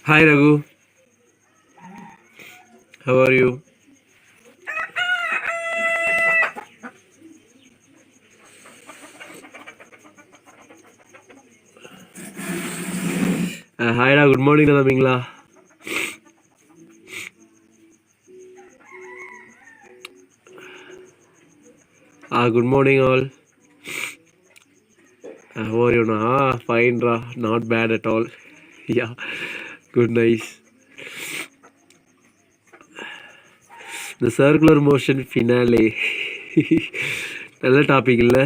Hi Raghu, how are you? Hi Ra, good morning தம்பிங்களா. Good morning all. How are you na? Fine Ra, not bad at all. Yeah, good nice. The circular motion finale. நல்ல topic இல்லை?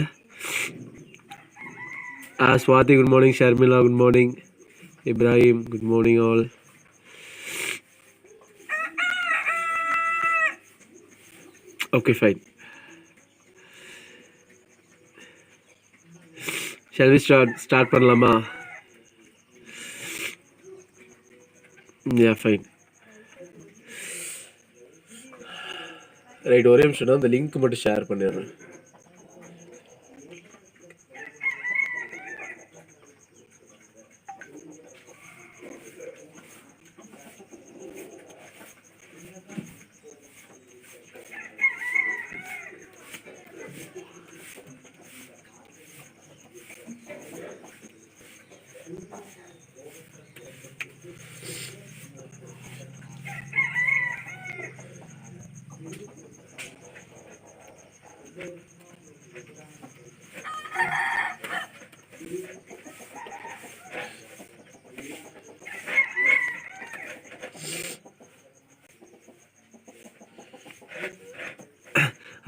Swati, good morning. Sharmila, good morning. Ibrahim, good morning all. Okay, fine. Shall we start பண்ணலாமா? Yeah, fine. Right, ஒரே நிமிஷம் அந்த link மட்டும் share பண்ணிடுறேன்.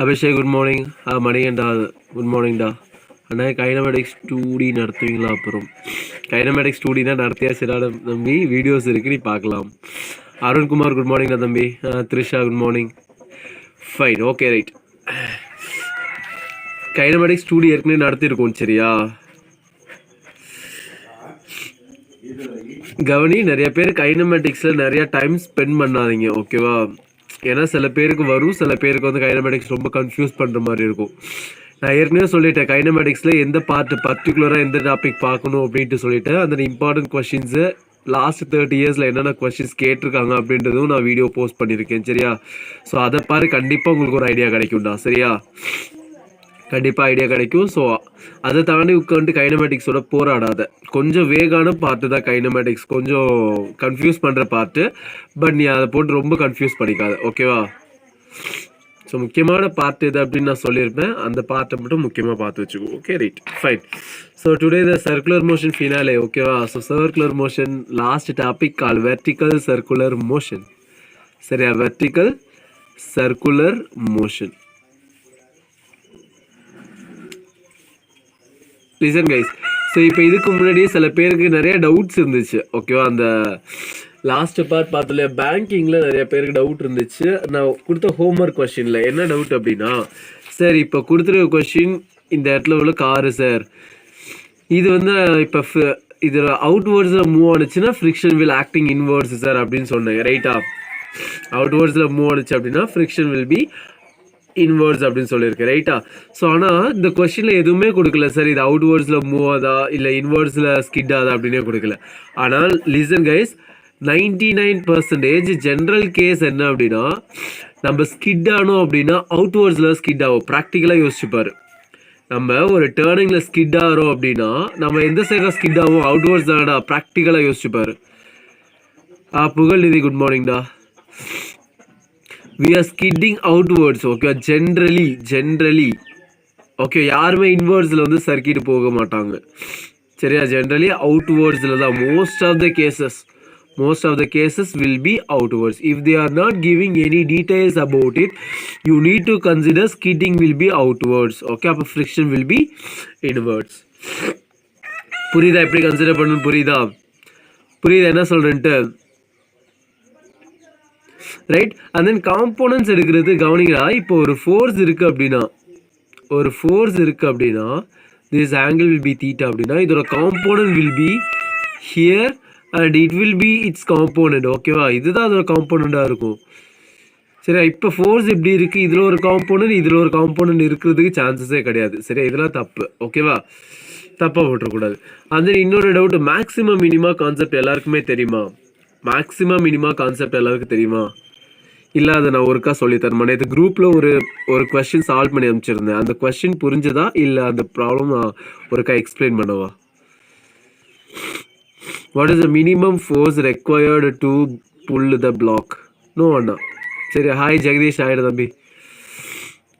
Abhishek good morning. Manikanda good மார்னிங்டா. அண்ணா கைனமேட்டிக்ஸ் 2D நடத்துவீங்களா? அப்புறம் கைனமேட்டிக்ஸ் 2D தான் நடத்தியா சிறாட தம்பி, வீடியோஸ் இருக்கு, நீ பார்க்கலாம். அருண்குமார் குட் மார்னிங்டா தம்பி. Trisha good morning. Fine, okay right. Kinematics 2D ஏற்கனவே நடத்தியிருக்கோம், சரியா? கவனி, நிறைய பேர் கைனமேட்டிக்ஸில் நிறையா டைம் ஸ்பெண்ட் பண்ணாதீங்க, ஓகேவா? ஏன்னா சில பேருக்கு வரும், சில பேருக்கு வந்து கைனமேட்டிக்ஸ் ரொம்ப கன்ஃபியூஸ் பண்ணுற மாதிரி இருக்கும். நான் ஏற்கனவே சொல்லிட்டேன், கைனமேட்டிக்ஸில் எந்த பார்ட் பர்டிகுலராக எந்த டாபிக் பார்க்கணும் அப்படின்ட்டு சொல்லிட்டேன். அந்த இம்பார்ட்டன்ட் கொஷின்ஸு லாஸ்ட் 30 இயர்ஸில் என்னென்ன கொஷின்ஸ் கேட்டிருக்காங்க அப்படின்றதும் நான் வீடியோ போஸ்ட் பண்ணியிருக்கேன், சரியா? ஸோ அதை பாரு, கண்டிப்பாக உங்களுக்கு ஒரு ஐடியா கிடைக்கும்டா, சரியா? கண்டிப்பாக ஐடியா கிடைக்கும். ஸோ அதை தாண்டி உட்காந்து கைனமேட்டிக்ஸோட போராடாத. கொஞ்சம் வேகான பார்ட்டு தான் கைனமேட்டிக்ஸ், கொஞ்சம் கன்ஃபியூஸ் பண்ணுற பார்ட்டு. பட் நீ அதை போட்டு ரொம்ப கன்ஃபியூஸ் பண்ணிக்காத, ஓகேவா? ஸோ முக்கியமான பார்ட் இது அப்படின்னு நான் சொல்லியிருப்பேன், அந்த பார்ட்டை மட்டும் முக்கியமாக பார்த்து வச்சுக்கோ. Okay right, fine. So today the circular motion finale, ஓகேவா? So circular motion last topic call vertical circular motion, சரியா? Vertical circular motion. Listen guys, so இப்போ இதுக்கு முன்னாடியே சில பேருக்கு நிறைய டவுட்ஸ் இருந்துச்சு, ஓகேவா? அந்த லாஸ்ட் பார்ட் பார்த்தல பேங்கிங்கில் நிறைய பேருக்கு டவுட் இருந்துச்சு. நான் கொடுத்த ஹோம்ஒர்க் கொஷினில் என்ன டவுட் அப்படின்னா, சார் இப்போ கொடுத்துருக்க கொஷின் இந்த இடத்துல உள்ள காரு சார், இது வந்து இப்போ இதில் அவுட்வேர்ட்ஸில் மூவ் ஆனிச்சுன்னா friction will acting inwards sir அப்படின்னு சொன்னேன், ரைட்டா? அவுட்வேர்ட்ஸில் மூவ் ஆனிச்சு அப்படின்னா ஃப்ரிக்ஷன் வில் பி இன்வேர்ட்ஸ் அப்படின்னு சொல்லியிருக்கேன், ரைட்டா? ஸோ ஆனால் இந்த கொஸ்டினில் எதுவுமே கொடுக்கல சார், இது அவுட்வேர்ட்ஸில் மூவ் ஆதா இல்லை இன்வேர்ட்ஸில் ஸ்கிட் ஆதா அப்படின்னே கொடுக்கல. ஆனால் லிசன் கைஸ், 99% ஜென்ரல் கேஸ் என்ன அப்படின்னா, நம்ம ஸ்கிட் ஆனோம் அப்படின்னா அவுட்வேர்ட்ஸில் ஸ்கிட் ஆகும். ப்ராக்டிக்கலாக யோசிச்சுப்பார், நம்ம ஒரு டேர்னிங்கில் ஸ்கிட் ஆகிறோம் அப்படின்னா நம்ம எந்த சைடில் ஸ்கிட் ஆகும்? அவுட்வேர்ட்ஸ் தானடா. ப்ராக்டிக்கலாக யோசிச்சுப்பார். புகழ் நிதி good மார்னிங்டா. we are skidding outwards, okay? generally okay, யாருமே இன்வர்ட்ஸில் வந்து சர்க்கிட் போக மாட்டாங்க, சரியா? ஜென்ரலி அவுட்வேர்ட்ஸில் தான் most of the cases will be outwards. If they are not giving any details about it, you need to consider skidding will be outwards, okay? அப்போ friction will be inwards. புரியுதா எப்படி consider பண்ணணும்? புரியுதா என்ன சொல்கிறேன்ட்டு, right? And then components எடுக்கிறது கவனிங்களா. இப்போ ஒரு force இருக்குது அப்படின்னா this angle will be theta அப்படின்னா இதோட component will be here and it will be it's component, ஓகேவா? இதுதான் அதோட காம்போனண்ட்டாக இருக்கும், சரியா? இப்போ ஃபோர்ஸ் எப்படி இருக்குது, இதில் ஒரு காம்போனன்ட் இருக்கிறதுக்கு சான்சஸே கிடையாது, சரியா? இதெல்லாம் தப்பு, ஓகேவா? தப்பாக போட்டுறக்கூடாது. அந்த இன்னொரு டவுட், மேக்ஸிமம் மினிமா கான்செப்ட் எல்லாருக்குமே தெரியுமா? மேக்ஸிமம் மினிமா கான்செப்ட் எல்லாருக்கும் தெரியுமா? இல்லை அதை நான் ஒருக்கா சொல்லித்தரேன். நேற்று குரூப்பில் ஒரு கொஸ்டின் சால்வ் பண்ணி அனுப்பிச்சிருந்தேன். அந்த கொஸ்டின் புரிஞ்சுதா இல்லை அந்த ப்ராப்ளம் நான் ஒருக்கா எக்ஸ்பிளைன் பண்ணவா? What is the minimum force required to pull the block? No அண்ணா. சரி, ஹாய் ஜெகதீஷ், ஆயிடு தம்பி.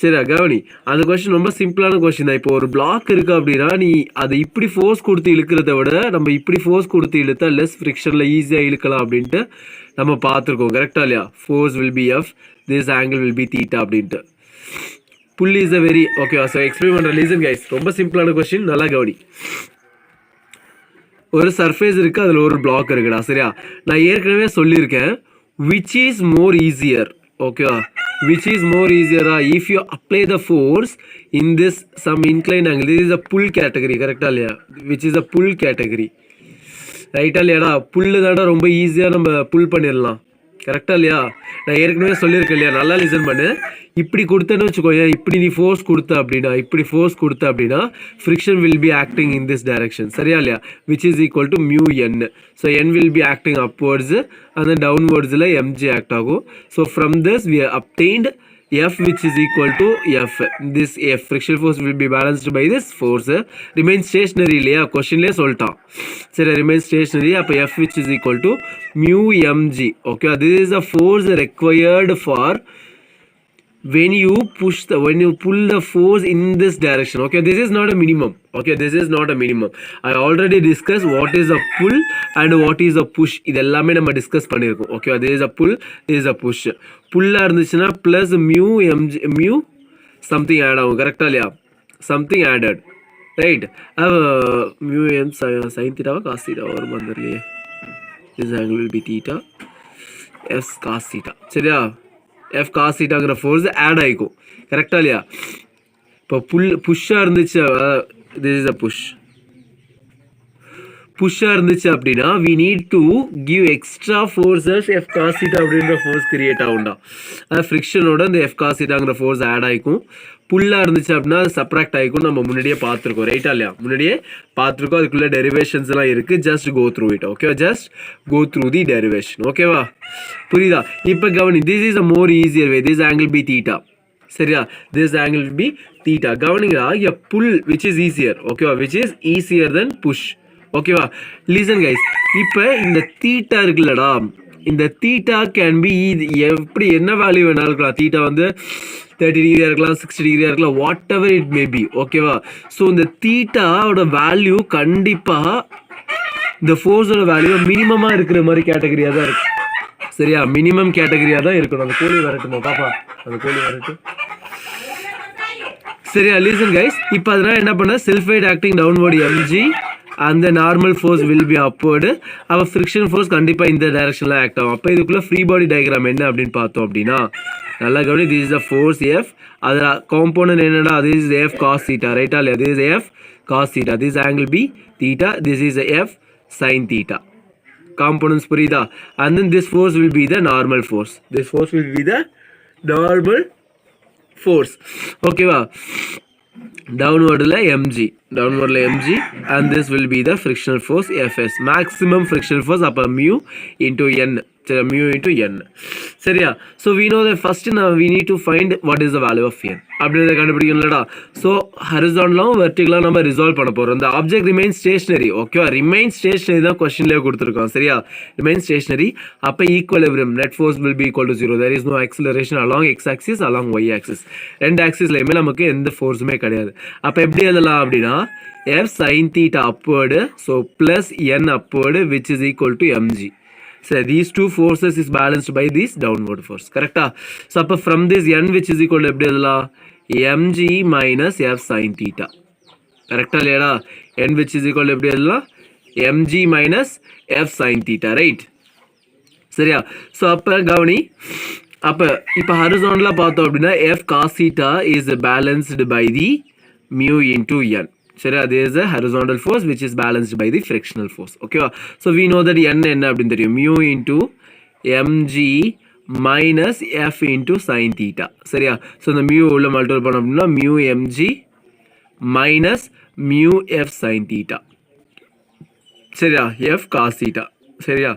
சரி கவனி, அந்த கொஸ்டின் ரொம்ப சிம்பிளான கொஸ்டின் தான். இப்போ ஒரு பிளாக் இருக்கு அப்படின்னா நீ அதை இப்படி ஃபோர்ஸ் கொடுத்து இழுக்கிறத விட நம்ம இப்படி ஃபோர்ஸ் கொடுத்து இழுத்தா லெஸ் ஃப்ரிக்ஷனில் ஈஸியாக இழுக்கலாம் அப்படின்ட்டு நம்ம பார்த்துருக்கோம். கரெக்டாக இல்லையா? Force will P F, this angle will be theta அப்படின்ட்டு. புல் இஸ் அ வெரி ஓகேவா? ஸோ எக்ஸ்பிளைன் பண்ணுற ரீசன் கைஸ், ரொம்ப சிம்பிளான கொஸ்டின், நல்லா கவனி. ஒரு சர்ஃபேஸ் இருக்குது, அதில் ஒரு பிளாக் இருக்குடா. சரியா? நான் ஏற்கனவே சொல்லியிருக்கேன், விச் இஸ் மோர் ஈஸியர். ஓகேவா? Which is more easier if you apply the force in this some inclined angle. This is a pull category, correct இல்லையா? Which is a pull category, ரைட்டா இல்லையாடா? புல்லு தாண்டா ரொம்ப ஈஸியாக நம்ம புல் பண்ணிடலாம், கரெக்டாக இல்லையா? நான் ஏற்கனவே சொல்லியிருக்கேன் இல்லையா? நல்லா லிசன் பண்ணு. இப்படி கொடுத்தேன்னு வச்சுக்கோங்க, இப்படி நீ ஃபோர்ஸ் கொடுத்த அப்படின்னா friction will be acting in this direction, சரியா இல்லையா? Which is equal to mu N. So N will be acting upwards, அந்த டவுன்வர்ட்ஸில் எம்ஜி ஆக்ட் ஆகும். So from this we obtained F which is equal to F. This F friction force will be balanced by this force. Remain stationary இல்லையா? கொஸ்டின்லேயே சொல்லிட்டான். சரி, remain stationary. அப்போ F which is equal to mu mg. Okay, this is a force required for when you pull the force in this direction. Okay, this is not a minimum. Okay, this is not a minimum. I already discussed what is a pull and what is a push. இது எல்லாமே நம்ம discuss பண்ணியிருக்கோம். Okay, this is a pull, this is a push. புல்லாக இருந்துச்சுன்னா plus mu MG, mu something add ஆகும், கரெக்டாக இல்லையா? Something added, right? Mu M sine தீட்டாவா காஸ் தீட்டாவா வரும் வந்துடலையே. This angle will be theta, F cos theta, சரியா? எஃப் காஸ் தீட்டாங்கிற ஃபோர்ஸ் ஆட் ஆகிக்கும், கரெக்டாக இல்லையா? இப்போ புஷ்ஷாக இருந்துச்சு, திஸ் இஸ் அ புஷ்ஷாக இருந்துச்சு அப்படின்னா we need to give extra forces F cos theta அப்படின்ற ஃபோர்ஸ் கிரியேட் ஆகும்டா. அதாவது ஃப்ரிக்ஷனோட இந்த எஃப் காஸ் தீட்டாங்கிற ஃபோர்ஸ் ஆட் ஆகிக்கும். புல்லாக இருந்துச்சு அப்படின்னா அது சப்ராக்ட் ஆகிக்கும். நம்ம முன்னாடியே பார்த்துருக்கோம், ரைட்டா இல்லையா? முன்னாடியே பார்த்துருக்கோம். அதுக்குள்ளே டெரிவேஷன்ஸ் எல்லாம் இருக்குது. Just go through it. ஓகேவா? Just go through the derivation. ஓகேவா? புரியுதா? இப்போ கவனி, this is a more easier way. This angle B theta, சரியா? This angle B theta. கவனிங்களா, a pull which is easier. ஓகேவா? Which is easier then push. ஓகேவா? Listen guys, இப்போ இந்த தீட்டா இருக்குல்லடா, இந்த தீட்டா கேன் பி எப்படி என்ன வேல்யூ வேணாலும் இருக்கலாம். தீட்டா வந்து 30 டிகிரியாக இருக்கலாம், 60 டிகிரியாக இருக்கலாம், what ever it may B. ஓகேவா? ஸோ இந்த தீட்டாவோட வேல்யூ கண்டிப்பாக இந்த ஃபோர்ஸோட வேல்யூ மினிமமாக இருக்கிற மாதிரி கேட்டகரியாக தான் இருக்கு, சரியா? மினிமம் கேட்டகரியாக தான் இருக்கணும். அந்த கோழி வரட்டுமா பாப்பா? அந்த கோழி வரட்டும், சரியா? லிசன் கைஸ், இப்போ அதனால் என்ன பண்ண, self wait acting downward MG and the normal force will be upward. our friction force கண்டிப்பாக இந்த டைரக்ஷனில் ஆக்ட் ஆகும். அப்போ இதுக்குள்ளே ஃப்ரீ பாடி டயக்ராம் என்ன அப்படின்னு பார்த்தோம் அப்படின்னா, நல்லா கவனி, this is the force F, அதில் காம்போனன்ட் என்னடா, this is F cos theta, ரைட்டா இல்லையா? this is F cos theta, this angle B theta, this is F sin theta. components புரியுதா? and then this force will be the normal force. this force will be the normal force. ஓகேவா? downwardல mg, and this will be the frictional force Fs, maximum frictional force அப்போ mu into n, mu into n, சரியா? so we know that first now we need to find what is the value of n அப்படின்றத கண்டுபிடிக்கணும்லடா. So ஹரிசான்டலாகவும் வெர்டிகலாக நம்ம resolve பண்ண போகிறோம். இந்த object remain stationary. ஓகேவா? Remain stationary தான் கொஸ்டின்லேயே கொடுத்துருக்கோம், சரியா? Remain stationary. அப்போ equilibrium, net force will be equal to 0. there is no acceleration along x axis, along y axis. ரெண்டு ஆக்சிஸ்லையுமே நமக்கு எந்த ஃபோர்ஸுமே கிடையாது. அப்போ எப்படி எழுதலாம் அப்படின்னா, f sin theta upward, so plus n upward which is equal to mg. So these two forces is balanced by this downward force, correct? So from this n which is equal to mg minus f sin theta, correct? n which is equal to mg minus f sin theta, right? சரியா? So அப்போ கவனி, அப்போ இப்போ ஹரிசான்டலாக பார்த்தோம் அப்படின்னா f cos theta is balanced by the mu into n. சரியா? there is a horizontal force which is balanced by the frictional force. ஓகேவா? So we know that n என்ன அப்படின்னு தெரியும், mu into mg minus f into sin theta, சரியா? So இந்த mu உள்ள multiple பண்ணோம் அப்படின்னா mu mg minus mu f sin theta, சரியா? f cos theta, சரியா?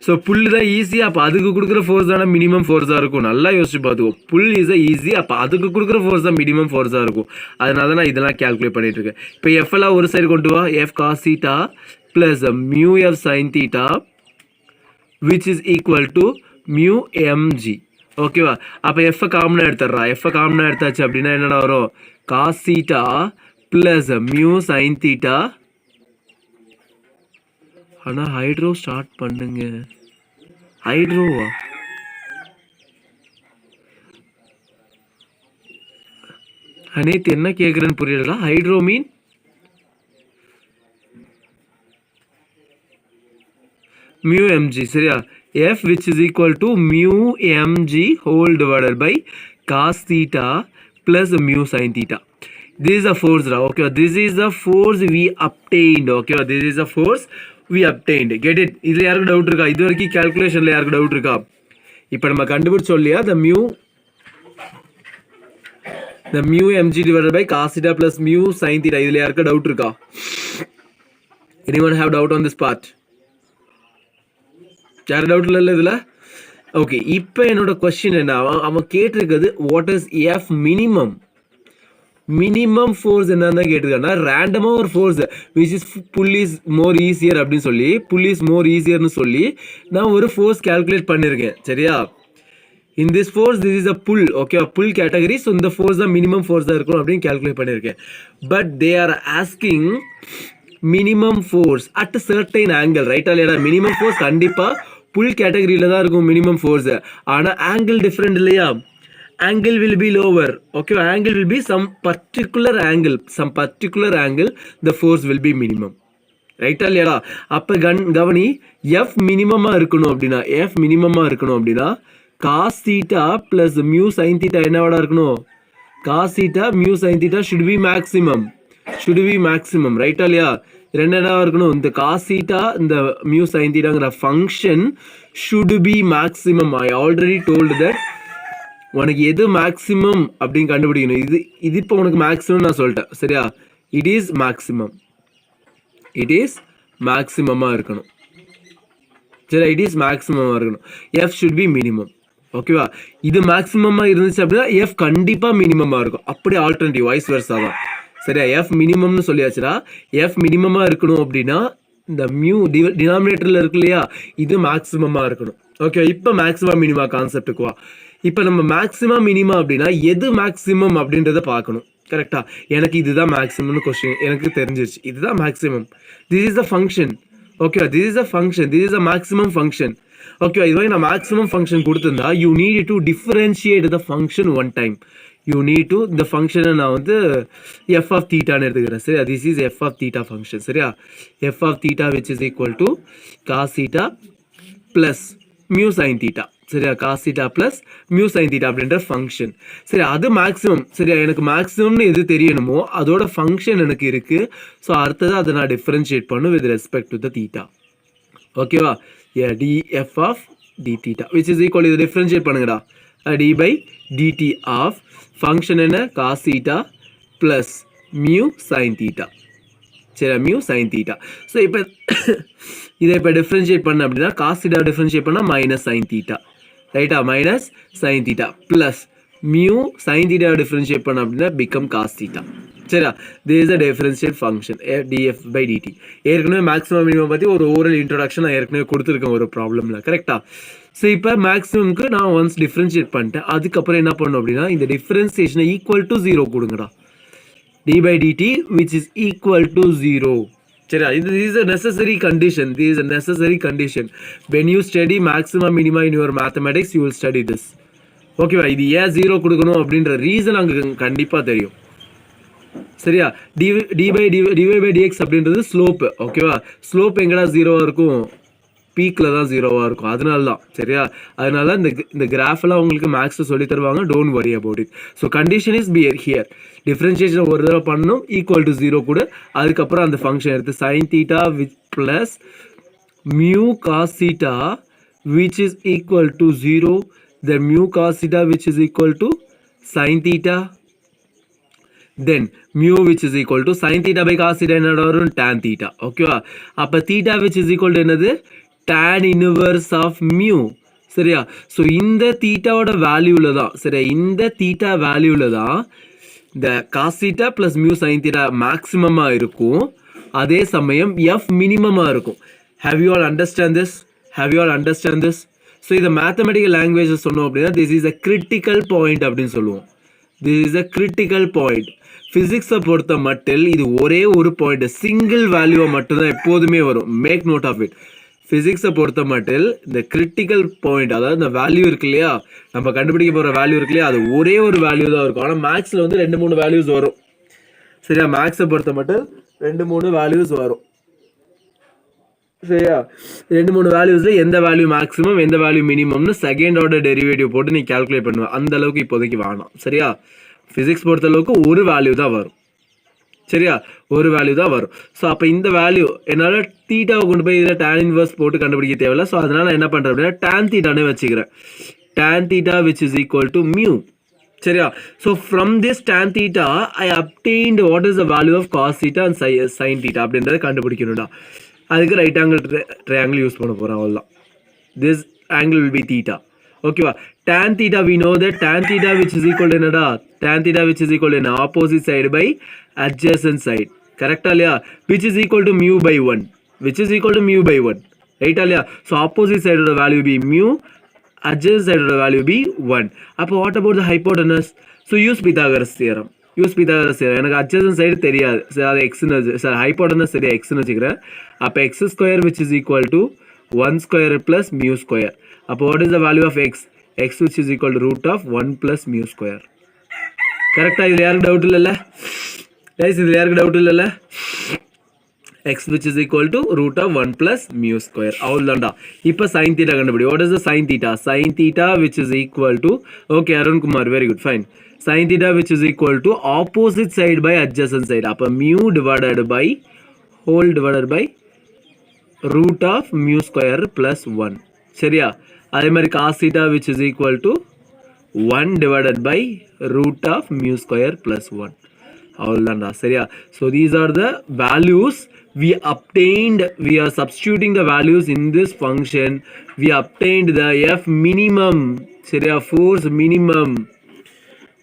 ஸோ புல் தான் ஈஸி, அப்போ அதுக்கு கொடுக்குற ஃபோர்ஸ் தானே மினிமம் ஃபோர்ஸாக இருக்கும். நல்லா யோசிச்சு பார்த்துக்கோ, புல் இஸ் ஈஸி, அப்போ அதுக்கு கொடுக்குற ஃபோர்ஸ் தான் மினிமம் ஃபோர்ஸாக இருக்கும். அதனால தான் நான் இதெல்லாம் கேல்குலேட் பண்ணிட்டு இருக்கேன். இப்போ எஃப்எல்லாம் ஒரு சைடு கொண்டு வா, F cos theta plus mu F sine theta which is equal to mu mg. ஓகேவா? அப்போ எஃப்ஐ காமனாக எடுத்துடுறா. எஃப்ஐ காமனாக எடுத்தாச்சு அப்படின்னா என்னடா வரும்? Cos theta plus mu sine theta. ஆனால் ஹைட்ரோ ஸ்டார்ட் பண்ணுங்க. ஹைட்ரோவா? நேற்று என்ன கேட்குறேன்னு புரியல. Hydro mean mu mg. சரியா? f which is equal to mu mg whole divided by cos theta plus mu sin theta. This is the force. Okay, this is the force we obtained. Okay, this is the force we obtained. Get it? இதுல யாருக்கு doubt இருக்கா? இது வரைக்கும் கால்குலேஷன்ல யாருக்கு doubt இருக்கா? இப்போ நம்ம கண்டுபிடிச்சோம் இல்லையா, the mu mg divided by cos theta plus mu sin theta. இதுல யாருக்கு டவுட் இருக்கா? Anyone have doubt on this part? யார் டவுட் இல்லை இதில்? ஓகே, இப்போ என்னோட கொஸ்டின் என்ன, அவன் கேட்டிருக்கிறது what is F minimum. Minimum force என்னன்னு தான் கேட்டிருக்காங்கன்னா, ரேண்டமாக ஒரு force which is pull is more easier அப்படின்னு சொல்லி, புல் இஸ் மோர் ஈஸியர்னு சொல்லி நான் ஒரு ஃபோர்ஸ் கேல்குலேட் பண்ணியிருக்கேன். சரியா? In this force this is a pull. Okay, pull category. So இந்த ஃபோர்ஸ் தான் மினிமம் ஃபோர்ஸ் தான் இருக்கும் அப்படின்னு கேல்குலேட் பண்ணியிருக்கேன். But they are asking minimum force at certain angle. ரைட்டா இல்லையா? மினிமம் ஃபோர்ஸ் கண்டிப்பாக புல் கேட்டகரியில் தான் இருக்கும் மினிமம் ஃபோர்ஸ். ஆனால் ஆங்கிள் டிஃப்ரெண்ட் இல்லையா? Angle will be lower. Okay, angle will be some particular angle the force will be minimum. ரைட்டா இல்லையாடா? அப்போ கவனி, எஃப் மினிமமாக இருக்கணும் அப்படின்னா cos theta plus mu sine theta என்னவாடா இருக்கணும்? Cos theta mu sine theta should be maximum. ரைட்டா இல்லையா? ரெண்டா இருக்கணும். இந்த காஸ் தீட்டா இந்த மியூ சைன் தீட்டாங்கிற function should be maximum. I already told that உனக்கு எது மேக்ஸிமம் அப்படின்னு கண்டுபிடிக்கணும். இது இப்போ உனக்கு மேக்ஸிமம் நான் சொல்லிட்டேன். சரியா? இட் இஸ் மேக்ஸிமமாக இருக்கணும். சரி, இட் இஸ் மேக்ஸிமமாக இருக்கணும். F should be minimum. ஓகேவா? இது மேக்ஸிமமாக இருந்துச்சு அப்படின்னா எஃப் கண்டிப்பாக மினிமமாக இருக்கும். அப்படியே ஆல்டர்னேட்டிவ் வைஸ் வெர்ஸா தான். சரியா? எஃப் மினிமம்னு சொல்லியாச்சுன்னா எஃப் மினிமமாக இருக்கணும் அப்படின்னா இந்த மியூ டினாமினேட்டரில் இருக்கு இல்லையா, இது மேக்ஸிமமாக இருக்கணும். ஓகே, இப்போ மேக்ஸிமம் மினிமா கான்செப்டுக்கு வா. இப்போ நம்ம மேக்ஸிமம் மினிமா அப்படின்னா எது மேக்ஸிமம் அப்படின்றத பார்க்கணும். கரெக்டா? எனக்கு இதுதான் மேக்ஸிமம்னு கொஸ்டின் எனக்கு தெரிஞ்சிருச்சு. இதுதான் maximum. This is the function. Okay, this is a maximum function. Okay, இதுவரை நான் மேக்ஸிமம் ஃபங்க்ஷன் கொடுத்துருந்தா you need to differentiate the function one time. இந்த ஃபங்க்ஷனை நான் வந்து எஃப் ஆஃப் தீட்டான்னு எடுத்துக்கிறேன். சரியா? This is F of theta function. சரியா? F of theta which is equal to cos theta plus mu sine theta. சரியா? Cos theta plus mu sine theta அப்படின்ற ஃபங்க்ஷன். சரி, அது மேக்ஸிமம். சரியா? எனக்கு மேக்ஸிமம்னு எது தெரியணுமோ அதோட ஃபங்க்ஷன் எனக்கு இருக்குது. ஸோ அடுத்தது அதை நான் டிஃப்ரென்ஷியேட் பண்ணும் with respect to the theta. ஓகேவா? df of d theta which is equal, இது டிஃபரன்ஷியேட் பண்ணுங்கடா. d by dt of function என்ன? cos theta plus mu sin theta. சரி, mu sin theta. ஸோ இப்போ இதை இப்போ டிஃபரன்ஷியேட் பண்ண அப்படின்னா cos theta டிஃபரன்ஷியேட் பண்ணால் மைனஸ் sin theta. ரைட்டா? Minus sin theta plus mu sin theta differentiate பண்ண அப்படின்னா become cos theta. சரியா? this is a differential function df by dt. ஏற்கனவே மேக்ஸிமம் மினிமம் பற்றி ஒரு ஓரல் இன்ட்ரோடக்ஷன் நான் ஏற்கனவே கொடுத்துருக்கேன் ஒரு ப்ராப்ளமில். கரெக்டா? ஸோ இப்போ மேக்ஸிமம்க்கு நான் ஒன்ஸ் டிஃப்ரென்ஷியேட் பண்ணிட்டேன். அதுக்கப்புறம் என்ன பண்ணணும் அப்படின்னா இந்த டிஃப்ரென்சியேஷனை ஈக்குவல் டு 0 கொடுங்கடா. d by dt which is equal to 0. சரியா? this is a necessary condition. When you study maximum minima in your mathematics you will study this. ஓகேவா? இது ஏன் 0 கொடுக்கணும் அப்படின்ற ரீசன் அங்கே கண்டிப்பாக தெரியும். சரியா? dy by dx அப்படின்றது ஸ்லோப்பு. ஓகேவா? ஸ்லோப் எங்கடா 0வா இருக்கும்? பீக்கில் தான் 0வா இருக்கும். அதனால தான். சரியா? அதனால இந்த கிராஃபெல்லாம் உங்களுக்கு மேக்ஸில் சொல்லி தருவாங்க. Don't worry about it. So condition is here. Differentiation ஒரு தடவை பண்ணணும், ஈக்குவல் டு 0 கூட. அதுக்கப்புறம் அந்த ஃபங்க்ஷன் எடுத்து sine theta with plus mu cos theta which is equal to 0. The mu cos theta which is equal to sine theta. then mu which is equal to sin theta by cos theta என்னடா வரும்? tan theta. ஓகேவா? அப்போ theta which is equal to என்னது? tan inverse of mu. சரியா? So இந்த தீட்டாவோட வேல்யூவில் தான், சரியா, இந்த தீட்டா வேல்யூவில் தான் இந்த cos theta plus mu sine theta மேக்ஸிமமாக இருக்கும். அதே சமயம் எஃப் மினிமமாக இருக்கும். Have you all understand this? Have you all understand this? So இதை மேத்தமெட்டிக்கல் லாங்குவேஜ் சொன்னோம் அப்படின்னா this is a critical point அப்படின்னு சொல்லுவோம். This is a critical point. ஃபிசிக்ஸை பொறுத்த மட்டில் இது ஒரே ஒரு பாயிண்ட், சிங்கிள் வேல்யூவை மட்டும்தான் எப்போதுமே வரும். Make note of it. ஃபிசிக்ஸை பொறுத்த மட்டில் இந்த கிரிட்டிக்கல் பாயிண்ட், அதாவது இந்த வேல்யூ இருக்கு இல்லையா, நம்ம கண்டுபிடிக்க போகிற வேல்யூ இருக்கு இல்லையா, அது ஒரே ஒரு வேல்யூ தான் இருக்கும். ஆனால் மேக்ஸில் வந்து 2-3 வேல்யூஸ் வரும். சரியா? மேக்ஸை பொறுத்த மட்டும் 2-3 வேல்யூஸ் வரும். சரியா? 2-3 வேல்யூஸில் எந்த வேல்யூ மேக்ஸிமம் எந்த வேல்யூ மினிமம்னு செகண்ட் ஆர்டர் டெரிவேட்டிவ் போட்டு நீ கால்குலேட் பண்ணுவேன். அந்த அளவுக்கு இப்போதைக்கு வேணாம். சரியா? ஃபிசிக்ஸ் பொறுத்த அளவுக்கு ஒரு வேல்யூ தான் வரும். சரியா? ஒரு வேல்யூ தான் வரும். ஸோ அப்போ இந்த வேல்யூ என்னால் தீட்டாவை கொண்டு போய் இதில் tan இன்வர்ஸ் போட்டு கண்டுபிடிக்க தேவையில்லை. ஸோ அதனால் நான் என்ன பண்ணுறேன் அப்படின்னா tan தீட்டானே வச்சுக்கிறேன். tan theta which is equal to mu. சரியா? So from this tan theta I obtained what is the value of cos theta and sin theta அப்படின்றத கண்டுபிடிக்கணும்டா. அதுக்கு ரைட் ஆங்கிள் ட்ரையாங்கிள் யூஸ் பண்ண போகிறேன். அவ்வளோதான். This angle will be theta. ஓகேவா? tan theta we know that tan theta which is equal to என்னடா, tan theta which is equal to opposite side by adjacent side. கரெக்டா இல்லையா? which is equal to mu by 1. which is equal to mu by 1. ரைட்டா இல்லையா? So opposite சைடோட value be mu, adjacent சைடோட value be 1. அப்போ what about the hypotenuse? So use Pythagoras theorem. எனக்கு adjacent side தெரியாது. சரி, அது எக்ஸ்னு சார் ஹைப்போட்டனஸ் சரியா எக்ஸ்னு வச்சுக்கிறேன். அப்போ X square which is equal to 1 square plus mu square. அப்போ what is the value of x? x which is equal to root of 1 plus mu square. கரெக்டா? இதில் யாருக்கு டவுட் இல்லைல்ல? இதில் யாருக்கு டவுட் இல்லைல்ல? x which is equal to root of 1 plus mu square. அவ்வளோதான்டா. இப்போ sin theta கண்டுபிடி. what is the sin theta? sin theta which is equal to, okay Arun Kumar, very good, fine. sin theta which is equal to opposite side by adjacent side. அப்போ mu divided by whole divided by root of mu square plus 1. சரியா? அதே மாதிரி cos theta which is equal to 1 divided by root of mu square plus 1. அவ்வளோதான்டா. சரியா? so these are the values we obtained. We are substituting the values in this function. We obtained the f minimum. சரியா? force minimum.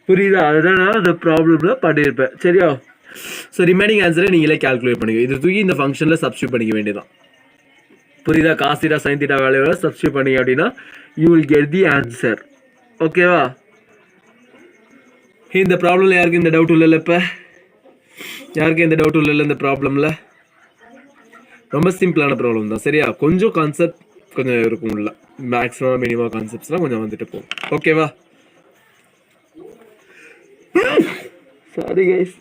புரியுதா? அதுதான் நான் அந்த ப்ராப்ளம்ல பண்ணியிருப்பேன். சரியா? So remaining ஆன்சரை நீங்களே கால்குலேட் பண்ணிக்க. இது தூக்கி இந்த ஃபங்க்ஷனில் சப்ஸ்டியூட் பண்ணிக்க வேண்டியதான். புரியுதா? காஸ் தீட்டா சைன் தீட்டா வேல்யூவை சப்ஸ்டியூட் பண்ணீங்க அப்படின்னா you will get the answer. ஓகேவா? இந்த ப்ராப்ளம்ல யாருக்கு இந்த டவுட் இல்லைல்ல? இப்போ யாருக்கு எந்த டவுட்டும் இல்லைல்ல இந்த ப்ராப்ளமில்? ரொம்ப சிம்பிளான ப்ராப்ளம் தான். சரியா? கொஞ்சம் கான்செப்ட் கொஞ்சம் இருக்கும் இல்லை, மேக்ஸிமம் மினிமம் கான்செப்ட்ஸ்லாம் கொஞ்சம் வந்துட்டு போகும். ஓகேவா? Sorry guys,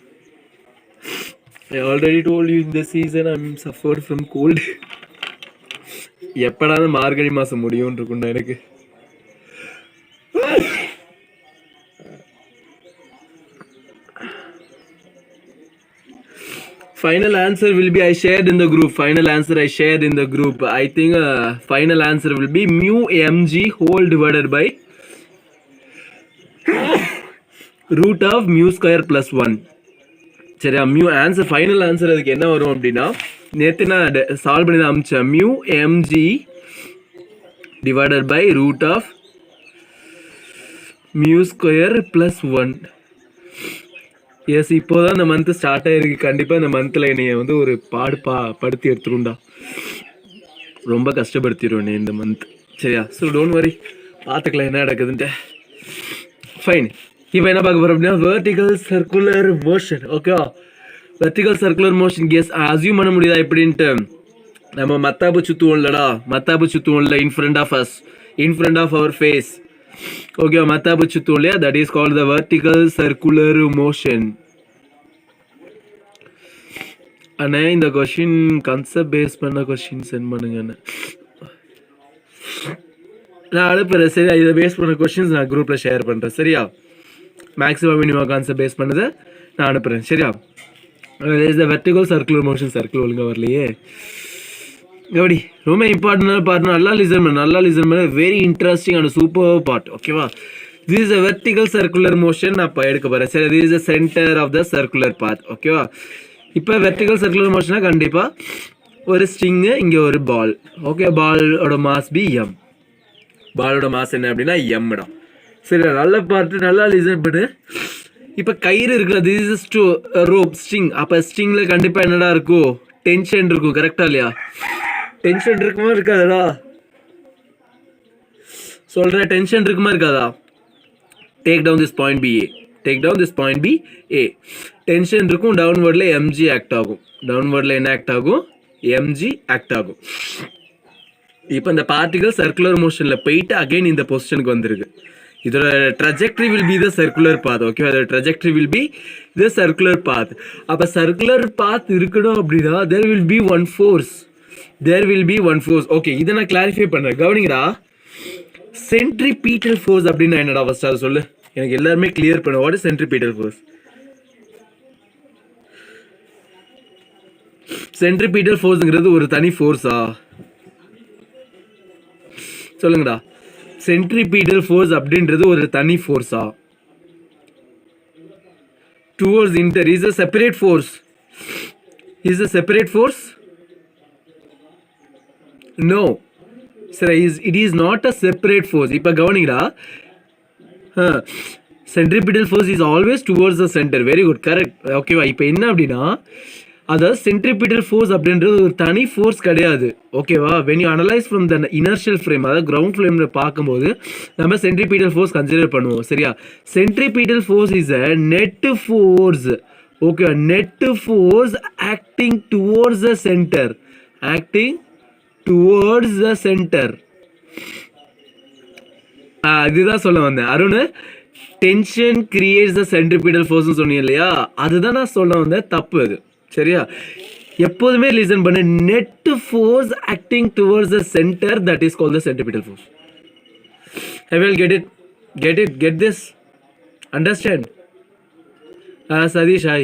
I already told you in this season I'm suffered from cold. எப்படா மார்கழி மாதம் முடியும்னு இருக்குண்டா எனக்கு. Final answer will be I shared in the group. Final answer I shared in the group. I think final answer will be mu mg whole divided by root of mu square plus 1. சரியா? mu answer final answer அதுக்கு என்ன வரும் அப்படின்னா, நேற்று நான் solve பண்ணி தான் அமிச்சேன். mu mg divided by root of mu square plus 1. S, இப்போதான் இந்த மந்த் ஸ்டார்ட் ஆகிருக்கு. கண்டிப்பாக இந்த மந்தில் என்னைய வந்து ஒரு படுத்தி எடுத்துருண்டா, ரொம்ப கஷ்டப்படுத்திடும் என்னை இந்த மந்த். சரியா? ஸோ டோன்ட் வரி, பார்த்துக்கலாம் என்ன நடக்குதுன்ட்டு. ஃபைன். இப்போ என்ன பார்க்க போகிறோம் அப்படின்னா வெர்டிகல் சர்க்குலர் மோஷன். ஓகேவா? Vertical circular motion case assume பண்ண முடியுதா எப்படின்ட்டு? நம்ம மத்தாப்பு சுற்றுவோம்லடா, மத்தாப்பு சுற்றுவோம்ல in front of us, in front of our face. ஓகேவா? மத்தாப்பு சுற்றுவோம் இல்லையா, that is called the vertical circular motion. அண்ணே இந்த கொஷின் கான்செப்ட் பேஸ் பண்ண கொஷின் சென்ட் பண்ணுங்கண்ணே, நான் அனுப்புகிறேன். சரியா? இதை பேஸ் பண்ண கொஷின்ஸ் நான் குரூப்பில் ஷேர் பண்ணுறேன். சரியா? மேக்ஸிமம் மினிமம் கான்செப்ட் பேஸ் பண்ணதை நான் அனுப்புகிறேன். சரியா? Is the vertical circular motion. Circle ஒழுங்காக வரலையே எப்படி? ரொம்ப இம்பார்ட்டன்டான பார்ட். நல்லா லிசன் பண்ண very interesting and super part. ஓகேவா? This is a vertical circular motion நான் இப்போ எடுக்க போகிறேன். சரி, this is the centre of the circular part. ஓகேவா? இப்போ வெர்டிகல் சர்க்குலர் மோஷனாக கண்டிப்பாக ஒரு ஸ்ட்ரிங்கு, இங்கே ஒரு பால். ஓகே, பாலோட மாஸ் பி எம். பாலோட மாஸ் என்ன அப்படின்னா எம்டா. சரி, நல்லா பார்த்து நல்லா லிசன் பண்ணு. இப்போ கயிறு இருக்குல்ல, this is to rope string. அப்போ ஸ்ட்ரிங்கில் கண்டிப்பாக என்னடா இருக்கும்? டென்ஷன் இருக்கும். கரெக்டா இல்லையா? டென்ஷன் இருக்குமா இருக்காதா? சொல்கிற டென்ஷன் இருக்குமா இருக்காதா? Take down this point B A. Take down this point B A. Tension இருக்கும். டவுன்வர்டில் எம்ஜி ஆக்ட் ஆகும். டவுன்வர்டில் என்ன ஆக்ட் ஆகும்? எம்ஜி ஆக்ட் ஆகும். இப்போ இந்த பார்ட்டிகல் சர்க்குலர் மோஷனில் போயிட்டு அகைன் இந்த பொசிஷனுக்கு வந்திருக்கு. இதோட trajectory will be the circular path. Okay, அதோட trajectory will be the circular path. அப்போ சர்க்குலர் பாத் இருக்கணும் அப்படின்னா there will be one force. There will be one force. Okay, இதை நான் கிளாரிஃபை பண்ணுறேன். கவனிங்கடா. சென்ட்ரிபீட்டல் ஃபோர்ஸ் அப்படின்னா என்னடா? ஃபர்ஸ்ட் அதை சொல்லு, எனக்கு எல்லாருமே கிளியர் பண்ண. What is centripetal force? Centripetal ஃபோர்ஸ்ங்கிறது ஒரு தனி ஃபோர்ஸா? சொல்லுங்கடா. சென்ட்ரிபீட்டல் ஃபோர்ஸ் அப்படின்றது ஒரு தனி ஃபோர்ஸா? Towards inter is a separate force. Is a separate force? No. Sir, it is not a separate force. இப்போ கவனிங்கடா. Centripetal force is always towards the centre. Very good, correct. ஓகேவா? இப்போ என்ன அப்படின்னா, அதாவது சென்ட்ரிபீட்டல் ஃபோர்ஸ் அப்படின்றது ஒரு தனி ஃபோர்ஸ் கிடையாது. ஓகேவா? When you analyse from the inertial frame, அதாவது கிரவுண்ட் ஃப்ரேமில் பார்க்கும்போது நம்ம சென்ட்ரிபீட்டல் ஃபோர்ஸ் கன்சிடர் பண்ணுவோம். சரியா? Centripetal force is a net force. Okay, net force acting towards the centre. Acting towards the centre. இதுதான் சொல்ல வந்தேன் Arun. Tension creates the centripetal ஃபோர்ஸ்னு சொன்னீங்க இல்லையா? அதுதான் நான் சொல்ல வந்தேன். தப்பு அது. சரியா? எப்போதுமே லிசன் பண்ணு. Net force acting towards the centre, that is called the centripetal force. Have you all get it? Get this? Understand? Sadish, hi.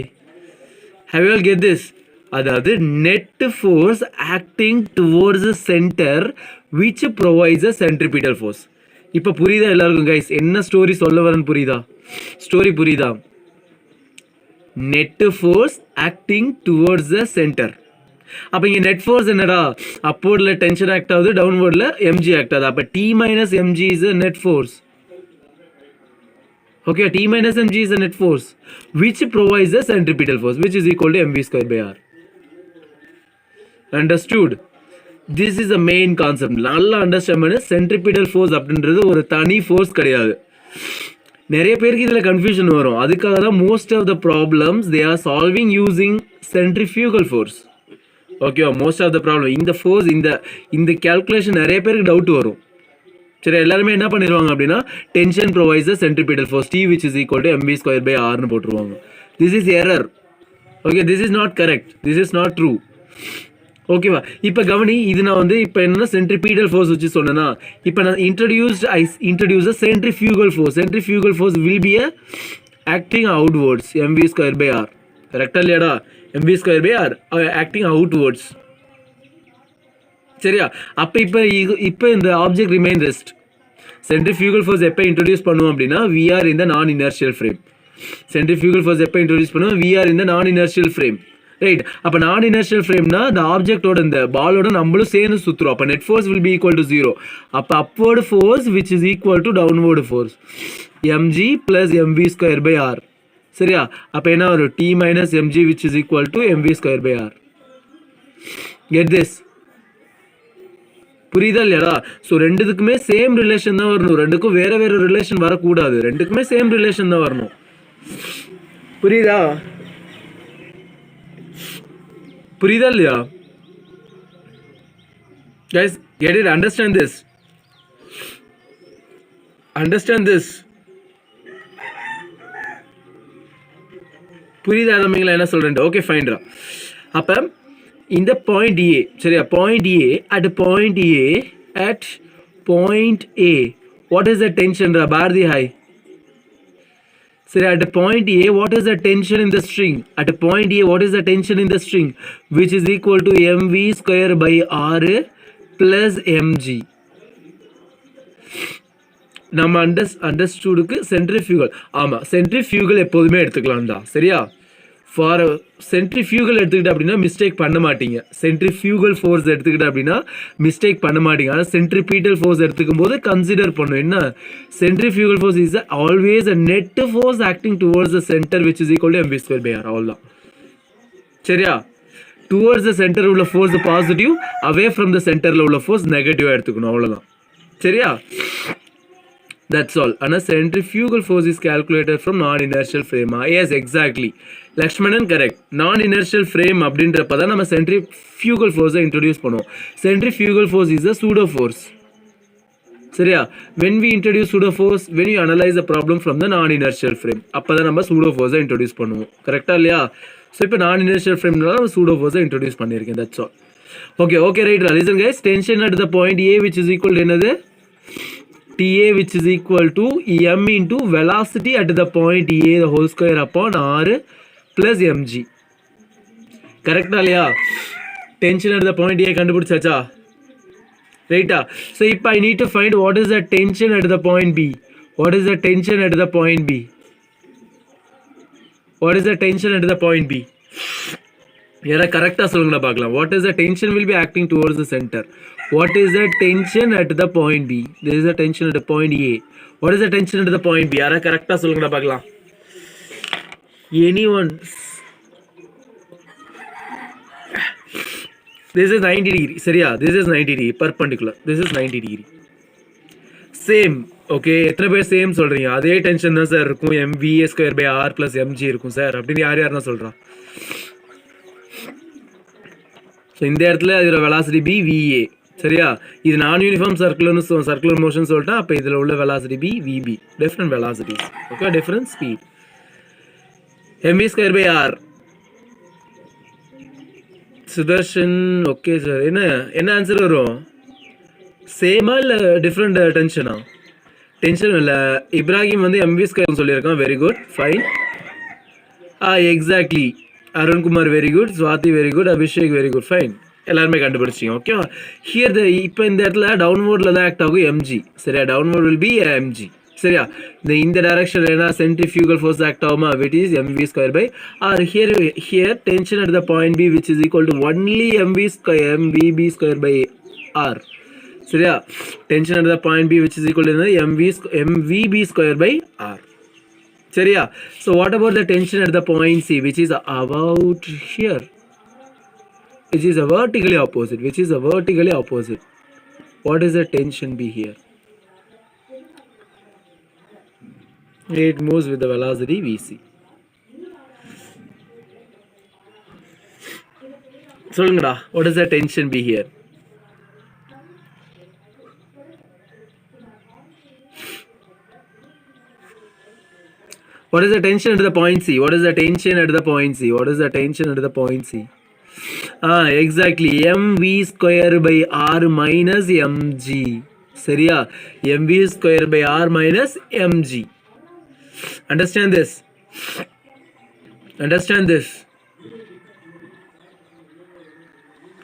Have you all get this? அதாவது net force acting towards the centre which provides a centripetal force. இப்போ புரியுதா எல்லாருக்கும் guys? என்ன story சொல்ல வரேன்னு புரியுதா? Story புரியுதா? Net force acting towards the centre. அப்போ இங்கே நெட் ஃபோர்ஸ் என்னடா? அப்வர்டில் டென்ஷன் ஆக்ட் ஆகுது, டவுன்வர்டில் எம்ஜி ஆக்ட் ஆகுது. அப்போ T minus mg is a net force. Okay, T minus mg is a net force which provides a centripetal force which is equal to mv square by r. Understood? This is the main concept. நல்லா understand பண்ணு. Centripetal force அப்படின்றது ஒரு தனி force கிடையாது. நிறைய பேருக்கு இதில் confusion வரும். அதுக்காக தான் most of the problems they are solving using centrifugal force. ஓகேவா? மோஸ்ட் ஆஃப் த ப்ராப்ளம் இந்த ஃபோர்ஸ், இந்த கேல்குலேஷன் நிறைய பேருக்கு டவுட் வரும். சரி, எல்லாருமே என்ன பண்ணிடுவாங்க அப்படின்னா tension provides centripetal force T which is equal to mv square by r போட்டுருவாங்க. This is error. Okay, this is not correct. This is not true. ஓகேவா? இப்போ கவனி. இது நான் வந்து இப்போ என்னன்னா சென்ட்ரிபீட்டல் ஃபோர்ஸ் வச்சு சொன்னேன்னா, இப்போ நான் introduce centrifugal force. Centrifugal force will be a acting outwards mv square by r. கரெக்டா இல்லையாடா? mv square by r acting outwards. சரியா? அப்போ இப்போ இந்த object remain rest. Centrifugal force எப்போ இன்ட்ரடியூஸ் பண்ணுவோம் அப்படின்னா we are in the நான் இனர்ஷியல் ஃப்ரேம். சென்ட்ரிஃபியூகல் ஃபோர்ஸ் எப்போ இன்ட்ரடியூஸ் பண்ணுவோம்? we are in the நான் இனர்ஷியல் ஃப்ரேம். ரைட்? அப்போ நான் இனர்ஷியல் ஃப்ரேம்னா இந்த ஆப்ஜெக்டோட இந்த பாலோட நம்மளும் சேர்ந்து சுற்றுறோம். அப்போ net force will be equal to 0. அப்போ upward force which is equal to downward force mg plus mv square by r. சரியா? அப்போ என்ன வரும்? T minus mg which is equal to mv square by r. Get this? புரியுதா இல்லையாடா? So ரெண்டுத்துக்குமே same relation தான் வரணும். ரெண்டுக்கும் வேற வேற ரிலேஷன் வரக்கூடாது. ரெண்டுக்குமே சேம் ரிலேஷன் தான் வரணும். புரியுதா? புரியுதா இல்லையா? Guys, get it? Understand this. Understand this. புரியுதா தம்பிங்களா என்ன சொல்றேன்? ஓகே, ஃபைன்டா. அப்போ இந்த பாயிண்ட் ஏ, சரியா? Point A, at point A what is the tension? Bharathi hi. சரி, at point A, what is the tension in the string? At point A, what is the tension in the string? Which is equal to mv square by r plus mg. நம்ம அண்டர்ஸ்டூடுக்கு centrifugal. ஆமாம், centrifugal எப்போதுமே எடுத்துக்கலாம்டா. சரியா? For centrifugal எடுத்துக்கிட்டு அப்படின்னா mistake பண்ண மாட்டீங்க. Centrifugal force எடுத்துக்கிட்டு அப்படின்னா மிஸ்டேக் பண்ண மாட்டீங்க. ஆனால் சென்ட்ரிபீட்டல் ஃபோர்ஸ் எடுத்துக்கும் போது கன்சிடர் பண்ணும். என்ன centrifugal force is always a net force acting towards the centre which is equal to mv square by r. அவ்வளோதான். சரியா? டுவர்ட்ஸ் த சென்டர் உள்ள force positive, away from the சென்டரில் உள்ள ஃபோர்ஸ் நெகட்டிவாக எடுத்துக்கணும். அவ்வளோதான். சரியா? That's all. And a centrifugal force is calculated from non-inertial frame. Yes, exactly. Lakshmanan correct. Non-inertial frame அப்படின்றப்ப தான் நம்ம centrifugal force introduce பண்ணுவோம். Centrifugal force is a pseudo force. சரியா? When we introduce pseudo force, when you analyze the problem from the non-inertial frame, அப்போ தான் நம்ம pseudo force introduce பண்ணுவோம். கரெக்டா இல்லையா? ஸோ இப்போ non-inertial frameனால நம்ம pseudo force introduce பண்ணியிருக்கேன். That's all. Okay, right. Listen guys, tension at the point A which is equal to என்னது? TA which is equal to m into velocity at the point A the whole square upon r plus mg. Correct இல்லையா? tension at the point A கண்டுபிடிச்சாச்சா? ரைட்டா? so இப்போ I need to find what is the tension at the point B. What is the tension at the point B? What is the tension at the point B? யாரா கரெக்டாக சொல்லுங்கண்ணா பார்க்கலாம். What is the tension will be acting towards the center? What is the tension at the point B? There is a tension at the point A. What is the tension at the point B? யாரா கரெக்டாக சொல்லுங்கண்ணா பார்க்கலாம். Anyone? This is 90 degree. சரியா? This is 90 degree perpendicular. This is 90 degree. Same. Okay, எத்தனை பேர் same சொல்கிறீங்க? அதே tension தான் சார் இருக்கும். mva square by R plus mg இருக்கும் சார் அப்படின்னு யாருன்னா சொல்கிறா? ஸோ இந்த இடத்துல இதோட வெலாசிட்டி பி விஏ. சரியா? இது நான் யூனிஃபார்ம் சர்க்குலர் மோஷன் சொல்லிட்டேன். அப்போ இதில் உள்ள velocity B VB. Different velocities. Okay, different speed. mv square by R. Sudarshan okay sir. என்ன ஆன்சர் வரும்? சேமா இல்லை டிஃப்ரெண்ட் டென்ஷனா? டென்ஷன் இல்லை. இப்ராஹிம் வந்து mv ஸ்கொயர் சொல்லியிருக்கான். Very good, fine. Exactly. Arunkumar very good, Swathi very good, Abhishek very good, fine. எல்லாருமே கண்டுபிடிச்சிங்க. ஓகேவா? ஹியர் இப்போ இந்த இடத்துல டவுன்வோர்டில் தான் ஆக்ட் ஆகும் எம்ஜி. சரியா? Downward will be mg. சரியா? இந்த டைரக்ஷன் என்ன சென்ட்ரிஃபியூகல் ஃபோர்ஸ் ஆக்ட் ஆகுமா? Which is mv square by r. Here tension at the point b which is equal to only mvb square by r. சரியா? Tension at the point b which is equal to mvb square by r. சரியா? so what about the tension at the point C which is about here, which is a vertically opposite, what is the tension be here? It moves with the velocity vc. சொல்லுங்கடா, what is the tension be here? What is the tension at the point C? What is the tension at the point C? What is the tension at the point C? Exactly. mv square by r minus mg. சரியா? mv square by r minus mg. Understand this?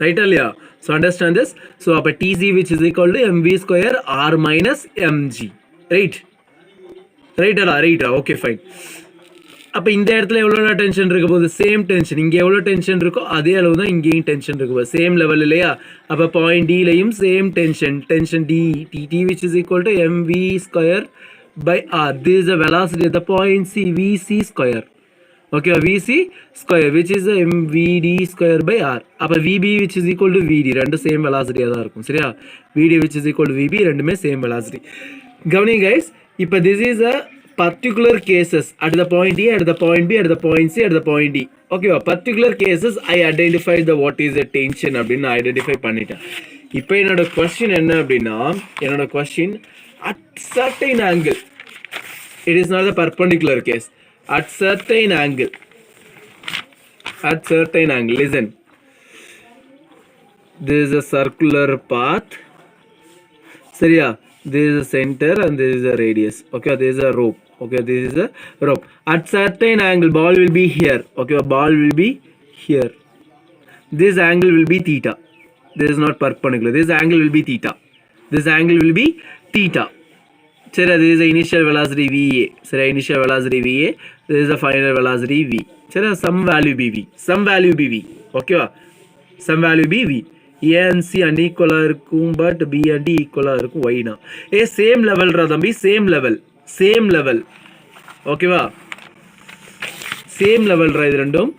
Right இல்லையா? So understand this. So அப்போ tc which is equal to mv square r minus mg. Right? ரைட்டா? Okay, fine. அப்போ இந்த இடத்துல எவ்வளோ tension இருக்க போகுது? Same tension. இங்கே எவ்வளோ டென்ஷன் இருக்கோ அதே அளவு தான் இங்கேயும் டென்ஷன் இருக்க போகுது. சேம் லெவல் இல்லையா? அப்போ பாயிண்ட் டிலையும் same tension t which is equal to mv square by r. This is the velocity at the point c, vc square. Okay, vc square which is mvd square by r. அப்போ vb which is equal to vd. ரெண்டு same வெலாசிட்டியாக தான் இருக்கும். சரியா? vd விச் is equal டு vb, ரெண்டுமே same velocity. கவனிங்க கைஸ், இப்போ this is a particular cases at the point A, at the point B, at the point C, at the point D. Okay, particular cases I identified the what is the tension அப்படின்னு நான் identify பண்ணிட்டேன். இப்போ என்னோட question என்ன அப்படின்னா, என்னோட question at certain angle, it is not a perpendicular case, at certain angle, listen, this is a circular path. சரியா? This is a center and this is a radius. Okay, this is a rope. Okay, this is a rope. At certain angle, ball will be here. Okay, ball will be here. This angle will be theta. This is not perpendicular. This angle will be theta. This angle will be theta. சரி, this is the initial velocity VA. சரி, initial velocity VA. This is the final velocity V. சரி, some value BV. Some value BV. ஓகேவா? Some value BV. A and C unequal இருக்கும், but B and D equal இருக்கும். Why na? Same level ரா தம்பி, same level. Same level. ஓகேவா? Same level ரா இது ரெண்டும்.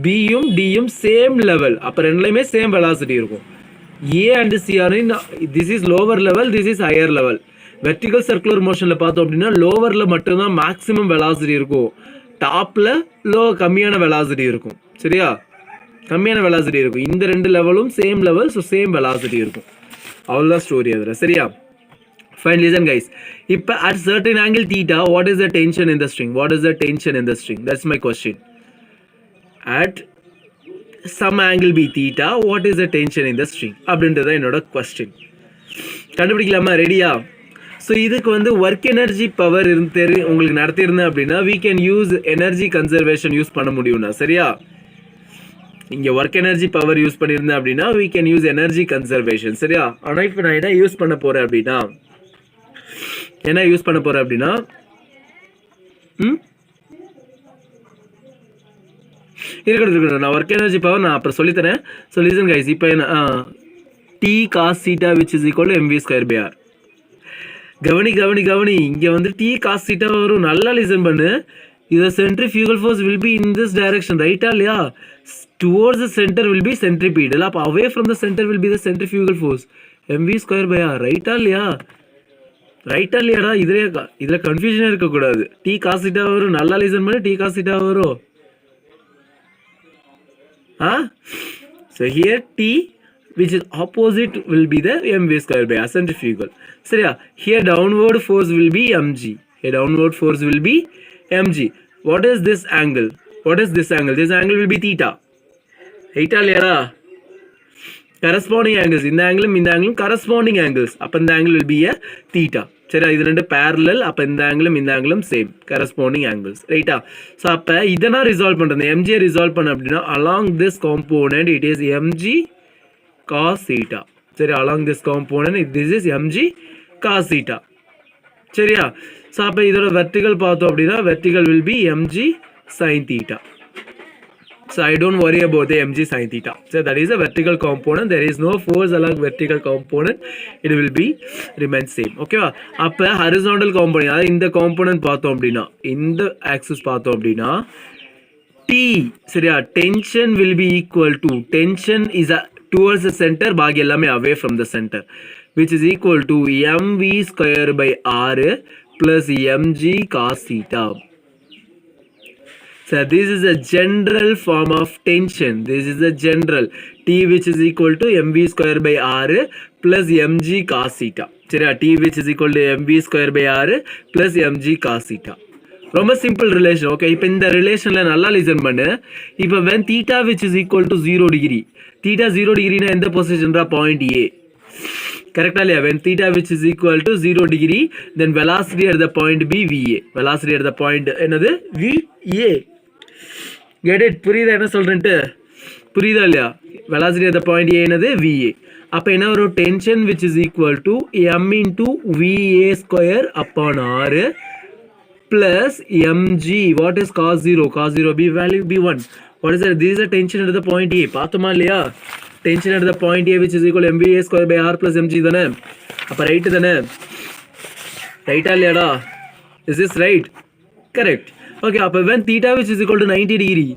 B யும் D யும் same level. அப்ப ரெண்டுலயுமே same velocity இருக்கும். A and C are in, this is lower level, this is higher level. Vertical circular மோஷன்ல பார்த்தோம் அப்படின்னா லோவர்ல மட்டும்தான் மேக்ஸிமம் வெலாசிட்டி இருக்கும், டாப்ல கம்மியான வெலாசிட்டி இருக்கும். சரியா, கம்மியான வெலாசிட்டி இருக்கும். இந்த ரெண்டு லெவலும் same level, so same velocity இருக்கும். அவ்வளோதான் ஸ்டோரி அதில். சரியா, ஃபைன். லிசன் கைஸ், இப்போ at certain angle theta what is the tension in the string? What is the tension in the string? That's my question. At some angle B theta what is the tension in the string அப்படின்றத என்னோட question. கண்டுபிடிக்கலாமா? ரெடியா? So இதுக்கு வந்து work energy power உங்களுக்கு நடத்தியிருந்தேன் அப்படின்னா we can use energy conservation use பண்ண முடியும்னா. சரியா, இங்கே ஒர்க் எனர்ஜி பவர் யூஸ் பண்ணியிருந்தேன் அப்படின்னா we can use energy conservation. சரியா, ஆனால் இப்போ நான் என்ன யூஸ் பண்ண போகிறேன் அப்படின்னா இருக்கட்டும், நான் ஒர்க் எனர்ஜி பவர் நான் அப்புறம் சொல்லித்தரேன். ஸோ லிசன் கைஸ், இப்போ என்ன T cos theta which is equal to mv square by r. கவனி இங்கே வந்து T cos theta வரும். நல்லா லிசன் பண்ணு. இது centrifugal force will be in this direction, ரைட்டா இல்லையா? Towards the centre will be centripetal. அப்போ away from the centre will be the centrifugal force mv square by r. ரைட்டா இல்லையாடா? இதில் கன்ஃபியூஷனே இருக்கக்கூடாது. T cos theta வரும். நல்லா லிசன் பண்ணு. T cos theta வரும். So here T which is opposite will be the mv square by r, centrifugal. சரியா, here downward force will be mg. What is this angle? This angle will be theta. ரைட்டா இல்லையாடா? Corresponding angles, இந்த ஆங்கிளும் corresponding angles. அப்போ இந்த angle will be a theta. சரியா, இது ரெண்டு parallel. அப்போ இந்த ஆங்கிளும் சேம், கரஸ்பாண்டிங் ஆங்கிள்ஸ். ரைட்டா? ஸோ அப்போ இதை நான் ரிசால்வ் பண்ணுறேன். எம்ஜியை ரிசால்வ் பண்ண அப்படின்னா along this component it is mg cos theta. சரி, along this component this is mg cos theta. சரியா, ஸோ அப்போ இதோட வெர்டிகல் பார்த்தோம் அப்படின்னா vertical will be mg sin theta. So I don't worry about the mg sin theta. So that is a vertical component. There is no force along vertical component. It will be remain same. Okay வா? அப்போ horizontal component, அதாவது இந்த component பார்த்தோம் அப்படின்னா, இந்த axis பார்த்தோம் அப்படின்னா T, சரியா, tension will be equal to, tension is a towards the center, Baaghi எல்லாமே away from the center, which is equal to mv square by r plus mg cos theta. So this is a general form of tension. This is a general T which is equal to mv square by r plus mg cos theta. சரியா, T which is equal to mv square by r plus mg cos theta. ரொம்ப simple relation. Okay, இப்போ இந்த ரிலேஷனில் நல்லா listen பண்ணு. இப்போ when theta which is equal to 0 degree, theta 0 degree எந்த பொசிஷன்ரா? Point A. கரெக்டா இல்லையா? when theta which is equal to 0 degree, then velocity at the point B VA. velocity at the point என்னது? VA. get it? புரியுதா என்ன சொல்றேன்ட்டு? புரியுதா இல்லையா? velocity at the point A என்னது? VA. அப்போ என்ன வரும்? tension which is equal to m into VA square upon r plus mg. What is cos 0? Cos 0 b value b1. What is that? This is a tension at the point A. பார்த்தோமா இல்லையா? tension at the point A which is equal to mva square by r plus mg தானே? அப்போ right தானே? ரைட்டா இல்லையாடா? Is this right? Correct. Okay, அப்போ when theta which is equal to 90 degree,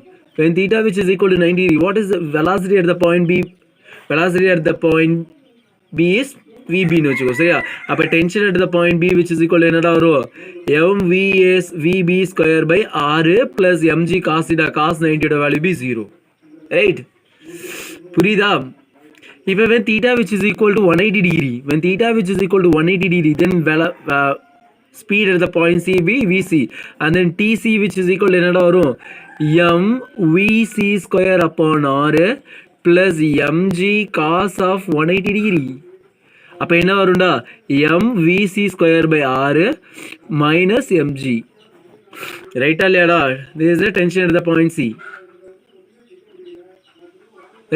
what is the velocity at the point B? Velocity at the point B is VB னு வச்சுக்கோ. சரியா, அப்போ tension at the point B which is equal to என்னடா வரும்? VB square by r plus mg cos theta. cos 90 ஓட value be 0. Right, புரியுதா? இப்போ when theta which is equal to 180 degree, then speed at the point C be VC, and then TC which is equal to என்னடா வரும்? mvc square upon r plus mg cos of 180 degree. அப்போ என்ன வரும்டா? mvc square by r minus mg. ரைட்டா இல்லையாடா? this is the tension at the point C.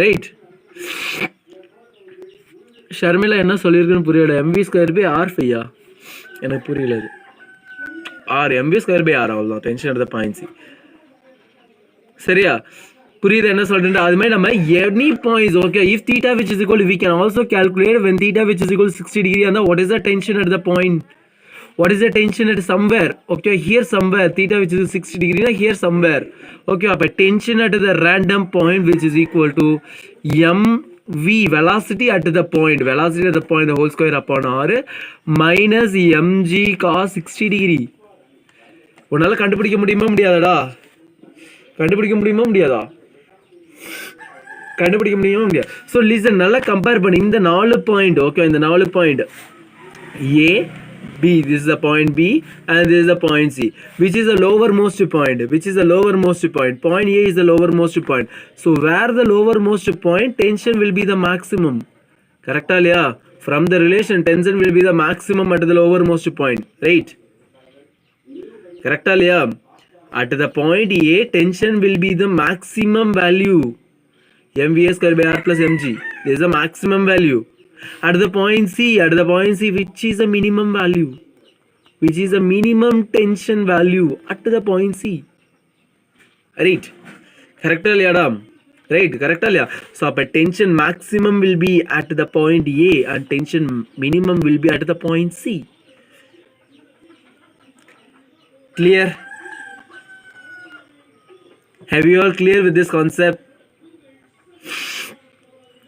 Right. Sharmila என்ன சொல்லியிருக்குன்னு புரியல. mv square by r ஃபையா? எனக்கு புரியல அது. R mv square by r அவ்வளோதான். Tension at the point c. சரியா? புரியுது என்ன சொல்றேன்? அது மாதிரி நம்ம any points okay if theta which is equal we can also calculate when theta which is equal to 60 degree and what is the tension at the point, what is the tension at somewhere, okay here somewhere theta which is 60 degree here somewhere, okay அப்ப tension at the random point which is equal to mv velocity at the point, velocity at the point the whole square upon r minus mg cos 60 degree. உன்னால கண்டுபிடிக்க முடியுமா முடியாதடா? கண்டுபிடிக்க முடியுமா முடியாதா? கண்டுபிடிக்க முடியுமா முடியாது. ஸோ லிசன் நல்லா கம்பேர் பண்ணி இந்த 4 பாயிண்ட் ஓகே இந்த 4 point A B this is the point B and this is the point C which is the lowermost point, which is the lowermost point, point A is the lowermost point, so where the lowermost point tension will be the maximum. கரெக்டா இல்லையா? from the relation tension will be the maximum at the lowermost point, right? கரெக்டா இல்லையா? at the point A tension will be the maximum value mva square by r plus mg. This is the maximum value. At the point C which is the minimum value, which is the minimum tension value at the point C, right? Correct இல்லையாடா? right correct இல்லையா? so அப்ப tension maximum will be at the point A and tension minimum will be at the point C. Clear? Have you all clear with this concept?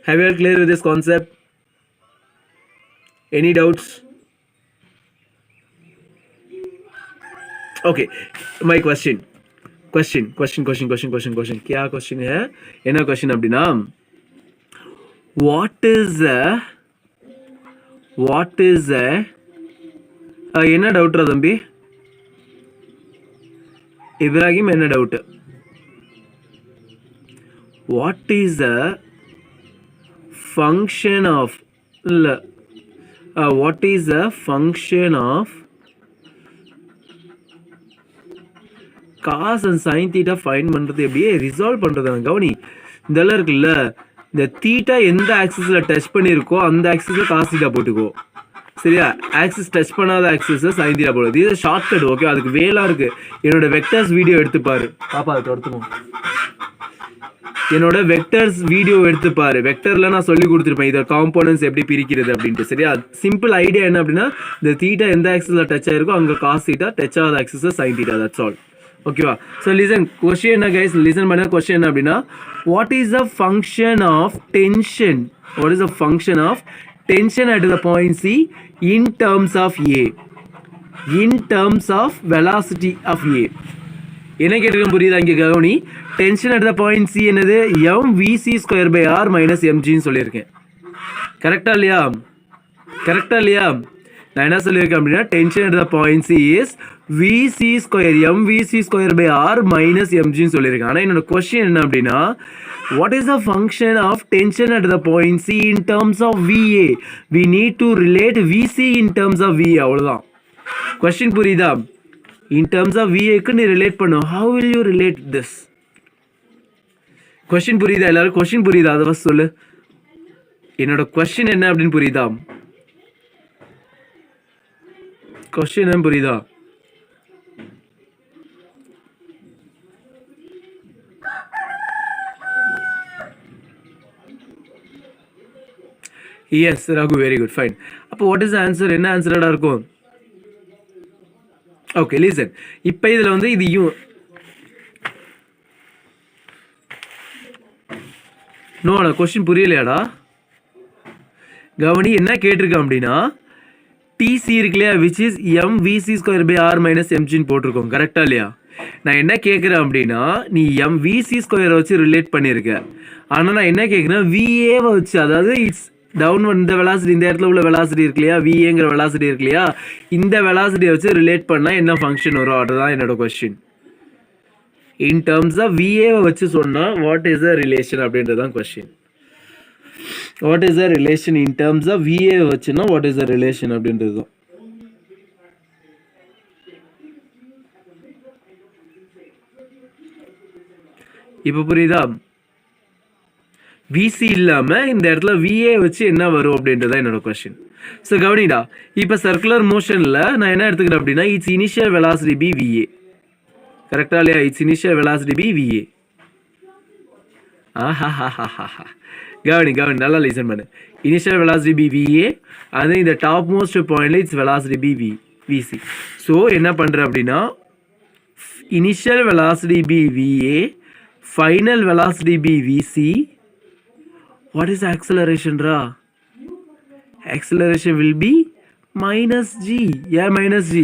Have you all clear with this concept? Any doubts? Okay, my question. क्या question है? என்ன question அப்படின்னா what is என்ன டவுட்ரா தம்பி? இப்ராஹிம் என்ன doubt? what is the function of what is the function of cos and sin theta find பண்றது எப்படியே resolve பண்றது கவனி. இதெல்லாம் இருக்குல்ல இந்த தீட்டா எந்த ஆக்சிஸ்ல டச் பண்ணிருக்கோ அந்த ஆக்சிஸ்ல cos theta போட்டுக்கோ. சரியா? ஆக்சிஸ் டச் பண்ணாத ஆக்சிஸ் sin theta போடு. இது ஷார்ட்கட் ஓகே. அதுக்கு வேலா இருக்கு. என்னோட வெக்டர்ஸ் வீடியோ எடுத்து பாரு. பாப்பா அதை தொடர்த்துக்கோ. என்னோட வெக்டர்ஸ் வீடியோ எடுத்து பாரு. வெக்டர்ல நான் சொல்லி கொடுத்துருப்பேன் இதை காம்போனன்ட்ஸ் எப்படி பிரிக்கிறது அப்படின்ட்டு. சரியா? சிம்பிள் ஐடியா என்ன அப்படின்னா இந்த தீட்டா எந்த ஆக்சிஸ்ல டச் ஆயிருக்கோ அங்க cos theta, டச் ஆகாத axis sin theta, that's all. ஓகேவா? ஸோ லிசன் கொஸ்டின் என்ன கைஸ்? லிசன் பண்ண கொஸ்டின் என்ன அப்படின்னா what is the function of tension, what is the function of tension at the point c in terms of a, in terms of velocity of a. என்ன கேட்டிருக்கேன் புரியுதா? இங்கே கவனி. Tension at the point c என்னது? mvc square by r minus எம்ஜின்னு சொல்லியிருக்கேன். கரெக்டா இல்லையா? கரெக்டா இல்லையா? நான் என்ன சொல்லியிருக்கேன் அப்படின்னா tension at the point c is vc square mvc square by r minus எம்ஜின்னு சொல்லியிருக்கேன். ஆனால் என்னோட கொஸ்டின் என்ன அப்படின்னா what is the function of tension at the point C in terms of VA? We need to relate VC in terms of VA. அவ்வளோதான். Question புரியுதா? in terms of VA க்கு நீ ரிலேட் பண்ணு. how will you relate this? Question புரியுதா எல்லாரும்? Question புரியுதா? அதை first சொல்லு. என்னோட கொஸ்டின் என்ன அப்படின்னு புரியுதா? கொஸ்டின் என்ன புரியுதா? Yes Raghu, very good, fine. அப்போ வாட் இஸ் ஆன்சர்? என்ன ஆன்சரடா இருக்கும்? Okay listen. இப்போ இதில் வந்து இது நோடா கொஸ்டின் புரியலையாடா? கவனி என்ன கேட்டிருக்கேன் அப்படின்னா டிசி இருக்கு இல்லையா which is mvc square by r minus எம்ஜின்னு போட்டிருக்கோம். கரெக்டா இல்லையா? நான் என்ன கேட்குறேன் அப்படின்னா நீ mvc ஸ்கொயரை வச்சு ரிலேட் பண்ணியிருக்க. ஆனால் நான் என்ன கேட்குறேன் விஏவை வச்சு, அதாவது இட்ஸ் டவுன் இந்த வெலாசிட்டி, இந்த இடத்துல உள்ள வெலாசிட்டி இருக்கு இல்லையா, விஏங்கிற வெலாசிட்டி இருக்கு இல்லையா, இந்த வெலாசிட்டியை வச்சு ரிலேட் பண்ணால் என்ன ஃபங்க்ஷன் வரும்? அதுதான் என்னோட கொஸ்டின். இன் டர்ம்ஸ் ஆஃப் விஏவை வச்சு சொன்னால் வாட் இஸ் த ரிலேஷன் அப்படின்றது தான் question. What is the relation in terms of VA வச்சுன்னா வாட் இஸ் த ரிலேஷன் அப்படின்றது தான். இப்போ புரியுதா? விசி இல்லாமல் இந்த இடத்துல விஏ வச்சு என்ன வரும் அப்படின்றத என்னோட கொஸ்டின். ஸோ கவனிடா, இப்போ சர்க்குலர் மோஷனில் நான் என்ன எடுத்துக்கிறேன் அப்படின்னா it's initial velocity B VA. கரெக்டாக இல்லையா? It's initial velocity B VA. கவனி நல்லா லிசன் பண்ணு. இனிஷியல் வெலாசிட்டி பி விஏ, அது இந்த டாப் மோஸ்ட் பாயிண்ட்ல its velocity be vc. So என்ன பண்ணுறேன் அப்படின்னா initial velocity B va, final velocity be vc. What is ஆக்சலரேஷன்ரா? Acceleration will be minus g. Yeah, minus g.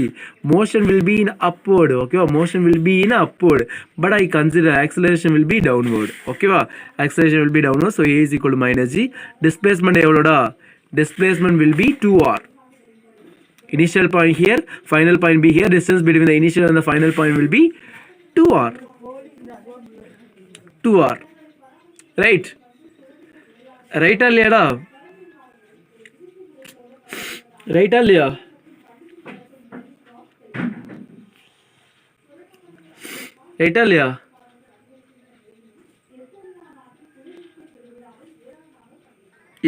Motion will be in upward. Okay, motion will be in upward, but I consider acceleration will be downward. Okay, acceleration will be downward. So a is equal to minus g. Displacement evloda? Displacement will be 2r. Initial point here, final point be here. Distance between the initial and the final point will be 2r. 2r. Right? Right or leda? ரைட்டா இல்லையா? ரைட்டா இல்லையா?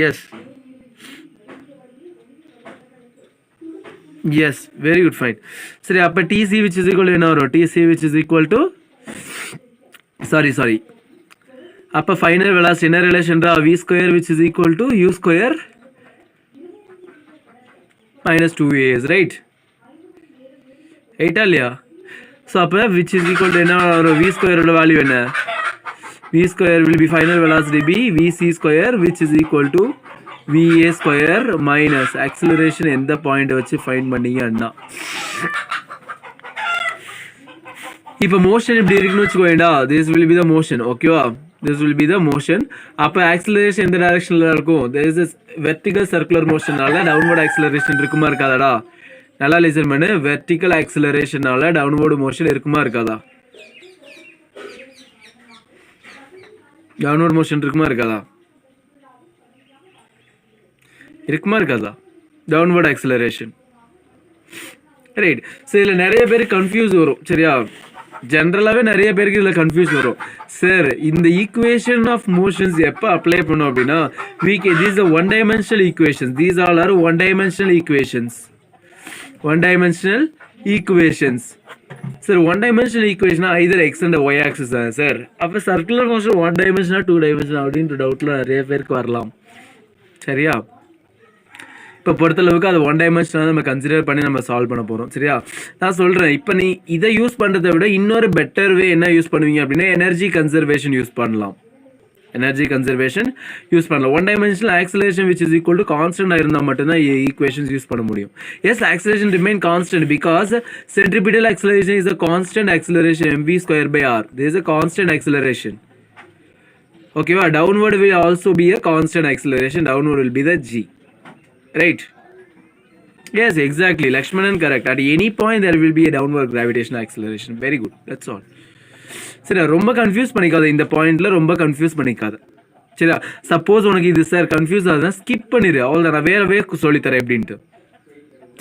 Yes yes, very good, fine. சரி, அப்போ TC which is equal என்ன வரும்? TC which is equal to sorry அப்போ final velocity என்ன ரிலேஷன்டா? V square which is equal to u square minus 2as, right? Right இல்லையா? ஸோ அப்போ which is equal to என்ன வரும்? v ஸ்கொயரோட வேல்யூ என்ன? v square will be final velocity b vc square which is equal to va square minus acceleration எந்த point வச்சு find பண்ணீங்க அண்ணா. இப்போ மோஷன் இப்படி இருக்குன்னு வச்சுக்கோண்டா, this will be the motion. ஓகேவா? this will be the motion. அப்போ acceleration எந்த டைரக்ஷனில் இருக்கும்? there is a vertical circular motionனால downward acceleration இருக்குமா இருக்காதாடா? நல்லா லிசன் பண்ணு. vertical accelerationனால downward motion இருக்குமா இருக்காதா? downward motion இருக்குமா இருக்காதா? இருக்குமா இருக்காதா? downward acceleration, right. ஸோ இதில் நிறைய பேர் கன்ஃபியூஸ் வரும். சரியா? ஜென்ரலாகவே நிறைய பேருக்கு இதில் கன்ஃபியூஸ் வரும். சார், இந்த ஈக்குவேஷன் ஆஃப் மோஷன்ஸ் எப்போ அப்ளை பண்ணோம் அப்படின்னா these are one dimensional equations. These all are one dimensional equations. One dimensional equations. Sir, one dimensional ஈக்குவேஷனா either x and y axis தான் சார். அப்போ சர்க்குலர் மோஷன் ஒன் டைமென்ஷனா two dimension அப்படின்ற டவுட்டில் நிறைய பேருக்கு வரலாம். சரியா? இப்போ பொறுத்தளவுக்கு அது ஒன் டைமென்ஷனாக நம்ம கன்சிடர் பண்ணி நம்ம சால்வ் பண்ண போகிறோம். சரியா? நான் சொல்கிறேன், இப்போ நீ இதை யூஸ் பண்ணுறதை விட இன்னொரு பெட்டர் வே என்ன யூஸ் பண்ணுவீங்க அப்படின்னா எனர்ஜி கன்சர்வேஷன் யூஸ் பண்ணலாம். எனர்ஜி கன்சர்வேஷன் யூஸ் பண்ணலாம். One dimensional acceleration which is equal to constant இருந்தால் மட்டும்தான் ஈக்குவேஷன்ஸ் யூஸ் பண்ண முடியும். Yes, acceleration remain constant because centripetal acceleration is a constant acceleration mv square by r. This is a constant acceleration. ஓகேவா? Downward will also be a constant acceleration. Downward will be the g. Right? Yes, exactly. Lakshmanan correct. At any point there will be a downward gravitational acceleration. Very good. That's all. சரி, ரொம்ப confuse பண்ணிக்காத. இந்த பாயிண்ட்ல ரொம்ப confuse பண்ணிக்காத. சரியா? Suppose உனக்கு இது sir confuse ஆகுதுன்னா skip பண்ணிடு. அவ்வளோ நான் வேறவே சொல்லித்தரேன் எப்படின்ட்டு.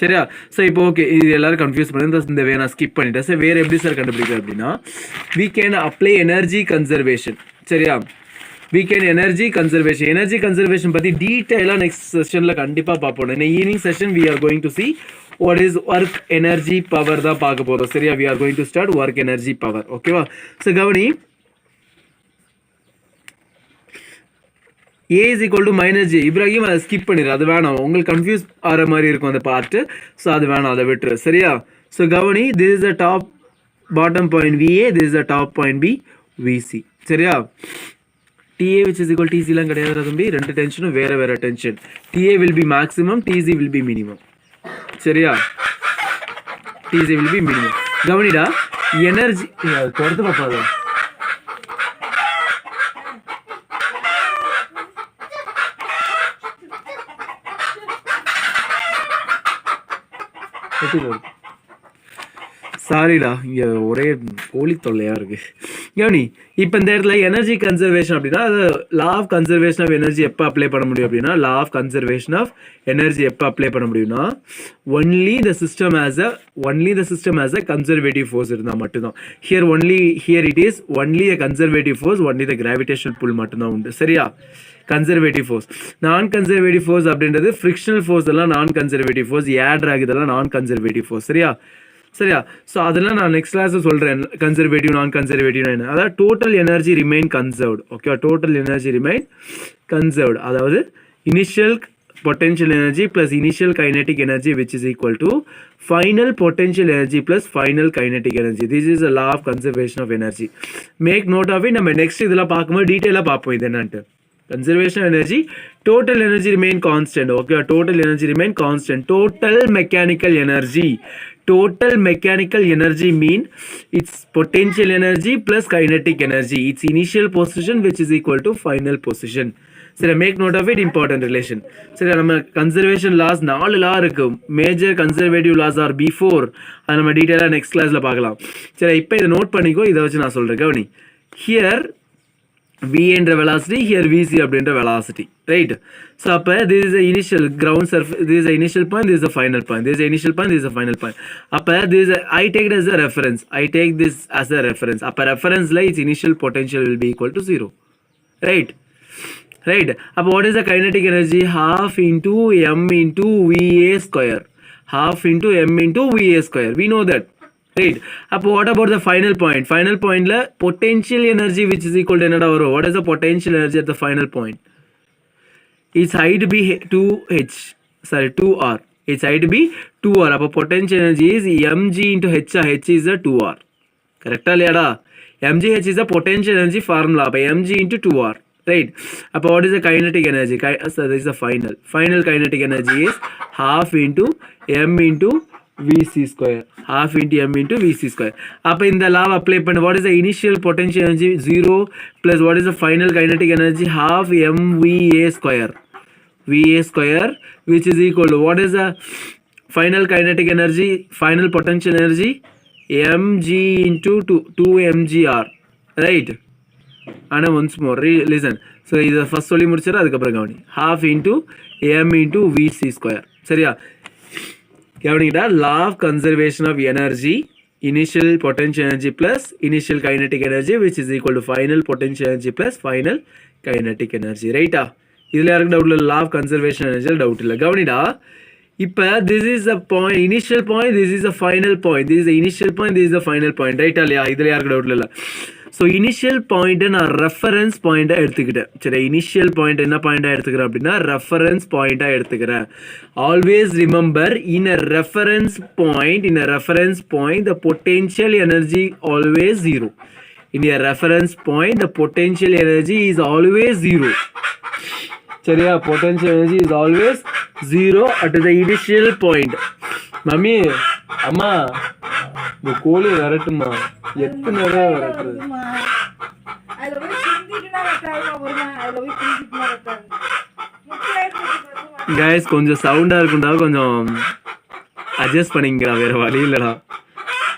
சரியா? ஸோ இப்போ ஓகே, இது எல்லாரும் கன்ஃபியூஸ் பண்ணி இந்த வே நான் ஸ்கிப் பண்ணிட்டேன். சார், வேறு எப்படி சார் கண்டுபிடிக்கிறேன் அப்படின்னா we can apply energy conservation. சரியா? we can energy conservation பற்றி டீட்டெயிலாக நெக்ஸ்ட் செஷனில் கண்டிப்பாக பார்ப்போம். இந்த evening session we are going to see what is work energy power தான் பார்க்க போகிறோம். சரியா? we are going to start work energy power. ஓகேவா? ஸோ கவனி, a is equal to minus j. Ibrahim அதை ஸ்கிப் பண்ணிடு, அது வேணாம். உங்களுக்கு கன்ஃபியூஸ் ஆகிற மாதிரி இருக்கும் அந்த பார்ட்டு. ஸோ அது வேணாம், அதை விட்டுரு. சரியா? ஸோ கவனி, this is the top bottom point VA, this is the top point B VC. சரியா? TA which is equal TC லாம் கிடையாது தம்பி. ரெண்டு டென்ஷனும் வேறு வேறு tension. TA will be maximum, TC will be minimum. சரியா? TC will be minimum. கவனிடா, energy கொடுத்து பார்ப்பாங்க. சாரிடா, இங்கே ஒரே கோழி தொல்லையாக இருக்கு. கவனி, இப்போ இந்த இடத்துல எனர்ஜி கன்சர்வேஷன் அப்படின்னா அது law of conservation of energy எப்போ அப்ளை பண்ண முடியும் அப்படின்னா law of conservation of energy எப்போ அப்ளை பண்ண முடியும்னா only the system has a conservative force இருந்தால் மட்டும்தான். Here it is only a conservative force, only the gravitational pull மட்டும்தான் உண்டு. சரியா? Conservative force. Non conservative force அப்படின்றது ஃப்ரிக்ஷனல் ஃபோர்ஸ் எல்லாம் நான் கன்சர்வேட்டிவ் ஃபோர்ஸ், ஏர் ட்ராக் இதெல்லாம் நான் கன்சர்வேட்டிவ் ஃபோர்ஸ். சரியா? ஸோ அதெல்லாம் நான் நெக்ஸ்ட் கிளாஸ் சொல்கிறேன். கன்சர்வேட்டிவ் நான் கன்சர்வேட்டிவ் என்ன, அதாவது டோட்டல் எனர்ஜி ரிமைன் கன்சர்வ்டு. ஓகேவா? டோட்டல் எனர்ஜி ரிமைன் கன்சர்வ்டு, அதாவது initial potential energy plus initial kinetic energy which is equal to final potential energy plus final kinetic energy. This is a law of conservation of energy. Make note of it. நம்ம next இதெல்லாம் பார்க்கும்போது டீட்டெயிலாக பார்ப்போம் இது என்னன்ட்டு. Conservation of energy, total energy remain constant. Okay, total energy remain constant. Total mechanical energy mean its potential energy plus kinetic energy, its initial position which is equal to final position. சரி, make note of it, important relation. சரி, நம்ம conservation laws 4 law இருக்கு. Major conservative laws are before, அதை நம்ம டீட்டெயிலாக next கிளாஸில் பார்க்கலாம். சரி, இப்போ இதை நோட் பண்ணிக்கோ, இதை வச்சு நான் சொல்கிறேன். கவனி, ஹியர் v என்ற வெலாசிட்டி, ஹியர் vc அப்படின்ற வெலாசிட்டி, ரைட்? ஸோ அப்போ this is initial ground surface, this is initial point, this is final point, this is initial point, this is final point. அப்போ this I take it as a reference. அப்போ ரெஃபரன்ஸில் its initial potential will be equal to 0, right? அப்போ what is the kinetic energy? Half into m into va square. Half into m into va square. We know that. Right. அப்போ what about the final point? Final pointல potential energy which is equal to என்னடா வரும்? What is the potential energy at the final point? Its height be 2r. Its height be 2r. அப்போ potential energy is mg into h. H is a 2r. கரெக்டா இல்லையாடா? mgh is the potential energy formula. அப்போ mg into 2r. Right. Appo what is the kinetic energy? So this is the final kinetic energy is half into m into vc square. Half into m into vc square. Appo in the law apply panna, what is the initial potential energy? 0 plus what is the final kinetic energy? Half mva square. Va square which is equal to what is the final kinetic energy? Final potential energy? mg into 2mgr. Right. And once more listen. So இது first சொல்லி முடிச்சற, அதுக்கப்புறம் கவனி. half into m into vc square. சரியா? கவனிடா, law of conservation of energy, initial potential energy plus initial kinetic energy which is equal to final potential energy plus final kinetic energy. ரைட்டா? இதுல யாருக்கு doubt இல்ல? law of conservation energy doubt இல்ல. கவனிடா, இப்போ this is the point, initial point, this is the final point, this is the initial point, this is the final point. ரைட்டா இல்லையா? இதுல யாருக்கு டவுட் இல்ல? ஸோ இனிஷியல் பாயிண்ட்டை நான் ரெஃபரன்ஸ் பாயிண்ட்டாக எடுத்துக்கிட்டேன். சரி, இனிஷியல் பாயிண்ட் என்ன பாயிண்ட்டாக எடுத்துக்கிறேன் அப்படின்னா ரெஃபரன்ஸ் பாயிண்ட்டாக எடுத்துக்கிறேன். Always remember, in a reference point the potential energy always 0. In a reference point the potential energy is always 0. சரியா? Potential energy is always 0 at the initial point. Mummy, அம்மா, இந்த கோழி வரட்டுமா? எத்தனை நேரம் வரட்டு? கைஸ், கொஞ்சம் சவுண்டா இருக்குண்டா, கொஞ்சம் அட்ஜஸ்ட் பண்ணிக்கிறா, வேற வழி இல்லடா.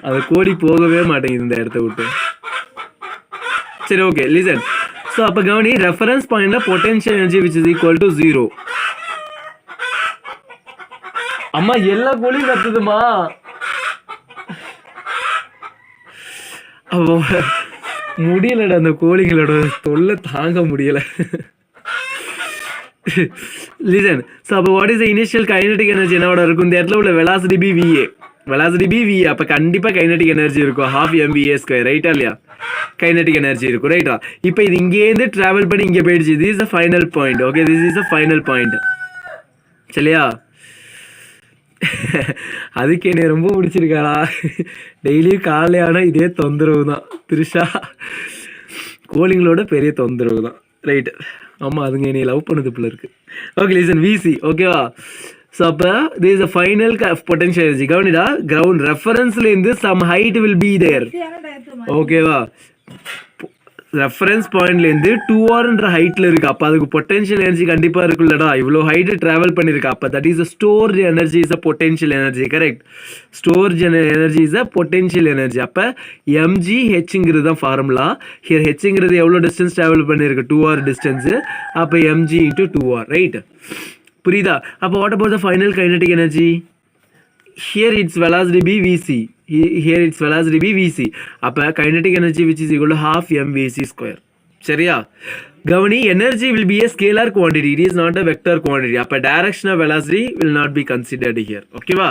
அது கோழி போகவே மாட்டேங்குது இந்த இடத்த விட்டு. சரி, ஓகே, லிசன். ஸோ அப்போ கவனி, ரெஃபரன்ஸ் பாயிண்ட்ல potential energy which is equal to 0. அம்மா, எல்லா கோழியும் கத்துதுமா. முடியலடா, அந்த கோழிகளோட தொல்லை தாங்க முடியல. லிசன். ஸோ அப்போ what is the initial kinetic energy என்னோட இருக்கும்? இந்த இடத்துல உள்ள வெலாசிட்டி பி விஏ. அப்போ கண்டிப்பாக கைனடிக் எனர்ஜி இருக்கும் half mva ஸ்கொயர். ரைட்டா இல்லையா? கைனடிக் எனர்ஜி இருக்கும். ரைட்டா? இப்போ இது இங்கேருந்து ட்ராவல் பண்ணி இங்கே போயிடுச்சு. This is the final point. Okay, this is the final point. சரியா? அதுக்கு என்னை ரொம்ப பிடிச்சிருக்காடா. டெய்லியும் காலையில் ஆனால் இதே தொந்தரவு தான் திரிஷா. கோழிங்களோட பெரிய தொந்தரவு தான். ரைட்டு. ஆமாம், அதுங்க என்னை லவ் பண்ணது போல இருக்கு. Okay, listen, vc. ஓகேவா? ஸோ அப்போ this is a final potential energy. கவனிடா, கிரவுண்ட் ரெஃபரன்ஸ்லேருந்து some height will be there. ஓகேவா? ரெஃபரன்ஸ் பாயிண்ட்லேருந்து 2r ஹைட்டில் இருக்குது. அப்போ அதுக்கு பொட்டென்ஷியல் எனர்ஜி கண்டிப்பாக இருக்குல்லடா. இவ்வளோ ஹைட்டு ட்ராவல் பண்ணியிருக்கு. அப்போ that is a stored energy is a potential energy. Correct. Storage energy is a potential energy. அப்போ எம்ஜி ஹெச்ங்கிறது தான் ஃபார்முலா. ஹியர் ஹெச்ங்கிறது எவ்வளோ டிஸ்டன்ஸ் ட்ராவல் பண்ணியிருக்கு? 2r distance. அப்போ எம்ஜி இன்ட்டு 2r. ரைட். புரியுதா? அப்போ what about the final kinetic energy? Here its velocity be Vc. Here its velocity be Vc. அப்போ kinetic energy which is equal to half mvc square. சரியா? கவனி, energy will be a scalar quantity. It is not a vector quantity. அப்போ direction of velocity will not be considered here. ஓகேவா?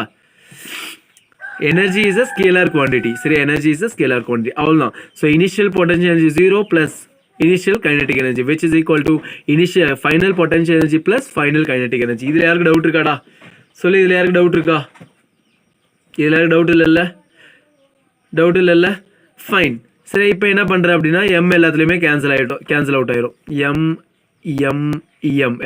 Energy is a scalar quantity. சரி, energy is a scalar quantity. அவ்வளோதான். So initial potential energy 0 plus initial kinetic energy which is equal to initial final potential energy plus final kinetic energy. இதில் யாருக்கு doubt இருக்காடா? சொல்லி இதில் யாருக்கு doubt இருக்கா? இதில் டவுட் இல்லைல்ல? ஃபைன். சரி, இப்போ என்ன பண்ணுறேன் அப்படின்னா எம் எல்லாத்துலேயுமே கேன்சல் அவுட் ஆயிரும். எம்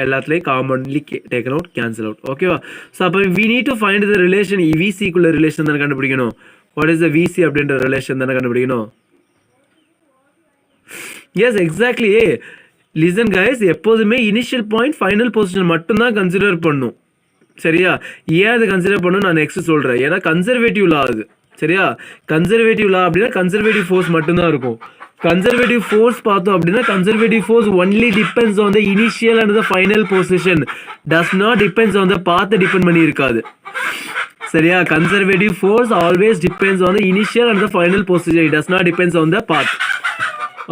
எல்லாத்துலேயும் commonly taken out, cancel out. ஓகேவா? ஸோ அப்போ we need to find the relation. விசிக்குள்ள ரிலேஷன் தானே கண்டுபிடிக்கணும். வாட் இஸ் த விசி அப்படின்ற ரிலேஷன் தானே கண்டுபிடிக்கணும். Yes, exactly. லிசன் கைஸ், எப்போதுமே இனிஷியல் பாயிண்ட் ஃபைனல் பொசிஷன் மட்டும்தான் கன்சிடர் பண்ணும். சரியா? ஏன் அது கன்சிடர் பண்ணணும் நான் நெக்ஸ்ட் சொல்கிறேன். ஏன்னா கன்சர்வேட்டிவ் லா அது. சரியா? கன்சர்வேட்டிவ் லா அப்படின்னா கன்சர்வேட்டிவ் ஃபோர்ஸ் மட்டும்தான் இருக்கும். கன்சர்வேட்டிவ் ஃபோர்ஸ் பார்த்தோம் அப்படின்னா conservative force only depends on the initial and the final position. Does not depends on the பாத்தை டிபெண்ட் பண்ணி இருக்காது. சரியா? Conservative force always depends on the initial and the final position. It does not depends on the path.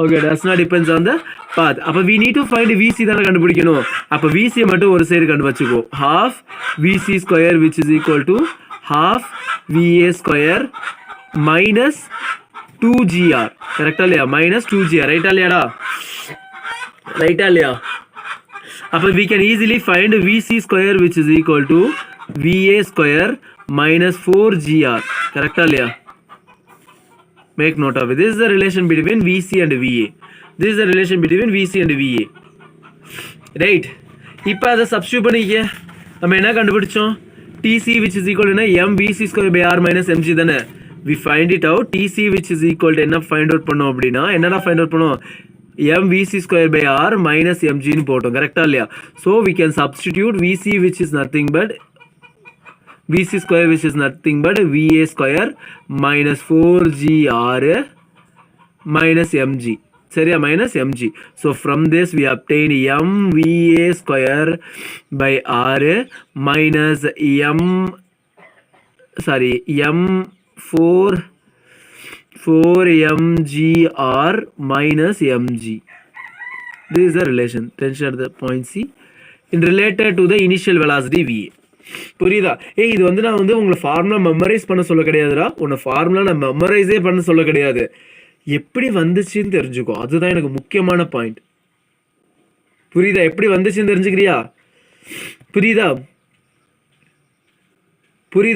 Okay, does not depends on the path. அப்போ we need to find vc தானே கண்டுபிடிக்கணும். அப்போ விசியை மட்டும் ஒரு சைடு கண்டுபிடிச்சிக்கோ. half vc square which is equal to half VA square minus 2gr. கரெக்டா இல்லையா? Minus 2gr. ரைட்டா இல்லையா? அப்போ we can easily find VC square which is equal to VA square minus 4gr. கரெக்டா இல்லையா? Make note of it. This is the relation between VC and VA. This is the relation between VC and VA. Right? இப்போ அதை substitute பண்ணிக்க நம்ம என்ன கண்டுபிடிச்சோம்? TC which is equal to mVC square by R minus mg தானே. We find it out. TC which is equal to என்ன find out பண்ணோம் அப்படின்னா என்னடா ஃபைண்ட் அவுட் பண்ணோம்? mVC square by R minus mg ன்னு போட்டோம். கரெக்டா இல்லையா? So we can substitute VC which is nothing but VC square which is nothing but VA square minus 4gr minus mg. சரியா? minus mg. So from this we obtain mVA square by r minus m4mgr minus mg. This is the relation. Tension at the point C in related to the initial velocity VA. புரியுதா? இது நான் உங்களை formula memorise பண்ண சொல்ல கிடையாதுடா. உன்னை formula நான் மெமரைஸே பண்ண சொல்ல கிடையாது. எப்படி வந்துச்சுன்னு தெரிஞ்சுக்கோ. அதுதான் எனக்கு முக்கியமான பாயிண்ட். புரியுதா? எப்படி வந்துச்சுன்னு தெரிஞ்சுக்கிறியா? புரியுதா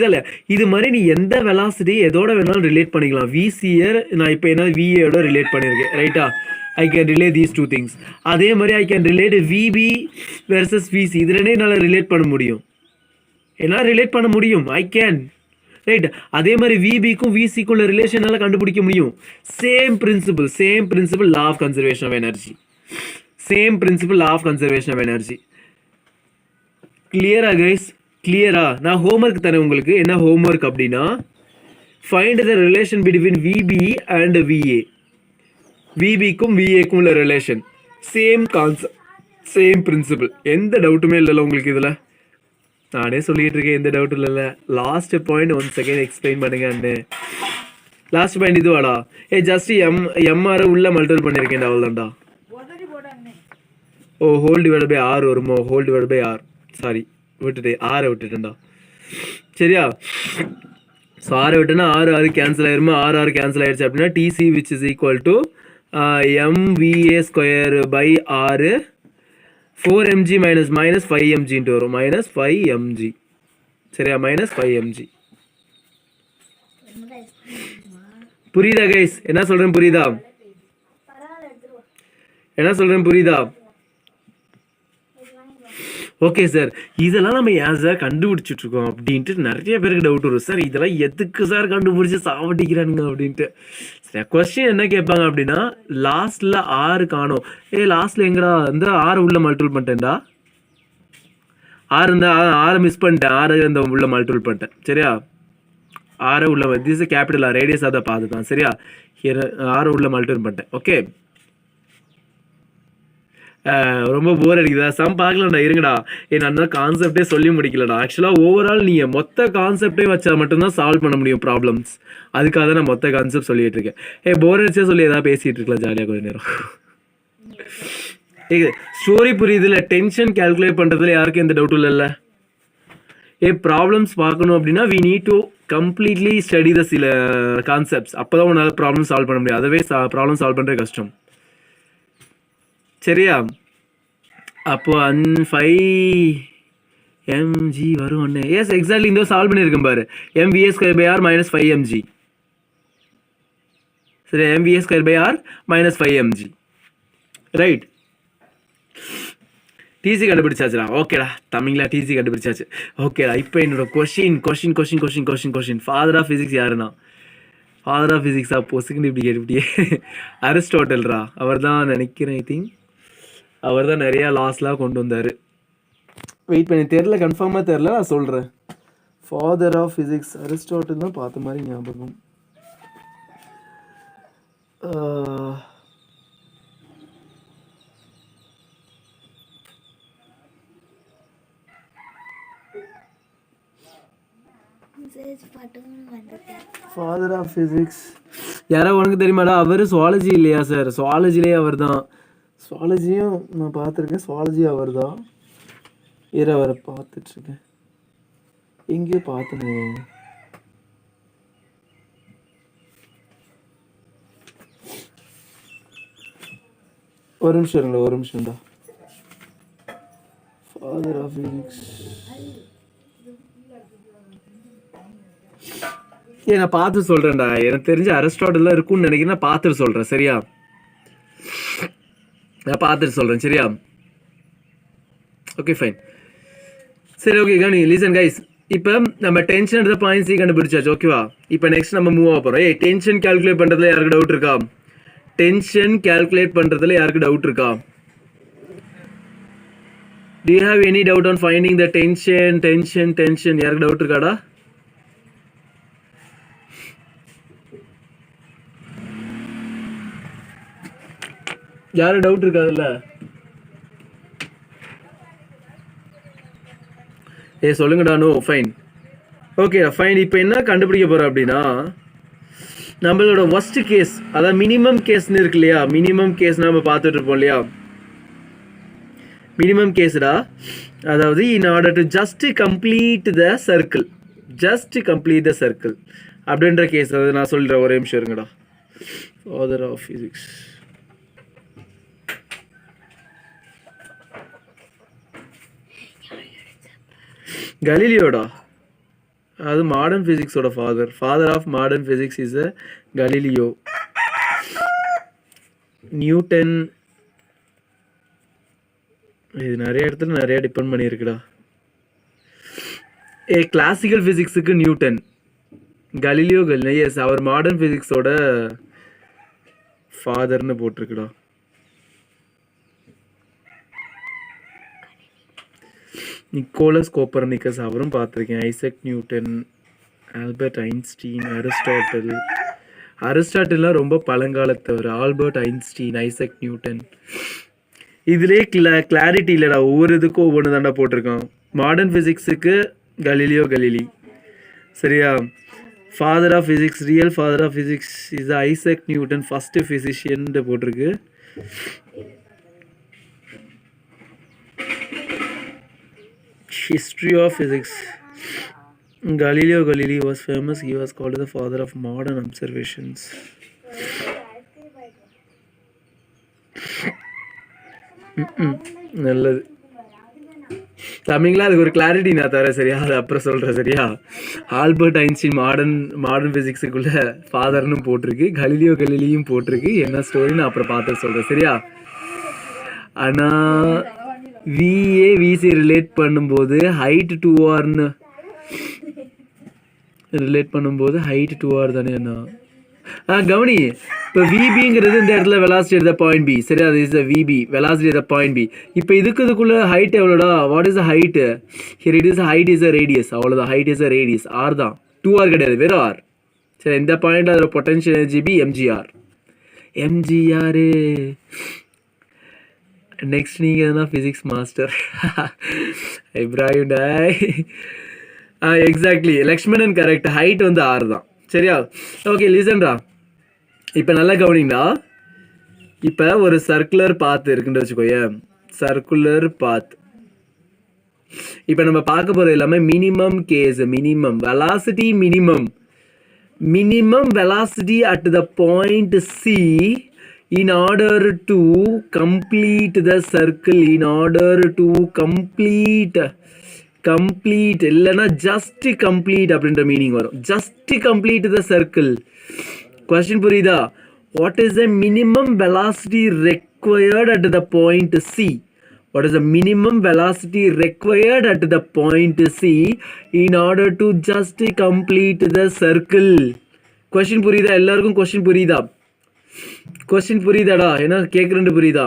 இல்லையா? இது மாதிரி நீ எந்த வெலாசிட்டி எதோட வேணாலும் ரிலேட் பண்ணிக்கலாம். விசியை நான் இப்போ என்ன விஏயோட ரிலேட் பண்ணியிருக்கேன். ரைட்டா? I can relate these two things. அதே மாதிரி I can relate VB versus VC. இது ரெண்டே என்னால் ரிலேட் பண்ண முடியும். I can. ரைட்? அதே மாதிரி விபிக்கும் விசிக்குள்ள ரிலேஷனால கண்டுபிடிக்க முடியும். Same principle law of conservation of energy. கிளியரா கைஸ்? கிளியரா? நான் ஹோம்ஒர்க் தரேன் உங்களுக்கு. என்ன ஹோம்ஒர்க் அப்படின்னா find the relation between vb and va. விபிக்கும் விஏக்கும் உள்ள relation. Same concept, same principle. எந்த டவுட்டுமே இல்லைல்ல உங்களுக்கு இதில்? நானே சொல்லிட்டு இருக்கேன், எந்த டவுட் இல்லைல்ல. லாஸ்ட் பாயிண்ட் 1 செகண்ட் எக்ஸ்பிளைன் பண்ணுங்க. லாஸ்ட் பாயிண்ட் இதுவாடா? ஜஸ்ட் எம்ஆர் உள்ள மல்டிபிள் பண்ணியிருக்கேன், அவ்வளோதான்டா. ஹோல் டிவைட் பை ஆர் வருமோ? Whole divide by r, sorry ஆரை விட்டுட்டேன்டா. சரியா? ஸோ ஆரை விட்டேன்னா ஆறு கேன்சல் ஆயிருமா? ஆறு கேன்சல் ஆயிடுச்சு அப்படின்னா TC which is equal to MVA square by ஆறு 4mg minus 5mg வரும். minus 5mg. சரியா? minus 5mg. புரியுதா கைஸ்? என்ன சொல்றேன் புரியுதா? ஓகே சார், இதெல்லாம் நம்ம ஏன் சார் கண்டுபிடிச்சிட்டு இருக்கோம் அப்படின்ட்டு நிறைய பேருக்கு டவுட் வரும். சார் இதெல்லாம் எதுக்கு சார் கண்டுபிடிச்சி சாவடிக்கிறானுங்க அப்படின்ட்டு. சரி, கொஸ்டின் என்ன கேட்பாங்க அப்படின்னா லாஸ்ட்ல 6 காணும். லாஸ்ட்ல எங்கடா இந்த 6 உள்ள மல்டிபிள் பண்ணிட்டேன்டா. 6 இருந்தா 6 மிஸ் பண்ணிட்டேன். 6 இந்த உள்ள மல்டிபிள் பண்ணிட்டேன். சரியா? 6 உள்ள this capital r radius of the path தான். சரியா? 6 உள்ள மல்டிபிள் பண்ணிட்டேன். ஓகே, ரொம்ப போர் அடிக்குதா? சம் பார்க்கலடா, இருங்கடா. நான் கான்செப்டே சொல்லி முடிக்கலடா. ஆக்சுவலாக ஓவரால் நீங்கள் மொத்த கான்செப்டே வச்சா மட்டும்தான் சால்வ் பண்ண முடியும் ப்ராப்ளம்ஸ். அதுக்காக தான் நான் மொத்த கான்செப்ட் சொல்லிட்டு இருக்கேன். போர் அடிச்சா சொல்லி ஏதாவது பேசிட்டு இருக்கலாம் ஜாலியாக கொஞ்ச நேரம். ஸ்டோரி புரியுதுல? டென்ஷன் கால்குலேட் பண்ணுறதுல யாருக்கும் எந்த டவுட்டும் இல்லைல்ல? ப்ராப்ளம்ஸ் பார்க்கணும் அப்படின்னா we need to completely study the சில கான்செப்ட்ஸ். அப்போ தான் உன்னால் ப்ராப்ளம் சால்வ் பண்ண முடியும். அதுவே ப்ராப்ளம் சால்வ் பண்ணுறது கஷ்டம். சரியா? அப்போ 5 mg வரும் ஒன்று. எஸ், எக்ஸாக்ட்லி இந்த சால்வ் பண்ணியிருக்கேன் பாரு. mv² - 5 mg. சரி, mv² - 5 mg. ரைட். டிசி கண்டுபிடிச்சாச்சுடா. ஓகேடா, தமிழ்ல டிசி கண்டுபிடிச்சாச்சு. ஓகேடா, இப்போ என்னோட கொஷின் ஃபாதர் ஆஃப் ஃபிசிக்ஸ் யாருன்னா? ஃபாதர் ஆஃப் ஃபிசிக்ஸா? பொசுக்குன்னு இப்படி கேட்டுவிட்டியே. அரிஸ்டாட்டல்ரா. அவர் தான் நினைக்கிறேன். ஐ திங்க் அவர் தான் நிறையா லாஸ்லாம் கொண்டு வந்தார். வெயிட் பண்ணி தெரில, கன்ஃபார்மாக தெரில, நான் சொல்கிறேன். ஃபாதர் ஆஃப் ஃபிசிக்ஸ் அரிஸ்டாட்டில் தான் பார்த்த மாதிரி ஞாபகம். ஃபாதர் ஆஃப் ஃபிசிக்ஸ் யாரோ உனக்கு தெரியுமாடா? அவர் சுவாலஜி இல்லையா சார்? சுவாலஜிலே அவர் தான். சுவாலஜியும் நான் பார்த்துருக்கேன். சுவாலஜி அவர் தான். அவரை பார்த்துட்ருக்கேன். எங்கேயோ பார்த்துங்க. ஒரு நிமிஷம்டா. ஃபாதர் ஆஃப் ஃபிசிக்ஸ் நான் பார்த்து சொல்கிறேன்டா. எனக்கு தெரிஞ்ச அரிஸ்டாட்டில் இருக்குன்னு நினைக்கிறேன். நான் பார்த்துட்டு சொல்கிறேன். சரியா? நான் பார்த்துட்டு சொல்கிறேன். சரியா? Okay, fine. சரி, ஓகே கவனி. லிசன் கைஸ், இப்போ நம்ம டென்ஷன் எடுத்த பாயிண்ட் சி கண்டுபிடிச்சாச்சு. ஓகேவா? இப்போ நெக்ஸ்ட் நம்ம மூவ் ஆக போகிறோம். டென்ஷன் கால்குலேட் பண்ணுறதுல யாருக்கு டவுட் இருக்கா? டென்ஷன் கால்குலேட் பண்ணுறதுல யாருக்கு டவுட் இருக்கா? Do you have any doubt on finding the tension? யாருக்கு டவுட் இருக்காடா? யாரு டவுட் இருக்காதுல்ல? சொல்லுங்கடா. No, fine. Okay fine. இப்போ என்ன கண்டுபிடிக்க போகிறோம் அப்படின்னா நம்மளோட ஒர்ஸ்ட் கேஸ், அதாவது மினிமம் கேஸ்ன்னு இருக்கு இல்லையா? மினிமம் கேஸ் நம்ம பார்த்துட்டு இருப்போம் இல்லையா? மினிமம் கேஸ்டா, அதாவது in order to just complete the circle அப்படின்ற கேஸ். அது நான் சொல்கிறேன், ஒரே நிமிஷம் இருங்கடா. ஃபாதர் ஆஃப் ஃபிசிக்ஸ் கலீலியோடா. அது மாடர்ன் ஃபிசிக்ஸோட father of modern physics is a Galileo. Newton இது நிறைய இடத்துல நிறைய டிபெண்ட் பண்ணியிருக்குடா. கிளாசிக்கல் ஃபிசிக்ஸுக்கு நியூட்டன், கலீலியோ எஸ் அவர் மாடர்ன் ஃபிசிக்ஸோட ஃபாதர்னு போட்டிருக்குடா. நிக்கோலஸ் கோப்பர்னிக்கஸ் அவரும் பார்த்துருக்கேன். ஐசக் நியூட்டன், ஆல்பர்ட் ஐன்ஸ்டீன், அரிஸ்டாட்டில்லாம் ரொம்ப பழங்காலத்தவர். Albert Einstein, Isaac Newton. இதுலே கிளாரிட்டி இல்லைடா. ஒவ்வொரு இதுக்கும் ஒவ்வொன்று தாண்டா போட்டிருக்கான். மாடர்ன் ஃபிசிக்ஸுக்கு கலீலி. சரியா? Father of physics, real father of physics is Isaac Newton, first physician போட்டிருக்கு. History of physics. Galileo Galilei was famous. He was called the father of modern observations. நல்லது. தமிழ்ல அதுக்கு ஒரு கிளாரிட்டி நான் தரேன். சரியா? அது அப்புறம் சொல்கிறேன். சரியா? ஆல்பர்ட் ஐன்ஸ்டீன் மாடர்ன் ஃபிசிக்ஸுக்குள்ள ஃபாதர்னு போட்டிருக்கு. கலீலியோ கலீலியும் போட்டிருக்கு. என்ன ஸ்டோரின்னு அப்புறம் பார்த்து சொல்கிறேன். சரியா? ஆனால் விசி ரிலேட் பண்ணும்போது ஹைட் 2rன்னு ரிலேட் பண்ணும்போது ஹைட் 2r தானே? என்ன கவனி, இப்போ விபிங்கிறது இந்த இடத்துல velocity at the point B. சரி, அது is VB, velocity at the point B. இப்போ இதுக்குள்ள ஹைட் எவ்வளோடா? What is the height? Here it is height is a radius. அவ்வளோதான், height is a radius. R தான், 2R கிடையாது, வெறும் ஆர். சரி, இந்த பாயிண்ட் அதோட potential energy B MGR. MGR. Next நீங்கள் எதுனா ஃபிசிக்ஸ் மாஸ்டர் இப்ராஹிம் டாய். Exactly, Lakshmanan correct. ஹைட் வந்து ஆர் தான். சரியா? ஓகே, லிசன்டா, இப்போ நல்லா கவனிங்கடா. இப்போ ஒரு சர்க்குலர் பாத் இருக்குன்னு வச்சுக்கோயேன். Circular path. இப்போ நம்ம பார்க்க போகிறது எல்லாமே minimum case. Minimum velocity, minimum velocity at the point C in order to complete the circle. In order to complete இல்லைன்னா just complete அப்படின்ற மீனிங் வரும். just complete the circle. Question புரியுதா? What is the minimum velocity required at the point C? What is the minimum velocity required at the point C in order to just complete the circle? Question புரியுதா? எல்லாருக்கும் question புரியுதா? question புரியுதாடா? என்ன கேட்குறேன்னு புரியுதா?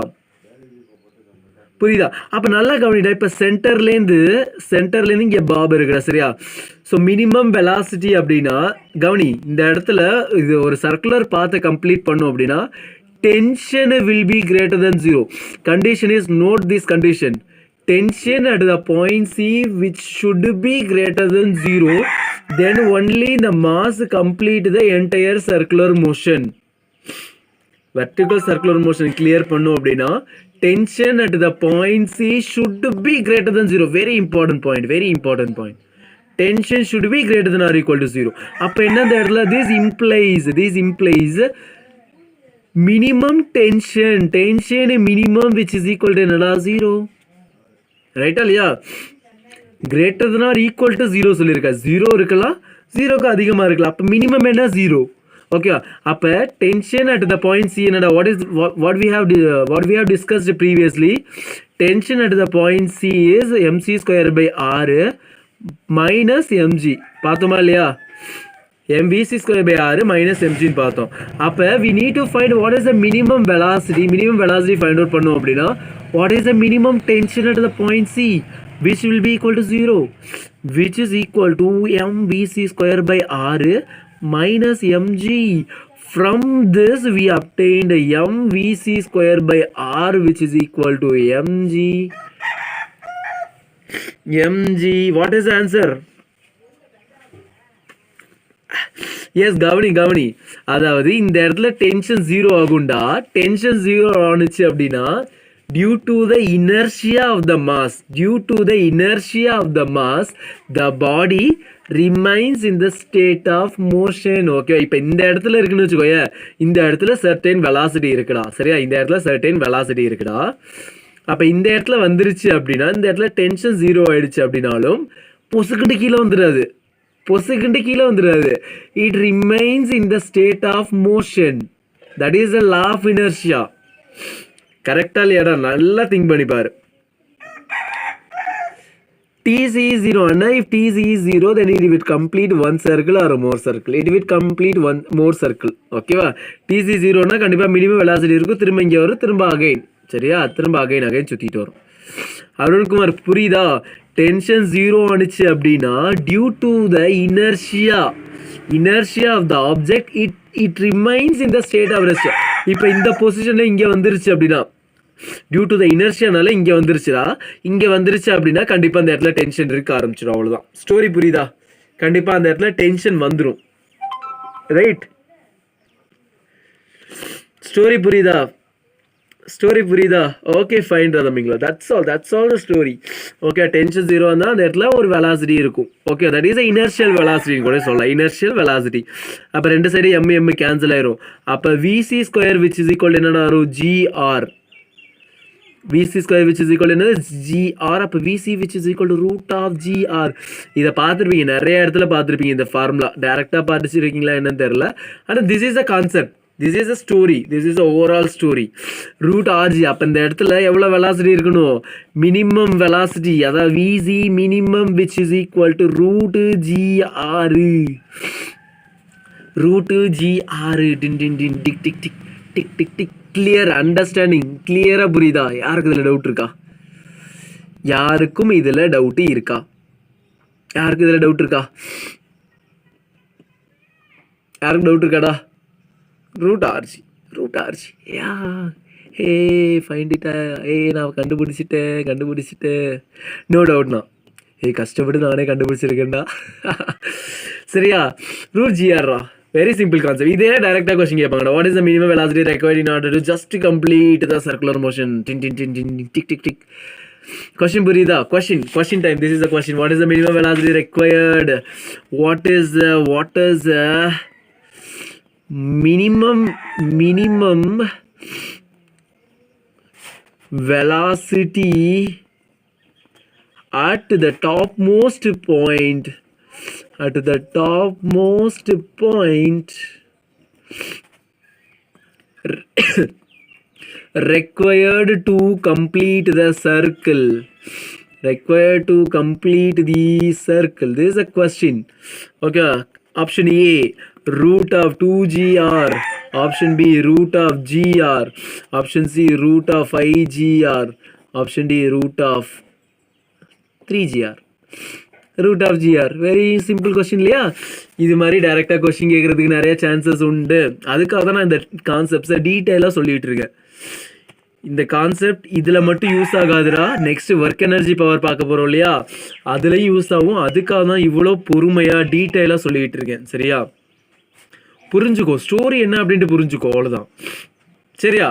புரியுதா? அப்போ நல்லா கவனிடா. இப்போ சென்டர்லேருந்து இங்கே பாப் இருக்குடா. சரியா? ஸோ மினிமம் வெலாசிட்டி அப்படின்னா கவனி, இந்த இடத்துல இது ஒரு சர்க்குலர் பாத்தை கம்ப்ளீட் பண்ணும் அப்படின்னா tension will be greater than 0. Condition is, note this condition. Tension at the point C which should be greater than 0, then only the mass complete the entire circular motion. Vertical circular motion clear பண்ணும் அப்படின்னா tension at the point C should be greater than 0. Very important point. Tension should be greater than or equal to 0. அப்போ என்ன இந்த இடத்துல this implies minimum tension minimum which is equal to என்னடா 0. ரைட்டா இல்லையா? greater than or equal to 0 சொல்லியிருக்கா. 0 இருக்கலாம், 0க்கு அதிகமாக இருக்கலாம். அப்போ மினிமம் என்ன? 0. ஓகே, அப்போ tension at the point C என்னடா? what we have discussed previously. tension at the point C is mc square by r minus mg. பார்த்தோமா இல்லையா? mvc square by r minus mg ன்னு பார்த்தோம். அப்போ we need to find what is the minimum velocity find out பண்ணோம் அப்படின்னா what is the minimum tension at the point C which will be equal to 0, which is equal to mvc square by r minus mg. From this we obtained mvc square by r which is equal to mg. What is the answer? Yes, கவனி. அதாவது இந்த இடத்துல tension 0 ஆகும்டா. Tension 0 ஆனிச்சு அப்படின்னா due to the inertia of the mass the body remains in the state of motion. Okay, இப்போ இந்த இடத்துல இருக்குன்னு வச்சுக்கோயே, இந்த இடத்துல certain velocity இருக்குடா. சரியா? இந்த இடத்துல certain velocity இருக்குடா. அப்போ இந்த இடத்துல வந்துருச்சு அப்படின்னா, இந்த இடத்துல டென்ஷன் 0 ஆயிடுச்சு அப்படின்னாலும் பொசுக்கிட்டு கீழே வந்துடாது. It remains in the state of motion. That is the law of inertia. கரெக்டா இல்லையாடா? நல்லா திங்க் பண்ணி பாரு. TC is 0 and if TC is 0 then it will complete one circle or more circle. It will complete one more circle. ஓகேவா? TC 0 னா கண்டிப்பா minimum velocity இருக்கும். திரும்ப இங்கே வரும், திரும்ப அகைன். சரியா? திரும்ப அகைன் சுத்திட்டு வரும். அருண்குமார் புரியுதா? டென்ஷன் 0 ஆனிச்சு அப்படின்னா due to the inertia of the object it remains in the state of rest. இப்போ இந்த பொசிஷனில் இங்கே வந்துருச்சு அப்படின்னா டியூ டு த இனர்ஷியானால இங்கே வந்துருச்சு அப்படின்னா கண்டிப்பாக அந்த இடத்துல டென்ஷன் இருக்க ஆரம்பிச்சிடும். அவ்வளோதான். ஸ்டோரி புரியுதா? கண்டிப்பாக அந்த இடத்துல டென்ஷன் வந்துடும். ரைட்? ஸ்டோரி புரியுதா? ஓகே, ஃபைன் தம்பிங்களா. That's all the story. Okay, tension 0 இருந்தால் அந்த இடத்துல ஒரு வெலாசிட்டி இருக்கும். ஓகே, தட் இஸ் இனர்ஷியல் வெலாசிட்டின்னு கூட சொல்லலாம். Inertial velocity. அப்போ ரெண்டு சைடு எம் கேன்சல் ஆயிரும். அப்போ VC square which is equal என்னடா வரும்? GR. VC square which is equal என்னது? ஜிஆர். அப்போ VC which is equal to root of GR. இதை பார்த்துருப்பீங்க, நிறைய இடத்துல பார்த்துருப்பீங்க இந்த ஃபார்முலா. டேரெக்டாக பார்த்துச்சிருக்கீங்களா என்னன்னு தெரியல. ஆனால் this is a concept. This is a story. This is the overall story. Root RG. அப்போ இந்த இடத்துல எவ்வளோ வெலாசிட்டி இருக்கணும்? மினிமம் வெலாசிட்டி, அதாவது VC minimum which is equal to root GR. Root GR டின் டின் டின் டிக் டிக் டிக் டிக் டிக் டிக். Clear understanding? கிளியராக புரியுதா? யாருக்கு இதில் டவுட் இருக்கா? யாருக்கும் இதில் டவுட்டு இருக்கா? யாருக்கு இதில் டவுட் இருக்கா? யாருக்கு டவுட் இருக்காடா? ரூட் ஆர்ஜி யா. ஹே ஃபைண்ட் இட்டா. நான் கண்டுபிடிச்சிட்டேன். நோ டவுட்ண்ணா. கஷ்டப்பட்டு நானே கண்டுபிடிச்சிருக்கேன்டா. சரியா? ரூட் ஜிஆர்ரா. Very simple concept. இதே டைரக்டாக கொஸ்டின் கேட்பாங்கடா. What is the minimum velocity required in order to just complete the circular motion? டின் டின் டின் டின் டிக் டிக் டிக். கொஸ்டின் புரியுதா? Question time. This is the question. What is the minimum velocity required? What is minimum velocity at the topmost point required to complete the circle. This is a question. Okay, option A, root of 2gr. Option B, root of gr. Option C, root of 5gr. Option D, root of 3gr. root of gr. Very simple question இல்லையா? இது மாதிரி டைரெக்டாக question கேட்குறதுக்கு நிறைய chances உண்டு. அதுக்காக தான் நான் இந்த கான்செப்ட்ஸை டீட்டெயிலாக சொல்லிகிட்டு இருக்கேன். இந்த கான்செப்ட் இதில் மட்டும் யூஸ் ஆகாதுடா. நெக்ஸ்ட் ஒர்க் எனர்ஜி பவர் பார்க்க போகிறோம் இல்லையா? அதுலேயும் யூஸ் ஆகும். அதுக்காக தான் இவ்வளோ பொறுமையாக டீட்டெயிலாக சொல்லிகிட்டு இருக்கேன். சரியா? புரிஞ்சுக்கோ, ஸ்டோரி என்ன அப்படின்ட்டு புரிஞ்சுக்கோ, அவ்வளோதான். சரியா?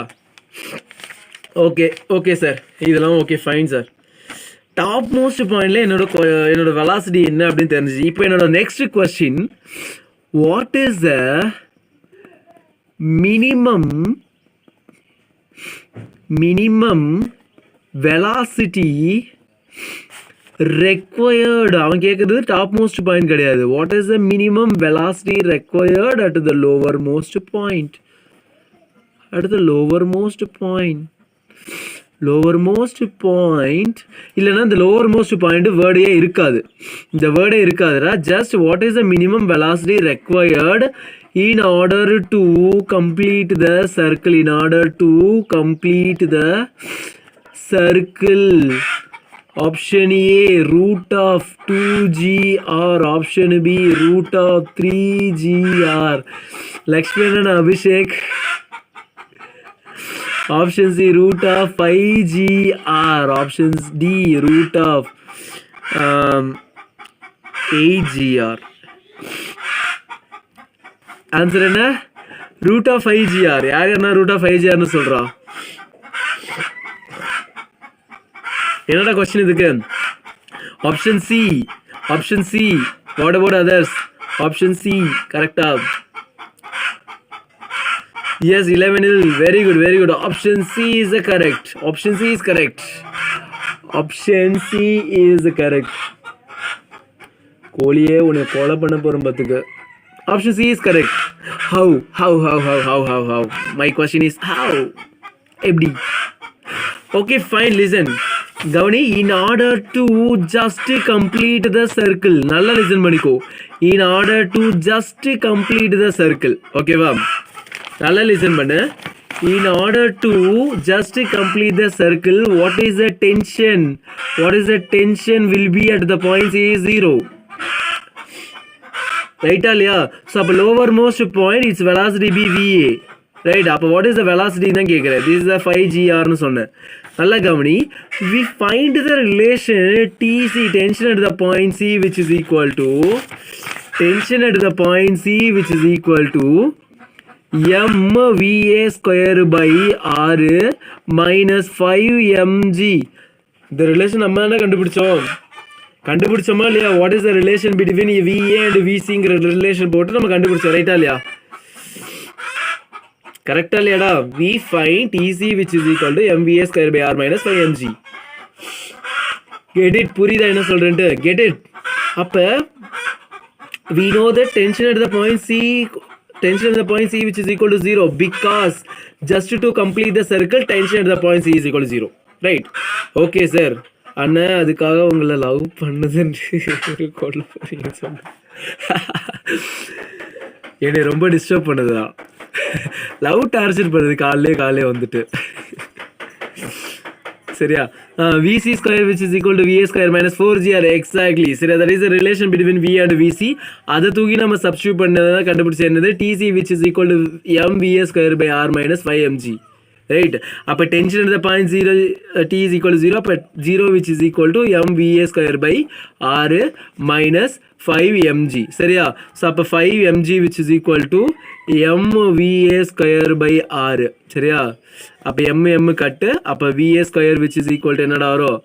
ஓகே சார், இதெல்லாம் okay, fine sir. Top most பாயிண்ட்ல என்னோட வெலாசிட்டி என்ன அப்படின்னு தெரிஞ்சிச்சு. இப்போ என்னோட next question, what is the minimum velocity required? அவன் கேட்குறது டாப் மோஸ்ட் பாயிண்ட் கிடையாது. What is the minimum velocity required at the lower most point? Lower most point இல்லைன்னா இந்த லோவர் மோஸ்ட் பாயிண்ட் வேர்டே இருக்காது. இந்த வேர்டே இருக்காதுடா. Just what is the minimum velocity required in order to complete the circle. Option A, root of 2gr. Option B, root of 3gr. Lakshman Abhishek. Option C, root of 5gr. Option D, root of 8gr. Answer என்ன? Root of 5gr. யாருன்னா root of 5gr சொல்றா? என்னடா question இதுக்கு? Option C. What about others? Option C கரெக்டா? Yes, 11 very good. Option C is correct. Option C is correct. கோழியே உன்னை கொலை பண்ண போறோம் பார்த்துக்க. Option C is correct. How? My question is how? எப்படி? Okay, fine. Listen. கவனி. In order to just complete the circle. நல்லா லிசன் பண்ணிக்கோ. In order to just complete the circle. ஓகேவா? நல்லா லிசன் பண்ணு. In order to just complete the circle, what is the tension? Will be at the point A 0. ரைட்டா இல்லையா? So அப்போ lower most point it's velocity B VA. Right. அப்போ what is the velocity தான் கேட்குறேன். This is the 5gr சொன்னேன். நல்லா கவனி. We find the relation TC, tension at the point C, which is equal to mVA square by R minus 5mg. இந்த relation நம்ம என்ன கண்டுபிடிச்சோமா இல்லையா? What is the relation between VA and VCங்கிற relation போட்டு நம்ம கண்டுபிடிச்சோம். ரைட்டா இல்லையா? கரெக்டா இல்லையாடா? we find TC which is equal to mVA square by R minus 5mg. get it? புரியுதா என்ன சொல்றேன்ட்டு? get it? அப்ப we know that tension at the point C which is equal to 0 because just to complete the circle tension at the point C is equal to 0. right? okay sir. அண்ணா அதுக்காக உங்களை love பண்ணுதுன்னு கொள்ள போறீங்க சொல்ல. என்னை ரொம்ப disturb பண்ணுதுதான். Love torture பண்ணுது காலையிலே வந்துட்டு. சரியா? VC square which is equal to VA square minus 4GR. Exactly. சரியா? That is the relation between V and VC. அதை தூக்கி நம்ம சப்ஸ்டியூட் பண்ணதை கண்டுபிடிச்ச என்னது? TC which is equal to MVA square by R minus 5mg. Right? அப்போ tension at the point 0, T is equal to 0. அப்போ 0 which is equal to MVA square by R minus 5mg. சரியா? So அப்போ 5mg which is equal to MVA square by R. சரியா? அப்போ m கட்டு. அப்போ VA square which is equal to என்னடா வரும்?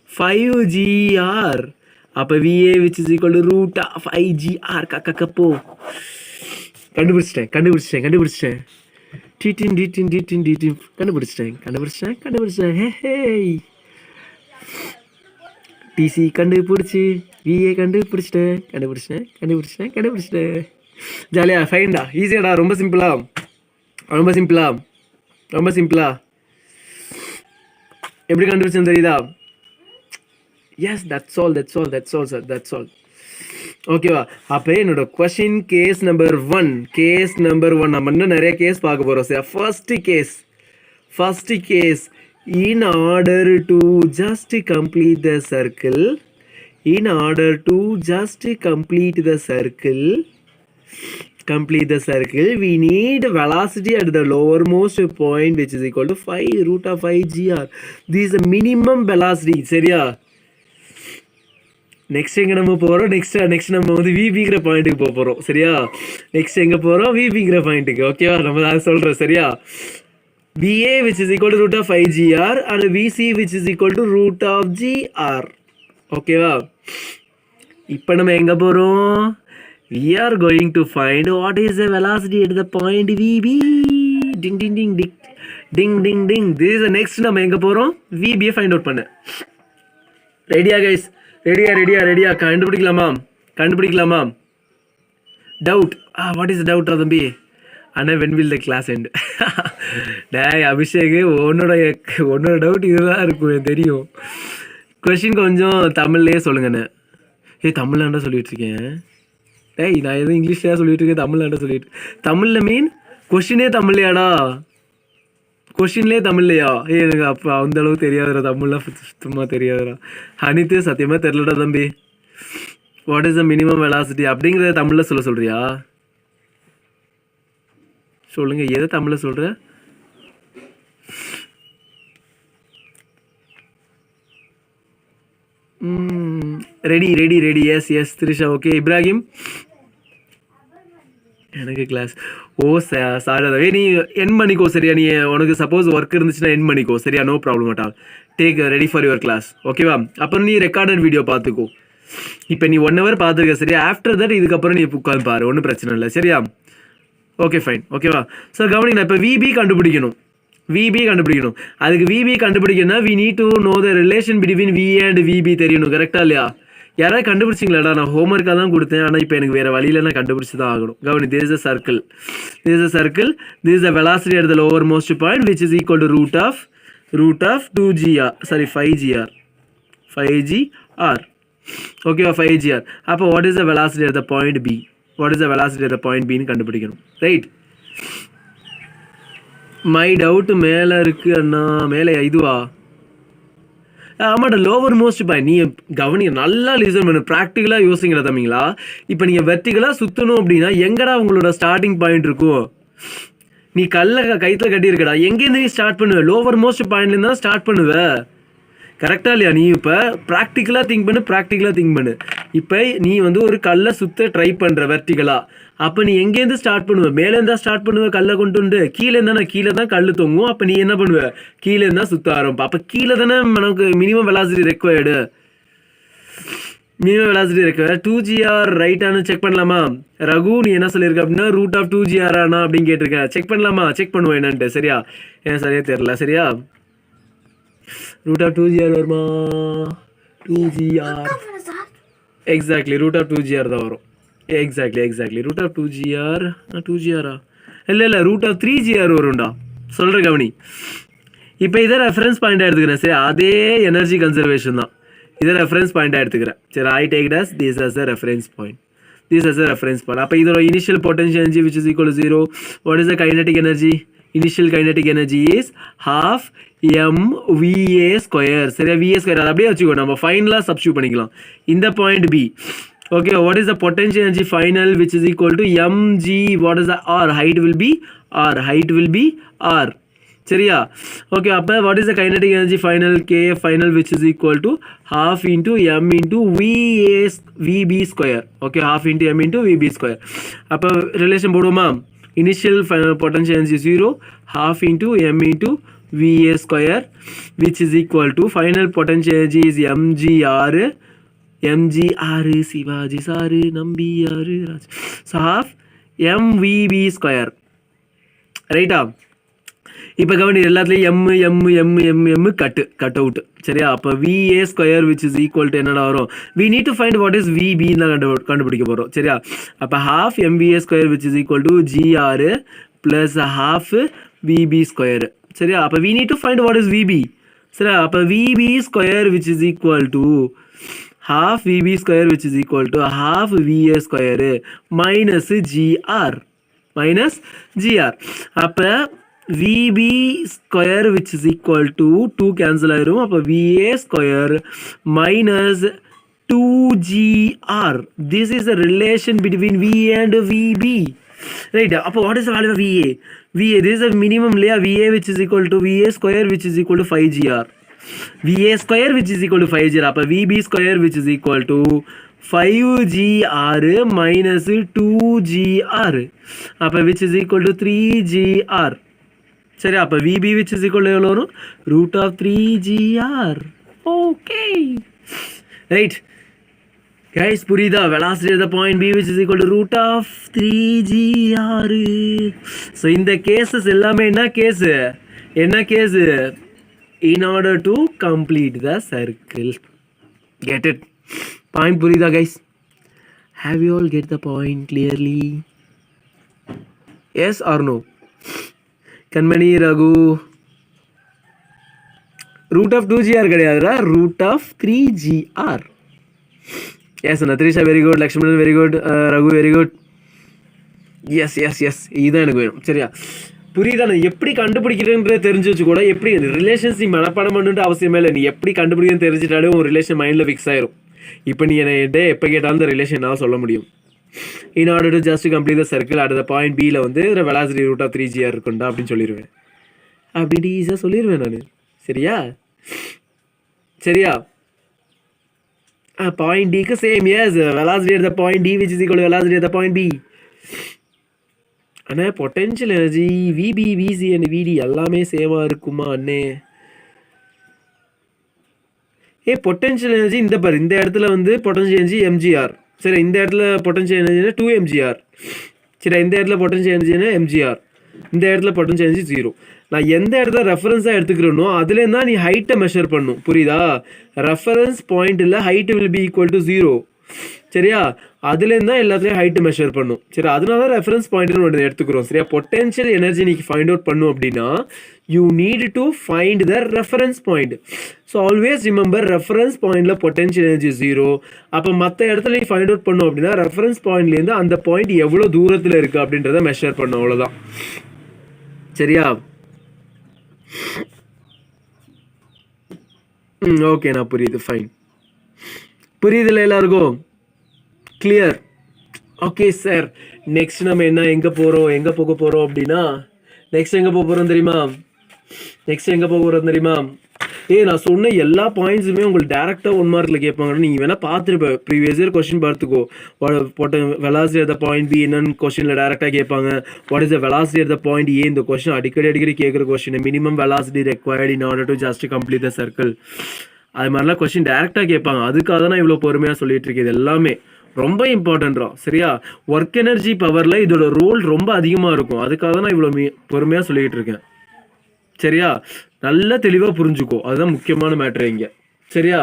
5GR. அப்போ VA which is equal to root of 5GR. கக்கப்போ கண்டுபிடிச்சிட்டேன். கண்டுபிடிச்சிட்டேன். ஹே TC கண்டுபிடிச்சி VA கண்டுபிடிச்சிட்டேன். ஜாலியா? ஃபைன்டா? ஈஸியாடா? ரொம்ப சிம்பிளா எப்படி கண்டுபிடிச்சேன்னு தெரியுதா? Yes, that's all sir, that's all. ஓகேவா? அப்போ என்னோட கொஸ்டின் கேஸ் நம்பர் 1 நம்ம இன்னும் நிறைய கேஸ் பார்க்க போகிறோம். Sir, first case in order to just complete the circle, we need velocity at the lowermost point which is equal to 5 root of 5GR. This is the minimum velocity. சரியா? Next எங்கே நம்ம போகிறோம்? Next நம்ம வந்து விபிங்கிற பாயிண்ட்டுக்கு போகிறோம். சரியா? Next எங்கே போகிறோம்? விபிங்கிற பாயிண்ட்டுக்கு. ஓகேவா? நம்ம அதை சொல்கிறோம். சரியா? VA which is equal to root of 5GR and VC which is equal to root of GR. ஓகேவா? இப்போ நம்ம எங்கே போகிறோம்? We are going to find what is the velocity at the point VB. Ding. This is the next. நம்ம எங்கே போகிறோம்? VB find out பண்ண. ரெடியா கைஸ்? ரெடியா? கண்டுபிடிக்கலாமா? டவுட்? வாட் இஸ் டவுட் தம்பி? ஆனால் when will the class end? டேய் அபிஷேக், உன்னோட டவுட் இதுதான் இருக்கும் தெரியும். கொஸ்டின் கொஞ்சம் தமிழ்லேயே சொல்லுங்கண்ணே. தமிழ்லாண்டா சொல்லிட்டு இருக்கேன். டேய் நான் எதுவும் இங்கிலீஷ்லையா சொல்லிட்டு இருக்கேன்? தமிழில் மீன் கொஸ்டினே தமிழ்லையாடா? கொஸ்டின்லேயே தமிழ்லையா? எனக்கு அப்போ அந்த அளவுக்கு தெரியாதுடா, தமிழ்லாம் சுத்தமாக தெரியாதுடா. அனித்து சத்தியமாக தெரிலடா தம்பி. What is the minimum velocity அப்படிங்கிறத தமிழில் சொல்கிறியா? சொல்லுங்க, எதை தமிழில் சொல்கிற? Ready. Yes Trisha. Okay Ibrahim, எனக்கு கிளாஸ். சாரி அதாவே நீ என் பண்ணிக்கோ. சரியா? நீ உனக்கு சப்போஸ் ஒர்க் இருந்துச்சுன்னா என் பண்ணிக்கோ. சரியா? No problem at all. Take ready for your class. ஓகேவா? அப்புறம் நீ ரெக்கார்டட் வீடியோ பார்த்துக்கோ. இப்போ நீ 1 hour பார்த்துருக்க. சரியா? ஆஃப்டர் தட் இதுக்கப்புறம் நீ உட்காந்து பாரு, ஒன்றும் பிரச்சனை இல்லை. சரியா? Okay fine. ஓகேவா? ஸோ கவனிங்க, இப்போ விபி கண்டுபிடிக்கணும். அதுக்கு விபி கண்டுபிடிக்கணும்னா we need to know the relation between V and VB தெரியணும். கரெக்டாக இல்லையா? யாராவது கண்டுபிடிச்சிங்களாடா? நான் ஹோம்ஒர்க்காக தான் கொடுத்தேன், ஆனால் இப்போ எனக்கு வேறு வழியில் நான் கண்டுபிடிச்சி தான் ஆகணும். கவனி, this is a circle. This is the velocity at the lowermost point which is equal to root of 2GR. Sorry, 5GR. ஓகேவா? 5GR. அப்போ what is the velocity at the point B? ன்னு கண்டுபிடிக்கணும். ரைட்? மை டவுட் மேலே இருக்குது அண்ணா. மேலே இதுவா? ஆமாடா, lower most point. நீ கவனி, நல்லா லிசன் பண்ணு, ப்ராக்டிக்கலாக யோசிங்களா தம்பிங்களா. இப்போ நீங்கள் வெர்டிகலாக சுற்றணும் அப்படின்னா எங்கடா உங்களோட ஸ்டார்டிங் பாயிண்ட் இருக்கும்? நீ கைத்தில் கட்டியிருக்கடா, எங்கேருந்து நீ ஸ்டார்ட் பண்ணுவ? லோவர் மோஸ்ட் பாயிண்ட்லேருந்து தான் ஸ்டார்ட் பண்ணுவ. கரெக்டாக இல்லையா? நீ இப்போ ப்ராக்டிக்கலாக திங்க் பண்ணு. இப்போ நீ வந்து ஒரு கல்லை சுற்ற ட்ரை பண்ணுற வெர்டிகலாக. அப்போ நீ எங்கேருந்து ஸ்டார்ட் பண்ணுவ? மேலேருந்தா ஸ்டார்ட் பண்ணுவ கல்லை கொண்டு கீழே தான் கல் தொங்கும். அப்போ நீ என்ன பண்ணுவ? கீழே இருந்தால் சுற்ற ஆரம்பிப்ப. அப்போ கீழே தானே நமக்கு மினிமம் வெலாசிட்டி ரெக்வயர்டு. 2GR ரைட்டானு செக் பண்ணலாமா? ரகு, நீ என்ன சொல்லியிருக்க அப்படின்னா root of 2GR ஆனா அப்படின்னு கேட்டிருக்கேன். செக் பண்ணலாமா? செக் பண்ணுவோம் என்னன்ட்டு. சரியா? ஏன் சரியா தெரியல. சரியா? root of 2GR வருமா? 2GR exactly root of 2GR தான் வரும். Exactly root of 2GR. 2GR இல்லை root of 3GR வரும்டா. சொல்கிற கவனி. இப்போ இதை ரெஃபரன்ஸ் பாயிண்டாக எடுத்துக்கிறேன். சரி, அதே எனர்ஜி கன்சர்வேஷன் தான். இதை ரெஃபரன்ஸ் பாயிண்டாக எடுத்துக்கிறேன். சரி, I take does this as a reference point. this as a reference point. அப்போ இதோட initial potential energy which is equal to 0. What is the kinetic energy? Initial kinetic energy is half mva square. சரியா, va square அது அப்படியே வச்சுக்கோ, நம்ம ஃபைனலாக substitute பண்ணிக்கலாம் இந்த point B. Okay, what is the potential energy final which is equal to mg? What is the r? Height will be r. Height will be r. சரியா, okay. அப்போ what is the kinetic energy final? kf final which is equal to half into m into vb square. Okay, half into m into vb square. அப்போ relation போடுவோமா? initial final potential energy 0, half into m into va square which is equal to final potential energy is mgr. mgr Sivaji sir Nambiar Raj. so half mvb square. ரைட்டா, இப்போ கவனி எல்லாத்துலேயும் m cut out. சரியா, அப்போ va square which is equal to என்னடா வரும்? We need to find what is vb தான் கண்டுபிடிக்க போகிறோம். சரியா, அப்போ half mva square which is equal to gr plus half vb square. சரியா, அப்போ we need to find what is vb. சரியா, அப்போ vb square which is equal to half vb square which is equal to half va square minus gr. அப்போ vb square which is equal to 2 cancel ஆயிரும். அப்போ va square minus 2gr. This is a relation between va and vb. Right, அப்போ what is the value of va? This is a minimum layer. va which is equal to va square which is equal to 5gr. va square which is equal to 5gr. அப்போ vb square which is equal to 5gr minus 2gr. அப்போ which is equal to 3gr. சரி, அப்போ vb which is equal to எவ்வளோ வரும்? root of 3gr. Okay, right guys, புரியுதா? velocity at the point B which is equal to root of 3gr. So இந்த cases எல்லாமே என்ன case? in order to complete the circle. Get it? Point புரியுதா guys? Have you all get the point clearly? Yes or no? Kanmani Raghu, root of 2gr கிடையாதுடா, root of 3gr. Yes நத்ரிஷா very good, Lakshmanan very good, Raghu very good. Yes இதுதான் எனக்கு வேணும். சரியா, புரியுதா? நான் எப்படி கண்டுபிடிக்கிறேன்றதை தெரிஞ்சு வச்சு கூட, எப்படி ரிலேஷன்ஸ் நீ மனப்பாடம் பண்ணுன்ற அவசியமே இல்லை. நீ எப்படி கண்டுபிடிக்கணும்னு தெரிஞ்சிட்டாலே உன் ரிலேஷன் மைண்டில் ஃபிக்ஸ் ஆயிரும். இப்போ நீ என்னை எப்போ கேட்டாலும் இந்த ரிலேஷன் நான் சொல்ல முடியும். in order to just complete the circle at the point B ல வந்து velocity root of 3gr இருக்குண்டா அப்படின்னு சொல்லிடுவேன். அப்படி ஈஸியாக சொல்லிடுவேன் நான். சரியா, பாயிண்ட் டிக்கு same. Yes, velocity at the point D which is equal to velocity at the point B. ஆனால் potential energy vb vc and vd எல்லாமே சேமாக இருக்குமா அண்ணே? பொட்டென்ஷியல் எனர்ஜி இந்த பாரு, இந்த இடத்துல வந்து பொட்டென்ஷியல் எனர்ஜி mgr. சரி, இந்த இடத்துல பொட்டன்ஷியல் எனர்ஜினா 2mgr. சரி, இந்த இடத்துல பொட்டன்ஷியல் எனர்ஜினா mgr. இந்த இடத்துல பொட்டன்ஷியல் எனர்ஜி 0. நான் எந்த இடத்துல ரெஃபரன்ஸாக எடுத்துக்கிறேனோ அதுலேருந்து தான் நீ ஹைட்டை மெஷர் பண்ணும். புரியுதா? ரெஃபரன்ஸ் பாயிண்டில் height will be equal to 0. சரியா, அதுலேருந்து தான் எல்லாத்துலேயும் ஹைட்டு மெஷர் பண்ணும். சரி, அதனால தான் ரெஃபரன்ஸ் பாயிண்ட்னு ஒன்று எடுத்துக்கிறோம். சரியா, பொட்டென்ஷியல் எனர்ஜி நீ ஃபைண்ட் அவுட் பண்ணும் அப்படின்னா you need to find the reference point. So always remember reference pointல potential energy 0. அப்போ மற்ற இடத்துல நீ ஃபைண்ட் அவுட் பண்ணும் அப்படின்னா ரெஃபரன்ஸ் பாயிண்ட்லேருந்து அந்த பாயிண்ட் எவ்வளோ தூரத்தில் இருக்குது அப்படின்றத மெஷர் பண்ணும். அவ்வளோதான். சரியா, ஓகே, நான் புரியுது. ஃபைன், புரியுதுல்ல எல்லாருக்கும்? கிளியர்? ஓகே சார், நெக்ஸ்ட் நம்ம எங்கே போக போகிறோம் அப்படின்னா நெக்ஸ்ட் எங்கே போக போகிறோம் தெரியுமா? நான் சொன்ன எல்லா பாயிண்ட்ஸுமே உங்களுக்கு டேரெக்டாக 1 மார்க்கில் கேட்பாங்க. நீங்கள் வேணால் பார்த்துருப்பேன், ப்ரீவியஸ் இயர் கொஸ்டின் பார்த்துக்கோ. Velocity at the point B என்னன்னு கொஸ்டினில் டேரெக்டாக கேட்பாங்க. What is the velocity at the point A? இந்த கொஸ்டின் அடிக்கடி கேட்குற question. Minimum velocity required in order to just complete the circle. அது மாதிரிலாம் கொஸ்டின் டேரெக்டாக கேட்பாங்க. அதுக்காக தான் நான் இவ்வளோ பொறுமையாக சொல்லிட்டு இருக்கேன். இது எல்லாமே ரொம்ப இம்பார்ட்டன்ட்ரா. சரியா, ஒர்க் எனர்ஜி பவரில் இதோட ரோல் ரொம்ப அதிகமாக இருக்கும். அதுக்காக தான் நான் இவ்வளோ பொறுமையாக சொல்லிகிட்டு இருக்கேன். சரியா, நல்லா தெளிவாக புரிஞ்சுக்கோ. அதுதான் முக்கியமான மேட்ரு இங்கே. சரியா,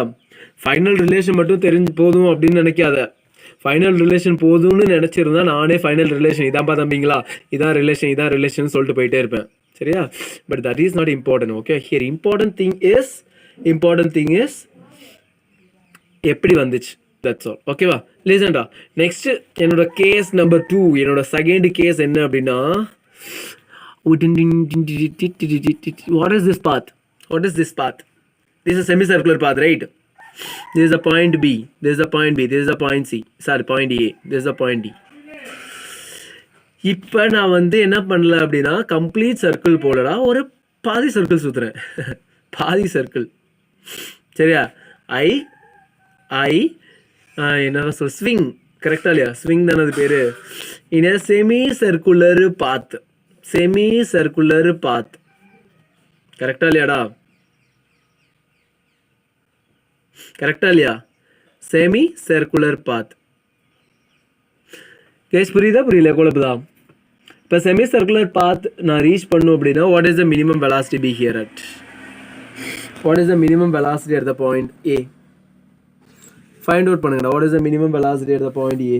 ஃபைனல் ரிலேஷன் மட்டும் தெரிஞ்சு போதும் அப்படின்னு நினைக்காத. ஃபைனல் ரிலேஷன் போதும்னு நினச்சிருந்தா நானே ஃபைனல் ரிலேஷன் இதான்ப்பா தம்பிங்களா, இதான் ரிலேஷன் சொல்லிட்டு போயிட்டே இருப்பேன். சரியா, but that is not important. Okay, here important thing is எப்படி வந்துச்சு, தட்ஸ் ஆல். ஓகேவா? லிசன்டா, நெக்ஸ்ட் என்னோட கேஸ் நம்பர் 2, என்னோட செகண்ட் கேஸ் என்ன அப்படின்னா, what is this path? What is this path? This is a semicircular path, right? This is a point B, this is a point B, this is a point C, sorry, point A, this is a point D. இப்போ நான் வந்து என்ன பண்ணல அப்படின்னா, complete circle போலடா, ஒரு பாதி circle சுற்றுறேன். பாதி circle, சரியா? என்ன சொல், ஸ்விங், கரெக்டா இல்லையா? ஸ்விங் தானே அது பேர். In semi circular path, semi circular path, கரெக்டா இல்லையாடா? கரெக்டா இல்லையா? செமி சர்க்குலர் பாத். கேஸ் புரியுதா புரியல? குழப்புதா? இப்போ செமி சர்க்குலர் பாத் நான் ரீச் பண்ணும் அப்படின்னா, what is the minimum velocity be here at? What is the minimum velocity at the point A? Find out பண்ணுங்கடா. What is the minimum velocity at the point A?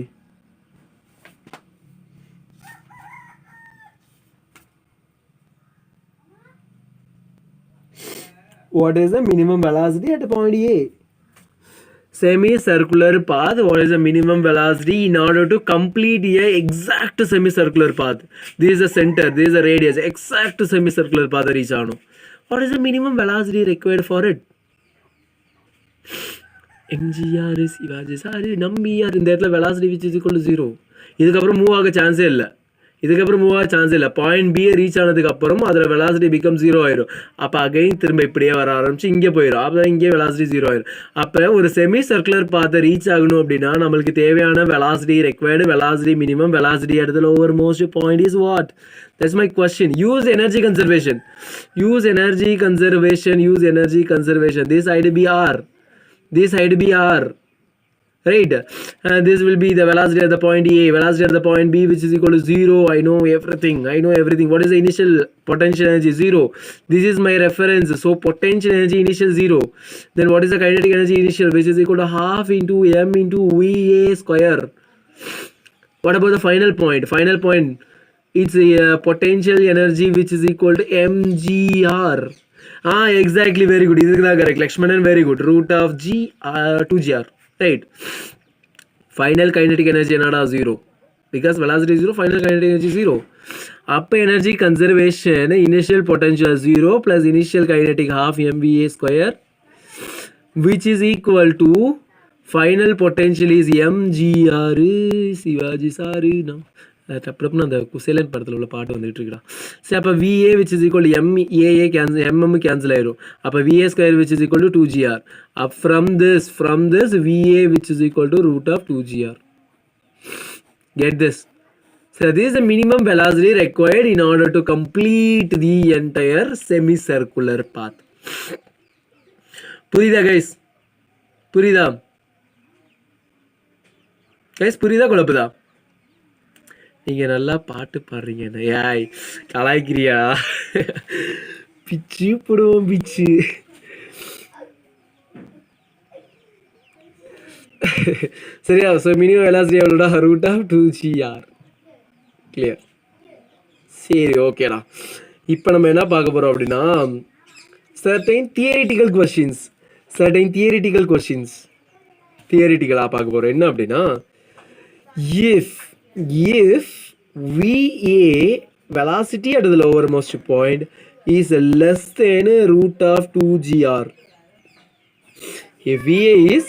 What is the minimum velocity at point A? Semicircular path. What is the minimum velocity in order to complete a exact semicircular path? This is the center, this is the radius, exact semicircular path reach ஆகணும். What is the minimum velocity required for it? MGR Sivaji sorry Nambiar. இந்த இடத்துல velocity which is equal to 0. இதுக்கப்புறம் move ஆக சான்ஸே இல்லை. இதுக்கப்புறம் move ஆக chance இல்லை. பாயிண்ட் பியை ரீச் ஆனதுக்கு அப்புறம் அதில் வெலாசிட்டி பிகம் 0 ஆயிரும். அப்போ அகைன் திரும்ப இப்படியே வர ஆரம்பிச்சு இங்கே போயிடும். அப்போ இங்கே வெலாசிட்டி 0 ஆயிரும். அப்போ ஒரு செமி சர்க்குலர் பாத்தை ரீச் ஆகணும் அப்படின்னா நம்மளுக்கு தேவையான velocity required velocity minimum velocity at the lowermost point is what? That's my question. Use energy conservation. Use energy conservation. Use energy conservation. This side be R. This side be R. Right, this will be the velocity at the point A, velocity at the point B, which is equal to 0. I know everything. What is the initial potential energy? 0. This is my reference. So potential energy initial 0. Then what is the kinetic energy initial, which is equal to half into m into VA square. What about the final point? Final point, it's a potential energy which is equal to mgr. Exactly, very good. This is correct. Lakshmanan, very good. Root of g 2gr. Right. Final kinetic energy என்னடா 0. Because velocity is 0, final kinetic energy 0. அப்போ energy conservation, initial potential 0 plus initial kinetic half mva square, which is equal to final potential is mgr. Sivaji sorry நான் டப்புன்னு அந்த குசேலன் படத்தில் உள்ள பாட்டு வந்துட்டு இருக்கா. சரி, அப்போ VA which is equal to MAA cancel, MM cancel ஆயிரும். அப்போ VA square which is equal to 2GR. From this VA which is equal to root of 2GR. Get this? So this is the minimum velocity required in order to complete the entire semicircular path. புரியுதா guys? புரியுதா guys? புரியுதா குழப்புதா? நீங்கள் நல்லா பாட்டு பாடுறீங்க. ஏய் கலாய்க்கிறியா? பிச்சு போடுவோம் பிச்சு. சரியா? ஸோ மினிமம் வெலாசிட்டி எவ்வளோடா? Root of 2GR. கிளியர்? சரி, ஓகேடா. இப்போ நம்ம என்ன பார்க்க போகிறோம் அப்படின்னா, சர்டைன் தியரிட்டிக்கல் கொஸ்டின்ஸ் தியரிட்டிக்கலாக பார்க்க போகிறோம். என்ன அப்படின்னா, if VA velocity at the lowermost point is less than root of 2GR, if VA is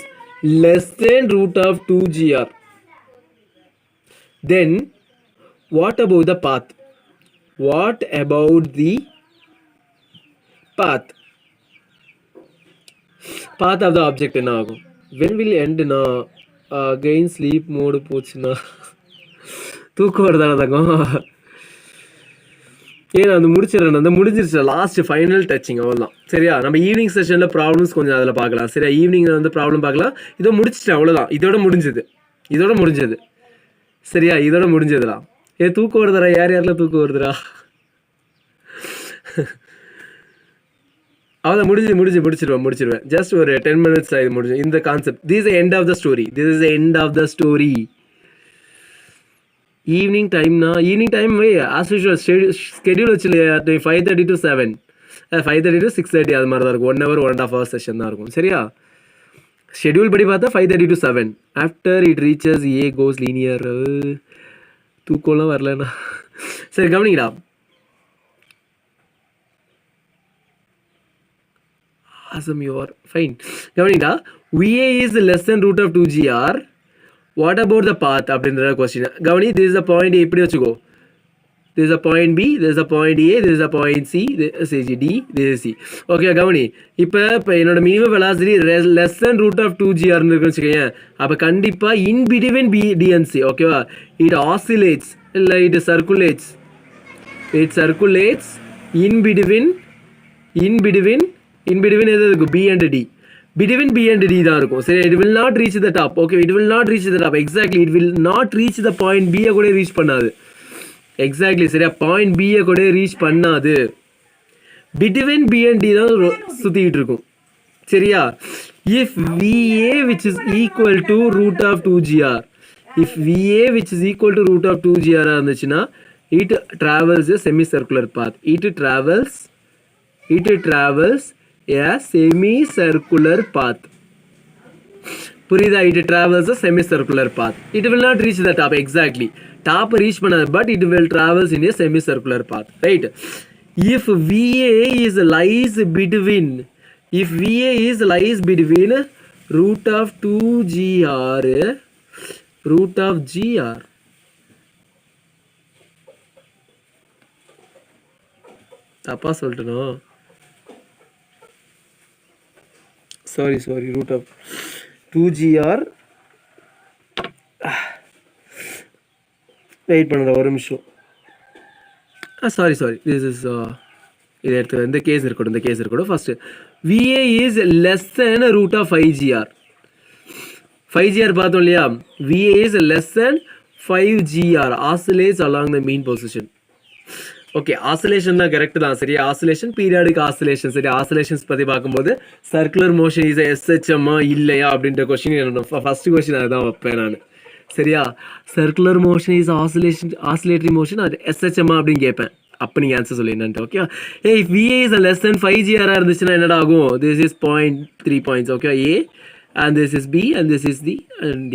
less than root of 2GR, then what about the path? What about the path? Path of the object என்ன ஆகும்? When will end na? Again sleep mode போச்சுன்னா தூக்கம் வருதான தங்கம்? ஏன்னா அந்த முடிஞ்சிருச்சு. Last final touching அவ்வளோதான். சரியா? நம்ம ஈவினிங் செஷனில் ப்ராப்ளம்ஸ் கொஞ்சம் அதில் பார்க்கலாம். சரியா? ஈவினிங்கில் வந்து ப்ராப்ளம் பார்க்கலாம். இதோ முடிச்சிட்டேன், அவ்வளோதான். இதோட முடிஞ்சது. சரியா? இதோட முடிஞ்சதுடா. தூக்கம் வருதுடா. யாரெல்லாம் தூக்கம் வருதுடா? அவ்வளோதான், முடிச்சிருவேன். ஜஸ்ட் ஒரு 10 minutes இது முடிஞ்சு இந்த concept. This is end of the story. Evening டைம்னா ஆஸ் யூஷுவல் ஸ்கெடியூல் வச்சு 5:30 to 7, 5:30 to 6:30 அது மாதிரி தான் இருக்கும். 1 hour 1.5 hour செஷன் தான் இருக்கும். சரியா? ஷெட்யூல் படி பார்த்தா 5:30 to 7. After it reaches A goes linear. தூக்கம்லாம் வரலண்ணா. சரி கவனிங்கடா. Awesome, you are fine. கவனிங்கடா. VA is less than root of 2GR. What about the path அப்படின்ற கொஸ்டின். கவனி, this is the point A, இப்படி வச்சுக்கோ. This is a point B, this is a point A, this is a point C, this is D, this is C. Okay, கவனி. இப்போ என்னோட minimum velocity less than root of 2GR இருக்குன்னு வச்சுக்கோங்க. அப்போ கண்டிப்பா in between B, D and C. ஓகேவா? It oscillates, இல்லை it circulates. It circulates in between எது இருக்கும்? B and D. Between B and D தான் இருக்கும். சரி, it will not reach the top. Okay, it will not reach the top. Exactly, it will not reach the point B கூட reach பண்ணாது. Exactly, சரியா? point B கூட reach பண்ணாது. Between B and D தான் சுத்திட்டு இருக்கும். சரியா? If VA which is equal to root of 2GR, if VA which is equal to root of 2GR இருந்துச்சுன்னா, it travels a semicircular path. It travels a semicircular path. புரியுதா? It travels a semicircular path. It will not reach the top. Exactly, top reach பண்ணாது, but it will travels in a semicircular path, right? If VA is lies between root of 2GR, தப்பா சொல்லிட்டேனோ? sorry, root of 2GR. Wait பண்ணுற ஒரு நிமிஷம். sorry, this is இது எடுத்து இந்த case இருக்கட்டும். First VA is less than root of 5GR. 5GR பார்த்தோம் இல்லையா? VA is less than 5GR, oscillates along the mean position. Okay, oscillation தான் கரெக்ட் தான். சரியா? Oscillation, periodic oscillation. சரி, ஆசிலேஷன்ஸ் பற்றி பார்க்கும்போது சர்க்குலர் மோஷன் இஸ் எஸ்ஹெச்எம்மா இல்லையா அப்படின்ற கொஸ்டின் என்னோட ஃபர்ஸ்ட் கொஸ்டின் அதுதான் வைப்பேன் நான். சரியா? Circular motion is oscillatory motion அது எஸ்ஹெச்எம்மா அப்படின்னு கேட்பேன். அப்போ நீங்கள் ஆன்சர் சொல்லி என்னன்ட்டு. Okay, if VA is less than 5GR இருந்துச்சுன்னா என்னடா ஆகும்? This is 0.3 points. Okay, A and this is B and this is D and D.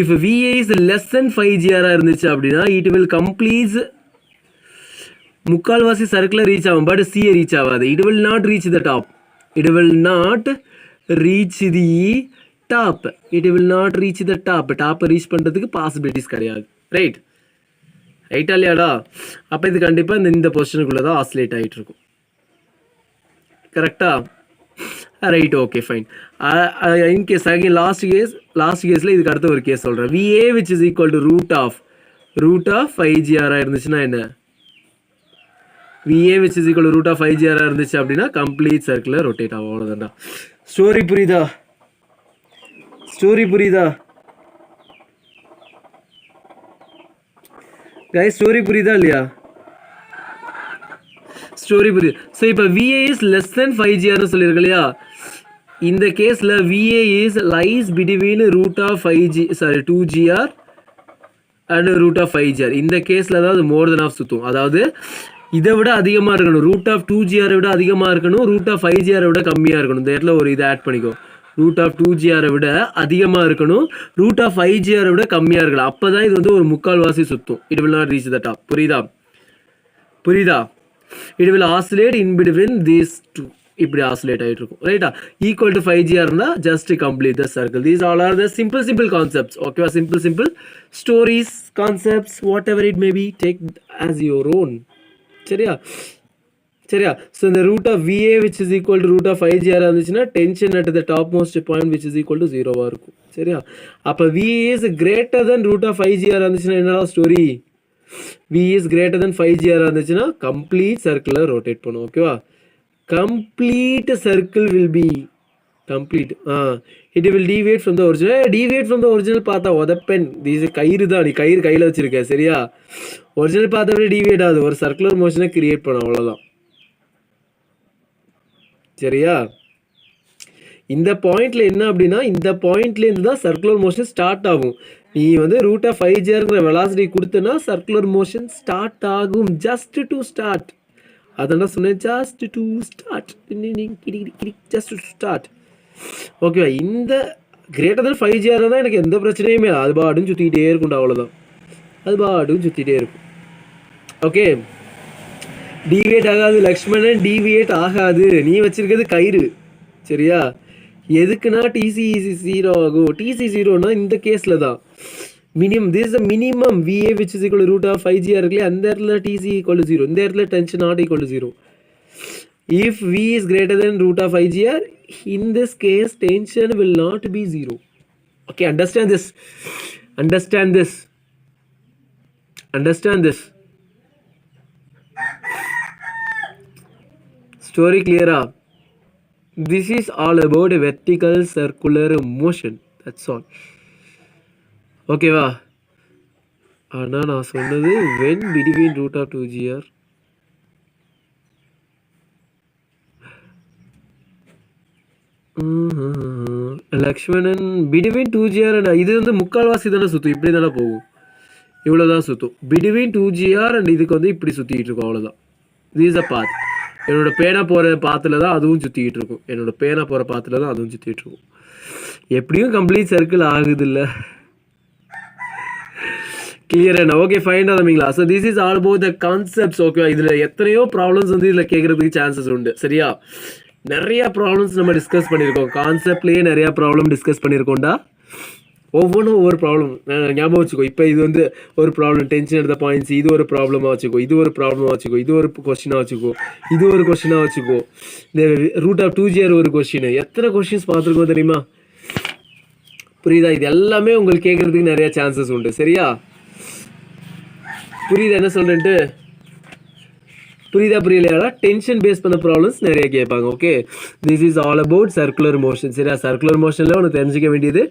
If VA is less than 5GR இருந்துச்சு அப்படின்னா it will complete முக்கால்வாசி சர்க்கிளை reach ஆகும், but சியை reach ஆகாது. It will not reach the top. டாப்பை reach பண்ணுறதுக்கு possibilities கிடையாது. ரைட்டா இல்லையாடா? அப்போ இது கண்டிப்பாக இந்த பொசிஷனுக்குள்ளே தான் ஆசிலேட் ஆகிட்டு இருக்கும். கரெக்டா? Right, okay, fine. In case again last கேஸில் இதுக்கு அடுத்த ஒரு கேஸ் சொல்கிறேன். VA which is equal to root of 5GR இருந்துச்சுன்னா என்ன? VA which is equal to root of 5GR இருந்துச்சு அப்படின்னா கம்ப்ளீட் சர்க்குலர் ரொட்டேட் ஆகும். அவ்வளோதான்டா. ஸ்டோரி புரியுதா கைஸ்? ஸ்டோரி புரியுதா இல்லையா? ஸ்டோரி புரியுது. ஸோ இப்போ VA is less than 5GR சொல்லியிருக்கு இல்லையா? இந்த கேஸில் VA is lies between root of 2GR and root of 5GR. இந்த கேஸில் தான் அது மோர் தென் ஆஃப் சுற்றும். அதாவது இதை விட அதிகமாக இருக்கணும். ரூட் ஆஃப் 2GR விட அதிகமாக இருக்கணும், ரூட் ஆஃப் 5GR விட கம்மியாக இருக்கணும். இந்த இடத்துல ஒரு இதை ஆட் பண்ணிக்கோ. ரூட் ஆஃப் 2GR விட அதிகமாக இருக்கணும், ரூட் ஆஃப் 5GR விட கம்மியாக இருக்கலாம். அப்போ தான் இது வந்து ஒரு முக்கால்வாசி சுற்றும். It will not reach the top. புரியுதா? It will oscillate in between these two. இப்படி ஆசிலேட் ஆகிட்டு இருக்கும். ரைட்டா? ஈக்குவல் டு 5GR இருந்தால் just complete the circle. These all are the simple concepts. ஓகேவா? Simple stories, concepts, whatever it may be, take as your own. சரியா? So இந்த root of VA which is equal to root of 5GR இருந்துச்சுன்னா tension at the topmost point which is equal to 0 இருக்கும். சரியா? அப்போ VA is greater than root of 5GR இருந்துச்சுன்னா என்னடா story? VA is greater than 5GR இருந்துச்சுன்னா complete சர்க்கிளர் rotate பண்ணும். ஓகேவா? Complete circle will be complete. It will deviate from the original பார்த்தா உதப்பென். These கயிறு தான், நீ கயிறு கையில் வச்சிருக்க. சரியா? ஒரிஜினல் பார்த்தா விட டிவியேட் ஆகுது, ஒரு சர்க்குலர் மோஷனை கிரியேட் பண்ணும். அவ்வளோதான். சரியா? இந்த பாயிண்ட்ல என்ன அப்படின்னா, இந்த பாயிண்ட்லேருந்து தான் சர்க்குலர் மோஷன் ஸ்டார்ட் ஆகும். நீ வந்து ரூட் ஆஃப் 5GRங்கிற வெலாசிட்டி கொடுத்தனா சர்க்குலர் மோஷன் ஸ்டார்ட் ஆகும். Just to start. அதான் சொன்னேன், ஜஸ்ட் டு ஸ்டார்ட். ஓகேவா? இந்த கிரேட்டர் தென் 5GR தான் எனக்கு எந்த பிரச்சனையுமே, அது பாட்டுன்னு சுற்றிக்கிட்டே இருக்கும்டா, அவ்வளோதான். அது பாட்டுன்னு சுற்றிட்டே இருக்கும். ஓகே, டிவியேட் ஆகாது லக்ஷ்மணன், டிவியேட் ஆகாது. நீ வச்சிருக்கிறது கயிறு, சரியா? எதுக்குன்னா டிசி 0 ஆகும். டிசி 0னா இந்த கேஸில் தான் minimum, this is minimum VA which is equal root of 5GR இருக்குல்லையே, அந்த இடத்துல டிசி ஈக்குவல் டு 0, இந்த இடத்துல tension not equal to 0. If V is greater than root of 5GR, in this case tension will not be 0. Okay, understand this, understand this, understand this. Story clear? This is all about a vertical circular motion, that's all. Okay va? ஆனா நான் சொன்னது when between root of 2GR, Lakshmanan between 2GR and இது வந்து முக்கால்வாசி தானே சுற்றும், இப்படி தானே போகும், இவ்வளோதான் சுற்றும். பிட்வீன் 2GR அண்ட் இதுக்கு வந்து இப்படி சுற்றிக்கிட்டு இருக்கும், அவ்வளோதான். திஸ் அ பாத். என்னோட பேனா போகிற பாத்தில் தான் அதுவும் சுற்றிக்கிட்டு இருக்கும், என்னோட பேனா போகிற பாத்தில் தான் அதுவும் சுற்றிக்கிட்டு இருக்கும். எப்படியும் கம்ப்ளீட் சர்க்கிள் ஆகுது இல்லை? கிளியர் என்ன? ஓகே, ஃபைன் ஆகுதுங்களா? So this is all about the concepts. ஓகேவா? இதில் எத்தனையோ ப்ராப்ளம்ஸ் வந்து இதில் கேட்குறதுக்கு சான்சஸ் உண்டு, சரியா? நிறைய ப்ராப்ளம்ஸ் நம்ம டிஸ்கஸ் பண்ணியிருக்கோம், கான்செப்ட்லேயே நிறையா ப்ராப்ளம் டிஸ்கஸ் பண்ணியிருக்கோம்டா. ஒவ்வொன்றும் ஒவ்வொரு ப்ராப்ளம் ஞாபகம் வச்சுக்கோ. இப்போ இது வந்து ஒரு ப்ராப்ளம், டென்ஷன் எடுத்த பாயிண்ட்ஸ், இது ஒரு ப்ராப்ளமாக வச்சுக்கோ, இது ஒரு ப்ராப்ளமாக வச்சுக்கோ, இது ஒரு கொஸ்டினாக வச்சுக்கோ, இது ஒரு கொஸ்டினாக வச்சுக்கோ, இந்த ரூட் ஆஃப் 2GR ஒரு கொஸ்டின். எத்தனை கொஸ்டின்ஸ் பார்த்துருக்கோம் தெரியுமா? புரியுதா? இது எல்லாமே உங்களுக்கு கேட்குறதுக்கு நிறைய சான்சஸ் உண்டு, சரியா? புரியுதா என்ன சொல்கிறேன்ட்டு? புரியுதா புரியலையா? டென்ஷன் பேஸ் பண்ண ப்ராப்ளம்ஸ் நிறைய கேட்பாங்க. Okay, this is all about circular motion, சரியா? சர்க்குலர் மோஷனில் உனக்கு தெரிஞ்சிக்க வேண்டியது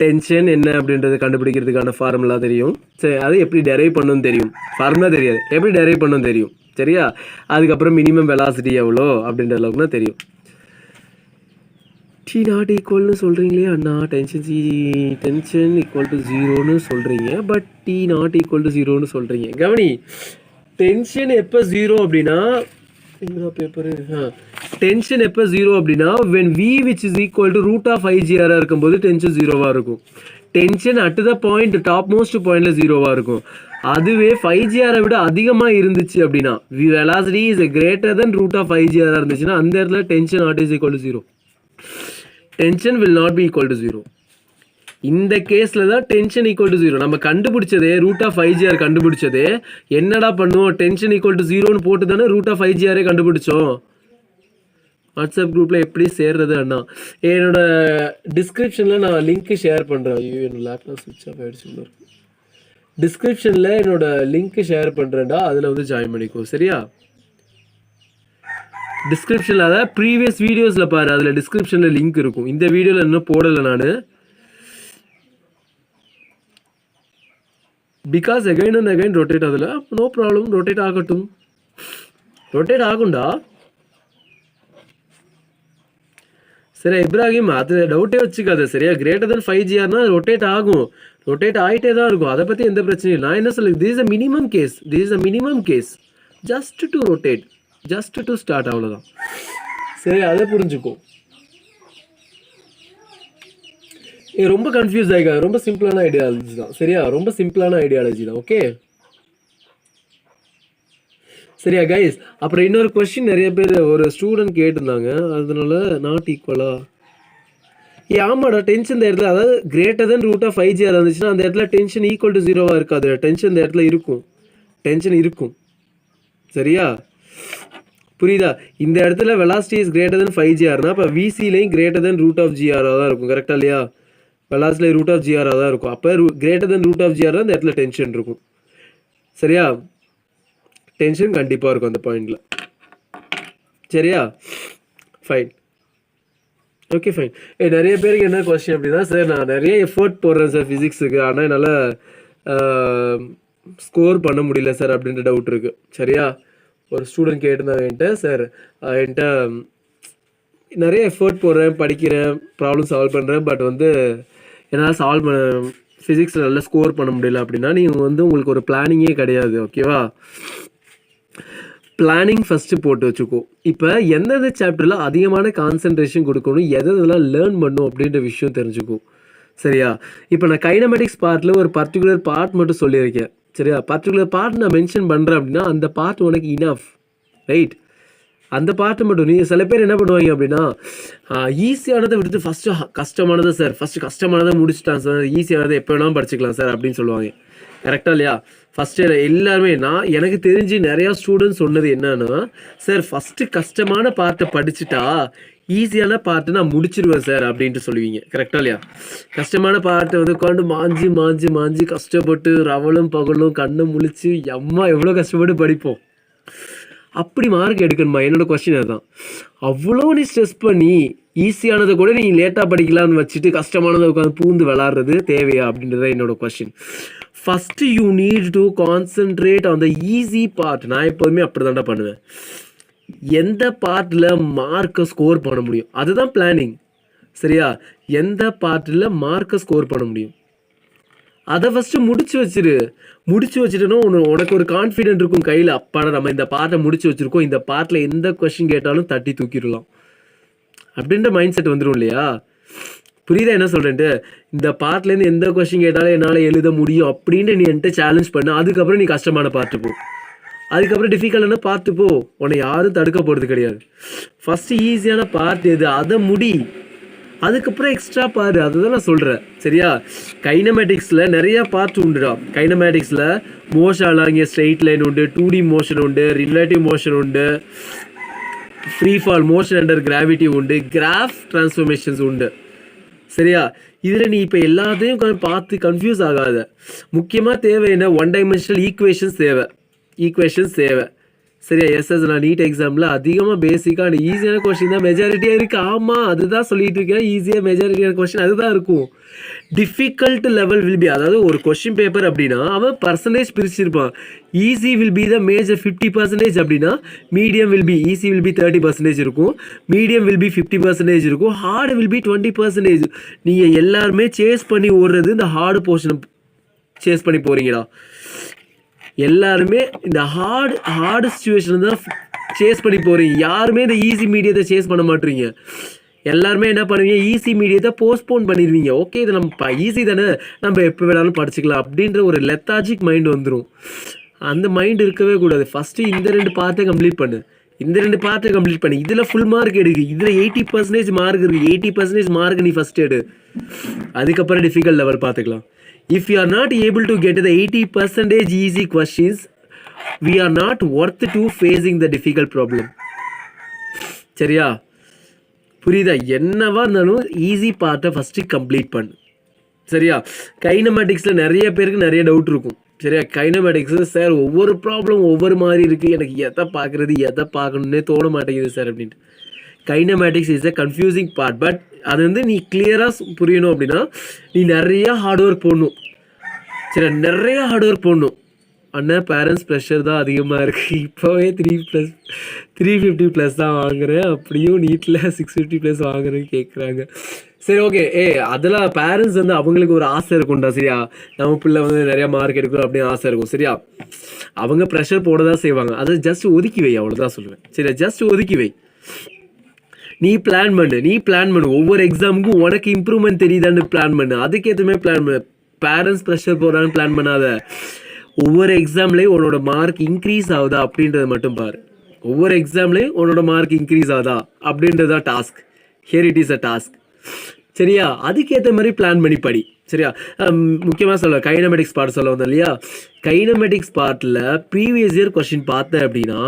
டென்ஷன் என்ன அப்படின்றத கண்டுபிடிக்கிறதுக்கான ஃபார்முலா தெரியும், சரி? அது எப்படி டெரைவ் பண்ணணும்னு தெரியும், ஃபார்முலா தெரியாது, எப்படி டெரைவ் பண்ணணும்னு தெரியும், சரியா? அதுக்கப்புறம் மினிமம் வெலாசிட்டி எவ்வளோ அப்படின்ற அளவுக்குனா தெரியும். டி நாட் ஈக்குவல்னு சொல்கிறீங்களே அண்ணா, டென்ஷன் ஈக்குவல் டு 0ன்னு சொல்கிறீங்க, but T not equal to 0ன்னு சொல்கிறீங்க. கவனி, டென்ஷன் எப்போ 0 அப்படின்னா, பேப்பரு டென்ஷன் எப்போ 0 அப்படின்னா when v which is equal to root of 5GR இருக்கும்போது டென்ஷன் 0வா இருக்கும். Tension at the point top most பாயிண்ட்ல 0வா இருக்கும். அதுவே 5GR விட அதிகமாக இருந்துச்சு அப்படின்னா, velocity is greater than root of 5GR இருந்துச்சுன்னா அந்த இடத்துல tension not is equal to 0. Tension will not be equal to 0. இந்த கேஸில் தான் டென்ஷன் ஈக்குவல் டு 0 நம்ம கண்டுபிடிச்சதே, ரூட் ஆஃப் 5GR கண்டுபிடிச்சதே. என்னடா பண்ணுவோம், டென்ஷன் ஈக்குவல் டு 0ன்னு போட்டு தானே ரூட் ஆஃப் 5GR கண்டுபிடிச்சோம். வாட்ஸ்அப் குரூப்பில் எப்படி சேர்றது அண்ணா? என்னோட டிஸ்கிரிப்ஷனில் நான் லிங்க்கு ஷேர் பண்ணுறேன். ஐயோ, என்னோட லேப்டாப் ஸ்விட்ச் ஆஃப் ஆகிடுச்சு. டிஸ்கிரிப்ஷனில் என்னோட லிங்க்கு ஷேர் பண்ணுறேன்டா, அதில் வந்து ஜாயின் பண்ணிக்கோ, சரியா? டிஸ்கிரிப்ஷனில், அதாவது ப்ரீவியஸ் வீடியோஸில் பாரு, அதில் டிஸ்கிரிப்ஷனில் லிங்க் இருக்கும். இந்த வீடியோவில் இன்னும் போடலை நான், because again and again rotate ஆகுதுல. நோ ப்ராப்ளம், ரொட்டேட் ஆகட்டும், ரொட்டேட் ஆகும்டா. சரி இப்ராஹிம், அது டவுட்டே வச்சுக்காது, சரியா? கிரேட்டர் தென் 5GRனா ரொட்டேட் ஆகும், ரொட்டேட் ஆகிட்டே தான் இருக்கும், அதை பற்றி எந்த பிரச்சனையும் இல்லை. நான் என்ன சொல்லுங்க, this is a minimum case, this is a minimum case, just to rotate, just to start, அவ்வளோதான். சரி, அதை புரிஞ்சுக்கோ. ரொம்ப கன்ஃபியூஸ் ஆகிக்காது, ரொம்ப சிம்பிளான ஐடியாலஜி தான், சரியா? ரொம்ப சிம்பிளான ஐடியாலஜி தான். ஓகே, சரியா கைஸ்? அப்புறம் இன்னொரு கொஸ்டின் நிறைய பேர் ஒரு ஸ்டூடெண்ட் கேட்டிருந்தாங்க, அதனால நாட் ஈக்குவலா? ஆமாடா, டென்ஷன் இந்த இடத்துல, அதாவது greater than root of 5GR இருந்துச்சுன்னா அந்த இடத்துல டென்ஷன் ஈக்குவல் டு 0வா இருக்காது, டென்ஷன் இந்த இடத்துல இருக்கும், டென்ஷன் இருக்கும், சரியா? புரியுதா? இந்த இடத்துல வெலாசிட்டி இஸ் கிரேட்டர் தென் 5GRனா அப்போ விசிலையும் கிரேட்டர் தென் ரூட் ஆஃப் GRஆ தான் இருக்கும், கரெக்டாக இல்லையா? வெலாசிட்டி ரூட் ஆஃப் GRஆ தான் இருக்கும், அப்போ greater than root of GR தான் இந்த இடத்துல டென்ஷன் இருக்கும், சரியா? டென்ஷன் கண்டிப்பாக இருக்கும் அந்த பாயிண்டில், சரியா? Fine, okay fine. நிறைய பேருக்கு என்ன கொஸ்டின் அப்படின்னா, சார் நான் நிறைய எஃபர்ட் போடுறேன் சார் ஃபிசிக்ஸுக்கு, ஆனால் என்னால் ஸ்கோர் பண்ண முடியல சார் அப்படின்ற டவுட் இருக்குது, சரியா? ஒரு ஸ்டூடெண்ட் கேட்டிருந்தாங்க என்கிட்ட, சார் என்கிட்ட நிறைய எஃபர்ட் போடுறேன், படிக்கிறேன், ப்ராப்ளம் சால்வ் பண்ணுறேன், பட் வந்து என்னால் சால்வ் பண்ண ஃபிசிக்ஸில் நல்லா ஸ்கோர் பண்ண முடியல அப்படின்னா, நீங்கள் வந்து உங்களுக்கு ஒரு பிளானிங்கே கிடையாது, ஓகேவா? பிளானிங் ஃபஸ்ட்டு போட்டு வச்சுக்கோ. இப்போ எந்தெந்த சாப்டரில் அதிகமான கான்சன்ட்ரேஷன் கொடுக்கணும், எதெல்லாம் லேர்ன் பண்ணும் அப்படின்ற விஷயம் தெரிஞ்சுக்கோ. சரியா? இப்போ நான் கைனமெட்டிக்ஸ் பார்ட்டில் ஒரு பர்டிகுலர் பார்ட் மட்டும் சொல்லியிருக்கேன். சரியா? பர்டிகுலர் பார்ட் நான் மென்ஷன் பண்ணுறேன் அப்படின்னா அந்த பார்ட் உனக்கு இனஃப், ரைட்? அந்த பார்ட்டு மட்டும். நீங்கள் சில பேர் என்ன பண்ணுவாங்க அப்படின்னா, ஈஸியானதை விட்டுட்டு ஃபஸ்ட்டு கஷ்டமானதை சார், ஃபஸ்ட்டு கஷ்டமானதை முடிச்சுட்டான் சார், ஈஸியானதை எப்போ வேணாலும் படிச்சுக்கலாம் சார் அப்படின்னு சொல்லுவாங்க. கரெக்டாக இல்லையா? ஃபஸ்ட்டு எல்லாருமே எனக்கு தெரிஞ்சு நிறையா ஸ்டூடெண்ட்ஸ் சொன்னது என்னன்னா, சார் ஃபஸ்ட்டு கஷ்டமான பார்ட்டை படிச்சுட்டா ஈஸியான பார்ட்டு நான் முடிச்சிருவேன் சார் அப்படின்ட்டு சொல்லுவீங்க. கரெக்டாக இல்லையா? கஷ்டமான பார்ட்டை வந்து உட்காந்து மாஞ்சி மாஞ்சி மாஞ்சி கஷ்டப்பட்டு ரவலும் பகலும் கண்ணை முழிச்சு அம்மா எவ்வளோ கஷ்டப்பட்டு படிப்போம். அப்படி மார்க் எடுக்கணுமா? என்னோட கொஸ்டின் அதுதான். அவ்வளோ நீ ஸ்ட்ரெஸ் பண்ணி ஈஸியானதை கூட நீ லேட்டாக படிக்கலாம்னு வச்சுட்டு கஷ்டமானதை உட்காந்து பூந்து விளாட்றது தேவையா அப்படின்றத என்னோட question. First you need to concentrate on the easy part. நான் எப்போதுமே அப்படி தாண்டா பண்ணுவேன். எந்த பார்ட்டில் மார்க்கை ஸ்கோர் பண்ண முடியும் அதுதான் பிளானிங். சரியா? எந்த பார்ட்டில் மார்க்கை ஸ்கோர் பண்ண முடியும் அதை ஃபஸ்ட்டு முடிச்சு வச்சுட்டேன்னா உனக்கு ஒரு கான்ஃபிடென்ட் இருக்கும் கையில். அப்பாடா நம்ம இந்த பார்ட்டை முடிச்சு வச்சுருக்கோம், இந்த பார்ட்டில் எந்த கொஸ்டின் கேட்டாலும் தட்டி தூக்கிடலாம் அப்படின்ற மைண்ட் செட் வந்துடும் இல்லையா? புரியுதா என்ன சொல்கிறேன்ட்டு? இந்த பார்ட்லேருந்து எந்த கொஸ்டின் கேட்டாலும் என்னால் எழுத முடியும் அப்படின்ட்டு நீ என்கிட்ட சேலஞ்ச் பண்ணு. அதுக்கப்புறம் நீ கஷ்டமான பார்ட்டு போ, அதுக்கப்புறம் டிஃபிகல்ட்டான பார்த்து போ. உன்னை யாரும் தடுக்க போகிறது கிடையாது. ஃபஸ்ட்டு ஈஸியான பார்ட் எது அதை முடி, அதுக்கப்புறம் எக்ஸ்ட்ரா பாரு. அதுதான் நான் சொல்கிறேன். சரியா? கைனமேட்டிக்ஸில் நிறையா பார்ட் உண்டுடா. கைனமேட்டிக்ஸில் மோஷன் அலாங்கிய ஸ்ட்ரெயிட் லைன் உண்டு, 2D மோஷன் உண்டு, ரிலேட்டிவ் மோஷன் உண்டு, free fall motion under gravity உண்டு, கிராஃப் டிரான்ஸ்ஃபர்மேஷன்ஸ் உண்டு. சரியா? இதில் நீ இப்போ எல்லாத்தையும் பார்த்து கன்ஃபியூஸ் ஆகாத. முக்கியமாக தேவை என்ன? 1 டைமென்ஷனல் ஈக்குவேஷன்ஸ் தேவை. சரியா? எஸ்எஸ் நான் நீட் எக்ஸாமில் அதிகமாக பேசிக்காக ஈஸியான கொஸ்டின் தான் மெஜாரிட்டியாக இருக்குது. ஆமாம், அதுதான் சொல்லிட்டு இருக்கேன். ஈஸியாக மெஜாரிட்டியான கொஸ்டின் அதுதான் இருக்கும். டிஃபிகல்ட் லெவல் வில் பி, அதாவது ஒரு கொஸ்டின் பேப்பர் அப்படின்னா அவன் பர்சன்டேஜ் பிரிச்சிருப்பான். Easy will be the major 50% அப்படின்னா medium will be, easy will be 30% இருக்கும், மீடியம் வில் பி 50% இருக்கும், ஹார்டு வில் பி 20%. நீங்கள் எல்லாருமே சேஸ் பண்ணி ஓடுறது இந்த ஹார்டு போர்ஷனை சேஸ் பண்ணி போகிறீங்களா? எல்லாருமே இந்த ஹார்டு சிச்சுவேஷன் தான் சேஸ் பண்ணி போகிறீங்க. யாருமே இந்த ஈஸி மீடியத்தை சேஸ் பண்ண மாட்டீங்க. எல்லாருமே என்ன பண்ணுவீங்க? ஈஸி மீடியத்தை போஸ்ட்போன் பண்ணிடுவீங்க. ஓகே, இது நம்ம ஈஸி தானே, நம்ம எப்போ வேணாலும் படிச்சுக்கலாம் அப்படின்ற ஒரு லெத்தாஜிக் மைண்ட் வந்துடும். அந்த மைண்ட் இருக்கவே கூடாது. ஃபஸ்ட்டு இந்த 2 பார்ட்டை கம்ப்ளீட் பண்ணு. இதில் ஃபுல் மார்க் எடுக்கு. இதில் 80% மார்க் இருக்குது. 80% மார்க் நீ ஃபஸ்ட் எடு, அதுக்கப்புறம் டிஃபிகல்ட் லெவல் பார்த்துக்கலாம். If you are not able to get the 80% easy questions, we are not worth to facing the difficult problem. சரியா? புரியுதா? என்னவா இருந்தாலும் ஈஸி பார்ட்டை ஃபஸ்ட்டு கம்ப்ளீட் பண்ணு. சரியா? கைனமேட்டிக்ஸில் நிறைய பேருக்கு நிறைய டவுட் இருக்கும். சரியா? கைனமேட்டிக்ஸில் சார் ஒவ்வொரு ப்ராப்ளம் ஒவ்வொரு மாதிரி இருக்குது, எனக்கு எதை பார்க்குறது எதை பார்க்கணுன்னே தோண மாட்டேங்குது சார் அப்படின்ட்டு. Kinematics is a confusing part. But அது வந்து நீ கிளியராக புரியணும் அப்படின்னா நீ நிறையா ஹார்ட் ஒர்க் போடணும். சரி, நிறையா ஹார்ட் ஒர்க் போடணும். ஆனால் பேரண்ட்ஸ் ப்ரெஷர் தான் அதிகமாக இருக்குது. இப்போவே 350+ தான் வாங்குறேன், அப்படியும் நீட்டில் 650+ வாங்குறேன்னு கேட்குறாங்க. சரி, ஓகே. அதெல்லாம் பேரண்ட்ஸ் வந்து அவங்களுக்கு ஒரு ஆசை இருக்கும்டா. சரியா? நம்ம பிள்ளை வந்து நிறையா மார்க் எடுக்கணும் அப்படின்னு ஆசை இருக்கும். சரியா? அவங்க ப்ரெஷர் போட தான் செய்வாங்க. அதை ஜஸ்ட் ஒதுக்கி வை, அவ்வளோதான் சொல்லுவேன். சரியா? ஜஸ்ட் ஒதுக்கி வை. நீ பிளான் பண்ணு. ஒவ்வொரு எக்ஸாமுக்கும் உனக்கு இம்ப்ரூவ்மெண்ட் தெரியுதான்னு பிளான் பண்ணு. அதுக்கேற்றுமே பிளான் பண்ணு. பேரண்ட்ஸ் ப்ரெஷர் போடுறான்னு பிளான் பண்ணாத. ஒவ்வொரு எக்ஸாம்லேயும் உன்னோட மார்க் இன்க்ரீஸ் ஆகுதா அப்படின்றத மட்டும் பாரு. ஒவ்வொரு எக்ஸாம்லேயும் உன்னோட மார்க் இன்க்ரீஸ் ஆகுதா அப்படின்றதா task. Here it is a task. சரியா? அதுக்கேற்ற மாதிரி பிளான் பண்ணி படி. சரியா? முக்கியமாக சொல்ல கைனமேட்டிக்ஸ் பார்ட் சொல்ல வந்தேன் இல்லையா? கைனமேட்டிக்ஸ் பார்ட்டில் ப்ரீவியஸ் இயர் கொஸ்டின் பார்த்தேன் அப்படின்னா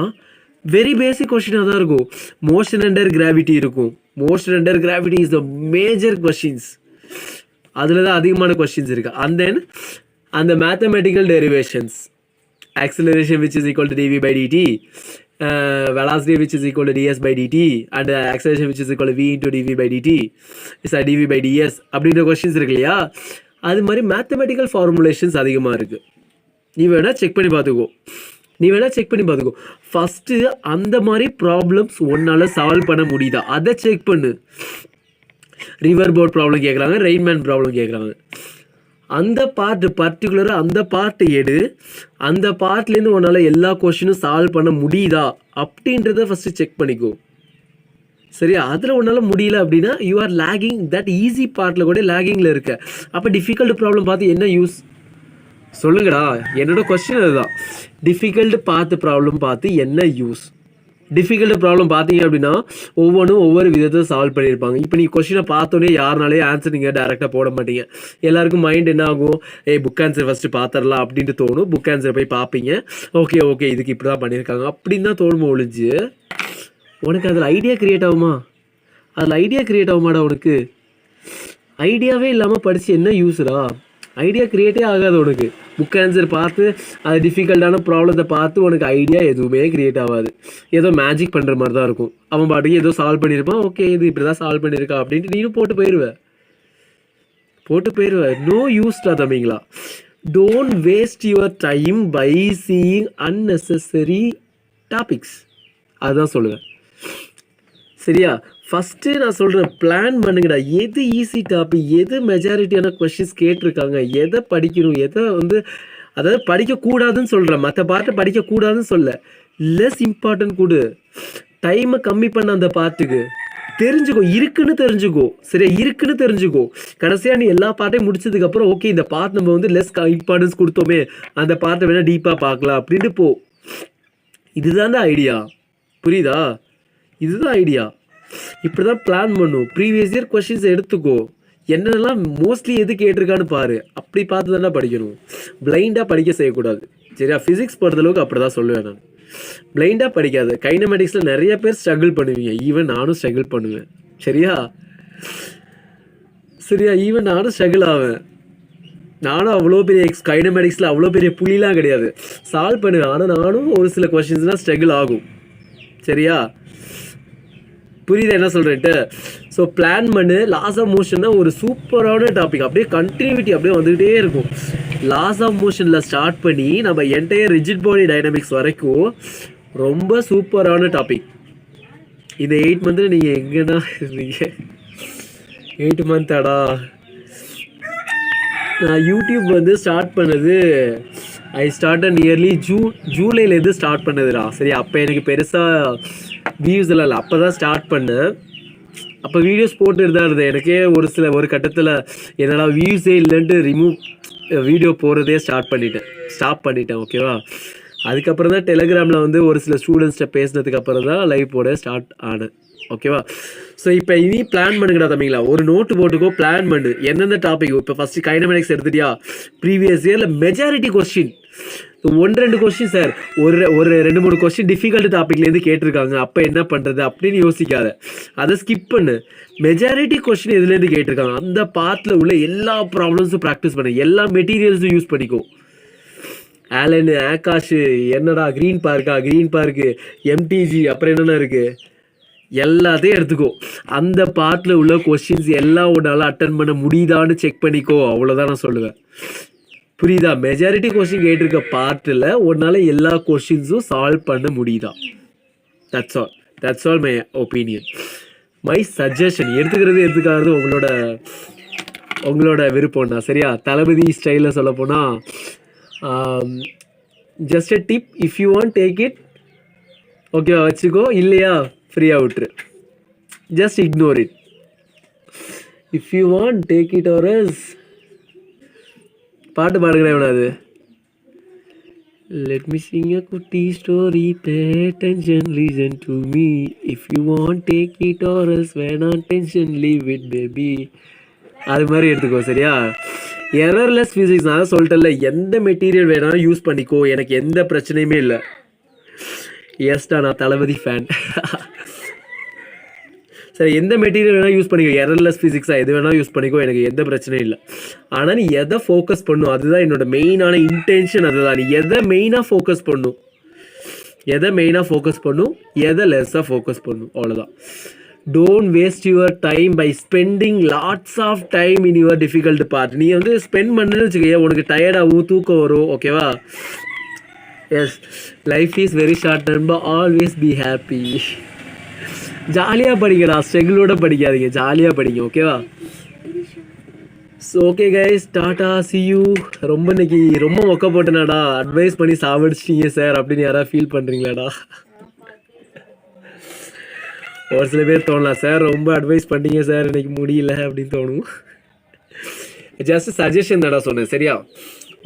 வெரி பேசிக் கொஸ்டினாக தான் இருக்கும். மோஷன் அண்டர் கிராவிட்டி இருக்கும். Motion under gravity is the major questions. அதில் தான் அதிகமான கொஸ்டின்ஸ் இருக்குது. அண்ட் தென் அந்த mathematical derivations, acceleration which is equal to dv by dt, velocity which is equal to ds by dt, and acceleration which is equal to v into dv by dt is a dv by ds அப்படின்ற questions இருக்கு இல்லையா? அது மாதிரி mathematical formulations அதிகமாக இருக்குது. நீ வேணால் check பண்ணி பார்த்துக்கோ. ஃபஸ்ட்டு அந்த மாதிரி ப்ராப்ளம்ஸ் ஒன்றால் சால்வ் பண்ண முடியுதா அதை செக் பண்ணு. ரிவர் போர்ட் ப்ராப்ளம் கேட்குறாங்க, ரெயின்மேன் ப்ராப்ளம் கேட்குறாங்க. அந்த பார்ட் பர்டிகுலராக அந்த பார்ட் எடு. அந்த பார்ட்லேருந்து உன்னால் எல்லா கொஷினும் சால்வ் பண்ண முடியுதா அப்படின்றத ஃபஸ்ட்டு செக் பண்ணிக்கோ. சரியா? அதில் உன்னால் முடியல அப்படின்னா you are lagging. That easy பார்ட்டில் கூட லேகிங்கில் இருக்க. அப்போ டிஃபிகல்ட் ப்ராப்ளம் பார்த்து என்ன யூஸ் சொல்லுங்கடா. என்னோட கொஸ்டின் அதுதான். டிஃபிகல்ட் ப்ராப்ளம் பார்த்து என்ன யூஸ்? டிஃபிகல்ட் ப்ராப்ளம் பார்த்தீங்க அப்படின்னா ஒவ்வொன்றும் ஒவ்வொரு விதத்தை சால்வ் பண்ணியிருப்பாங்க. இப்போ நீ கொஸ்டினை பார்த்தோன்னே யாருனாலே ஆன்சர் நீங்கள் டேரெக்டாக போட மாட்டீங்க. எல்லாருக்கும் மைண்ட் என்ன ஆகும், புக் ஆன்சர் ஃபஸ்ட்டு பார்த்துடலாம் அப்படின்ட்டு தோணும். புக் ஆன்சர் போய் பார்ப்பீங்க. ஓகே ஓகே இதுக்கு இப்படி தான் பண்ணியிருக்காங்க அப்படின்னு தான் தோணுமோ ஒழிஞ்சு உனக்கு அதில் ஐடியா க்ரியேட் ஆகுமா? அதில் ஐடியா க்ரியேட் ஆகுமாடா உனக்கு? ஐடியாவே இல்லாமல் படித்து என்ன யூஸ்ரா? ஐடியா க்ரியேட்டே ஆகாது உனக்கு. புக் ஆன்சர் பார்த்து அது டிஃபிகல்ட்டான ப்ராப்ளத்தை பார்த்து உனக்கு ஐடியா எதுவுமே க்ரியேட் ஆகாது. ஏதோ மேஜிக் பண்ணுற மாதிரி தான் இருக்கும். அவன் பாட்டுக்கு ஏதோ சால்வ் பண்ணியிருப்பான். ஓகே இது இப்படி தான் சால்வ் பண்ணியிருக்கா அப்படின்ட்டு நீனும் போட்டு போயிடுவேன். நோ யூஸ்டா தம்பிங்களா. Don't waste your time by seeing unnecessary topics. அதுதான் சொல்லுவேன். சரியா? ஃபஸ்ட்டு நான் சொல்கிறேன், பிளான் பண்ணுங்கடா. எது ஈஸி டாபிக், எது மெஜாரிட்டியான கொஷின்ஸ் கேட்டிருக்காங்க, எதை படிக்கணும், எதை அதாவது படிக்கக்கூடாதுன்னு சொல்கிறேன். மற்ற பார்ட்டை படிக்கக்கூடாதுன்னு சொல்ல, லெஸ் இம்பார்ட்டன்ட் கொடு. டைமை கம்மி பண்ண அந்த பார்ட்டுக்கு தெரிஞ்சுக்கோ. இருக்குன்னு தெரிஞ்சுக்கோ. கடைசியாக நீ எல்லா பார்ட்டையும் முடிச்சதுக்கப்புறம் ஓகே இந்த பார்ட் நம்ம லெஸ் இம்பார்ட்டன்ஸ் கொடுத்தோமே, அந்த பார்ட்டை வேணால் டீப்பாக பார்க்கலாம் அப்படின்ட்டு போ. இதுதானே ஐடியா. புரியுதா? இதுதான் ஐடியா. இப்படி தான் பிளான் பண்ணும். ப்ரீவியஸ் இயர் கொஷின்ஸ் எடுத்துக்கோ. என்னென்னலாம் மோஸ்ட்லி எது கேட்டிருக்கான்னு பாரு. அப்படி பார்த்து தானே படிக்கணும். பிளைண்டாக படிக்க செய்யக்கூடாது. சரியா? ஃபிசிக்ஸ் பொறுத்தளவுக்கு அப்படி தான் சொல்லுவேன் நான். பிளைண்டாக படிக்காது. கைனமெட்டிக்ஸில் நிறைய பேர் ஸ்ட்ரகிள் பண்ணுவீங்க. ஈவன் நானும் ஸ்ட்ரகிள் பண்ணுவேன். சரியா? ஈவன் நானும் ஸ்ட்ரகிள் ஆவேன். நானும் அவ்வளோ பெரிய கைனமெட்டிக்ஸில் அவ்வளோ பெரிய புள்ளிலாம் கிடையாது. சால்வ் பண்ணுவேன். ஆனால் நானும் ஒரு சில கொஷின்ஸ்லாம் ஸ்ட்ரகிள் ஆகும். சரியா? புரியுது என்ன சொல்கிறேன்ட்டு? ஸோ பிளான் பண்ணு. லாஸ் ஆஃப் மோஷன்னா ஒரு சூப்பரான டாபிக். அப்படியே கண்டினியூட்டி அப்படியே வந்துகிட்டே இருக்கும். லாஸ் ஆஃப் மோஷனில் ஸ்டார்ட் பண்ணி நம்ம என்டையர் ரிஜிட் பாடி டைனமிக்ஸ் வரைக்கும் ரொம்ப சூப்பரான டாபிக். இந்த 8 மந்த்தில் நீங்கள் எங்கன்னா இருந்தீங்க? 8 மந்தாடா. நான் யூடியூப் ஸ்டார்ட் பண்ணது ஐ ஸ்டார்டட் நியர்லி ஜூலைலேருந்து ஸ்டார்ட் பண்ணதுடா. சரி, அப்போ எனக்கு பெருசாக வியூஸ் எல்லாம் இல்லை. அப்போ தான் ஸ்டார்ட் பண்ணேன். அப்போ வீடியோஸ் போட்டுட்டு தான் இருந்தேன். எனக்கே ஒரு கட்டத்தில் என்னடா வியூஸே இல்லைன்ட்டு வீடியோ போடுறதே ஸ்டாப் பண்ணிட்டேன். ஓகேவா? அதுக்கப்புறம் தான் டெலிகிராமில் ஒரு சில ஸ்டூடெண்ட்ஸ்கிட்ட பேசினதுக்கு அப்புறம் தான் லைவ் போட ஸ்டார்ட் ஆனேன். ஓகேவா? ஸோ இப்போ இனி பிளான் பண்ணுங்கடா தம்பிங்களா. ஒரு நோட்டு போட்டுக்கோ, பிளான் பண்ணு. எந்தெந்த டாபிக் இப்போ ஃபஸ்ட்டு கைனமெட்டிக்ஸ் எடுத்துட்டியா? ப்ரீவியஸ் இயரில் மெஜாரிட்டி கொஸ்டின் 1-2 கொஸ்டின் சார், ஒரு 2-3 கொஸ்டின் டிஃபிகல்ட் டாப்பிக்லேருந்து கேட்டிருக்காங்க. அப்போ என்ன பண்ணுறது அப்படின்னு யோசிக்காத. அதை ஸ்கிப் பண்ணு. மெஜாரிட்டி கொஸ்டின் எதுலேருந்து கேட்டிருக்காங்க அந்த பார்ட்டில் உள்ள எல்லா ப்ராப்ளம்ஸும் ப்ராக்டிஸ் பண்ணு. எல்லா மெட்டீரியல்ஸும் யூஸ் பண்ணிக்கோ. ஆலன், ஆகாஷ், என்னடா க்ரீன் பார்க்கு, எம்டிஜி, அப்புறம் என்னென்ன இருக்குது எல்லாத்தையும் எடுத்துக்கோ. அந்த பார்ட்டில் உள்ள கொஸ்டின்ஸ் எல்லாம் உன்னால் அட்டன் பண்ண முடியுதான்னு செக் பண்ணிக்கோ. அவ்வளோதான் நான் சொல்லுவேன். புரியுதா? மெஜாரிட்டி கொஸ்டின் கேட்டிருக்க பார்ட்டில் உன்னால் எல்லா கொஸ்டின்ஸும் சால்வ் பண்ண முடியுதா? That's all my opinion, my suggestion. எடுத்துக்கிறது உங்களோட விருப்பம்னா. சரியா? தளபதி ஸ்டைலில் சொல்ல போனால் just a tip. If you want take it ஓகேவா வச்சுக்கோ. இல்லையா ஃப்ரீயாக விட்டுரு. Just ignore it. If you want take it or else பாட்டு பாடுகிறேன். எவ்வளவு? Let me sing a குட்டி story, pay attention, listen to me. If you want take it or else வேணாம் tension, leave it baby. அது மாதிரி எடுத்துக்கோ. சரியா? எரர்லெஸ் physics நான் சொல்லிட்டேன்ல. எந்த மெட்டீரியல் வேணாலும் யூஸ் பண்ணிக்கோ. எனக்கு எந்த பிரச்சனையுமே இல்லை. எஸ்டா, நான் தளபதி ஃபேன். சரி, எந்த மெட்டீரியல் வேணால் யூஸ் பண்ணிக்கோ. எரர்லெஸ் ஃபிசிக்ஸாக எது வேணால் யூஸ் பண்ணிக்கோ. எனக்கு எந்த பிரச்சனையும் இல்லை. ஆனால் நீ எதை ஃபோக்கஸ் பண்ணும் அதுதான் என்னோட மெயினான இன்டென்ஷன். அதுதான் நீ எதை மெயினாக ஃபோக்கஸ் பண்ணும், எதை லெஸ்ஸாக ஃபோக்கஸ் பண்ணும். அவ்வளோதான். Don't waste your time by spending lots of time in your difficult part. நீ ஸ்பெண்ட் பண்ணுன்னு வச்சுக்கோங்க, உனக்கு டயர்டாகவும் தூக்கம் வரும். ஓகேவா? Yes, life is very short நண்பா. Always be happy. ஜாலியாக படிங்கடா, ஸ்ட்ரகிளோட படிக்காதீங்க, ஜாலியாக படிங்க. ஓகேவா? ஸோ ஓகே கைஸ், டாடா சி யூ. ரொம்ப இன்னைக்கு ரொம்ப மொக்க போட்டேனாடா, அட்வைஸ் பண்ணி சாவடிச்சிட்டீங்க சார் அப்படின்னு யாராவது ஃபீல் பண்ணுறீங்களாடா? ஒரு சில பேர் தோணலாம், சார் ரொம்ப அட்வைஸ் பண்ணிட்டீங்க சார் இன்னைக்கு முடியல அப்படின்னு தோணும். ஜஸ்ட் சஜஷன் தாடா சொன்னேன், சரியா?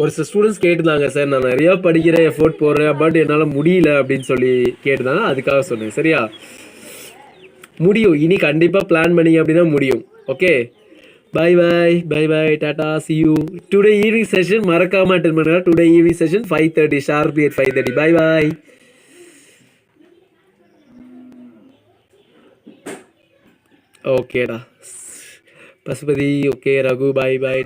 ஒரு சில ஸ்டூடெண்ட்ஸ் கேட்டுருந்தாங்க, சார் நான் நிறையா படிக்கிறேன், எஃபோர்ட் போடுறேன், பட் என்னால் முடியல அப்படின்னு சொல்லி கேட்டுருந்தாங்க, அதுக்காக சொன்னேன், சரியா? முடியும், இனி கண்டிப்பாக பிளான் பண்ணிங்க அப்படின்னா முடியும். Okay, bye bye bye bye, டாடா see you. Today evening session மறக்காம அட்டென்ட் பண்ணுங்க. Today evening session 5:30 sharp, 5:30. Bye bye. ஓகேடா Pasupathi. Okay Raghu, bye by.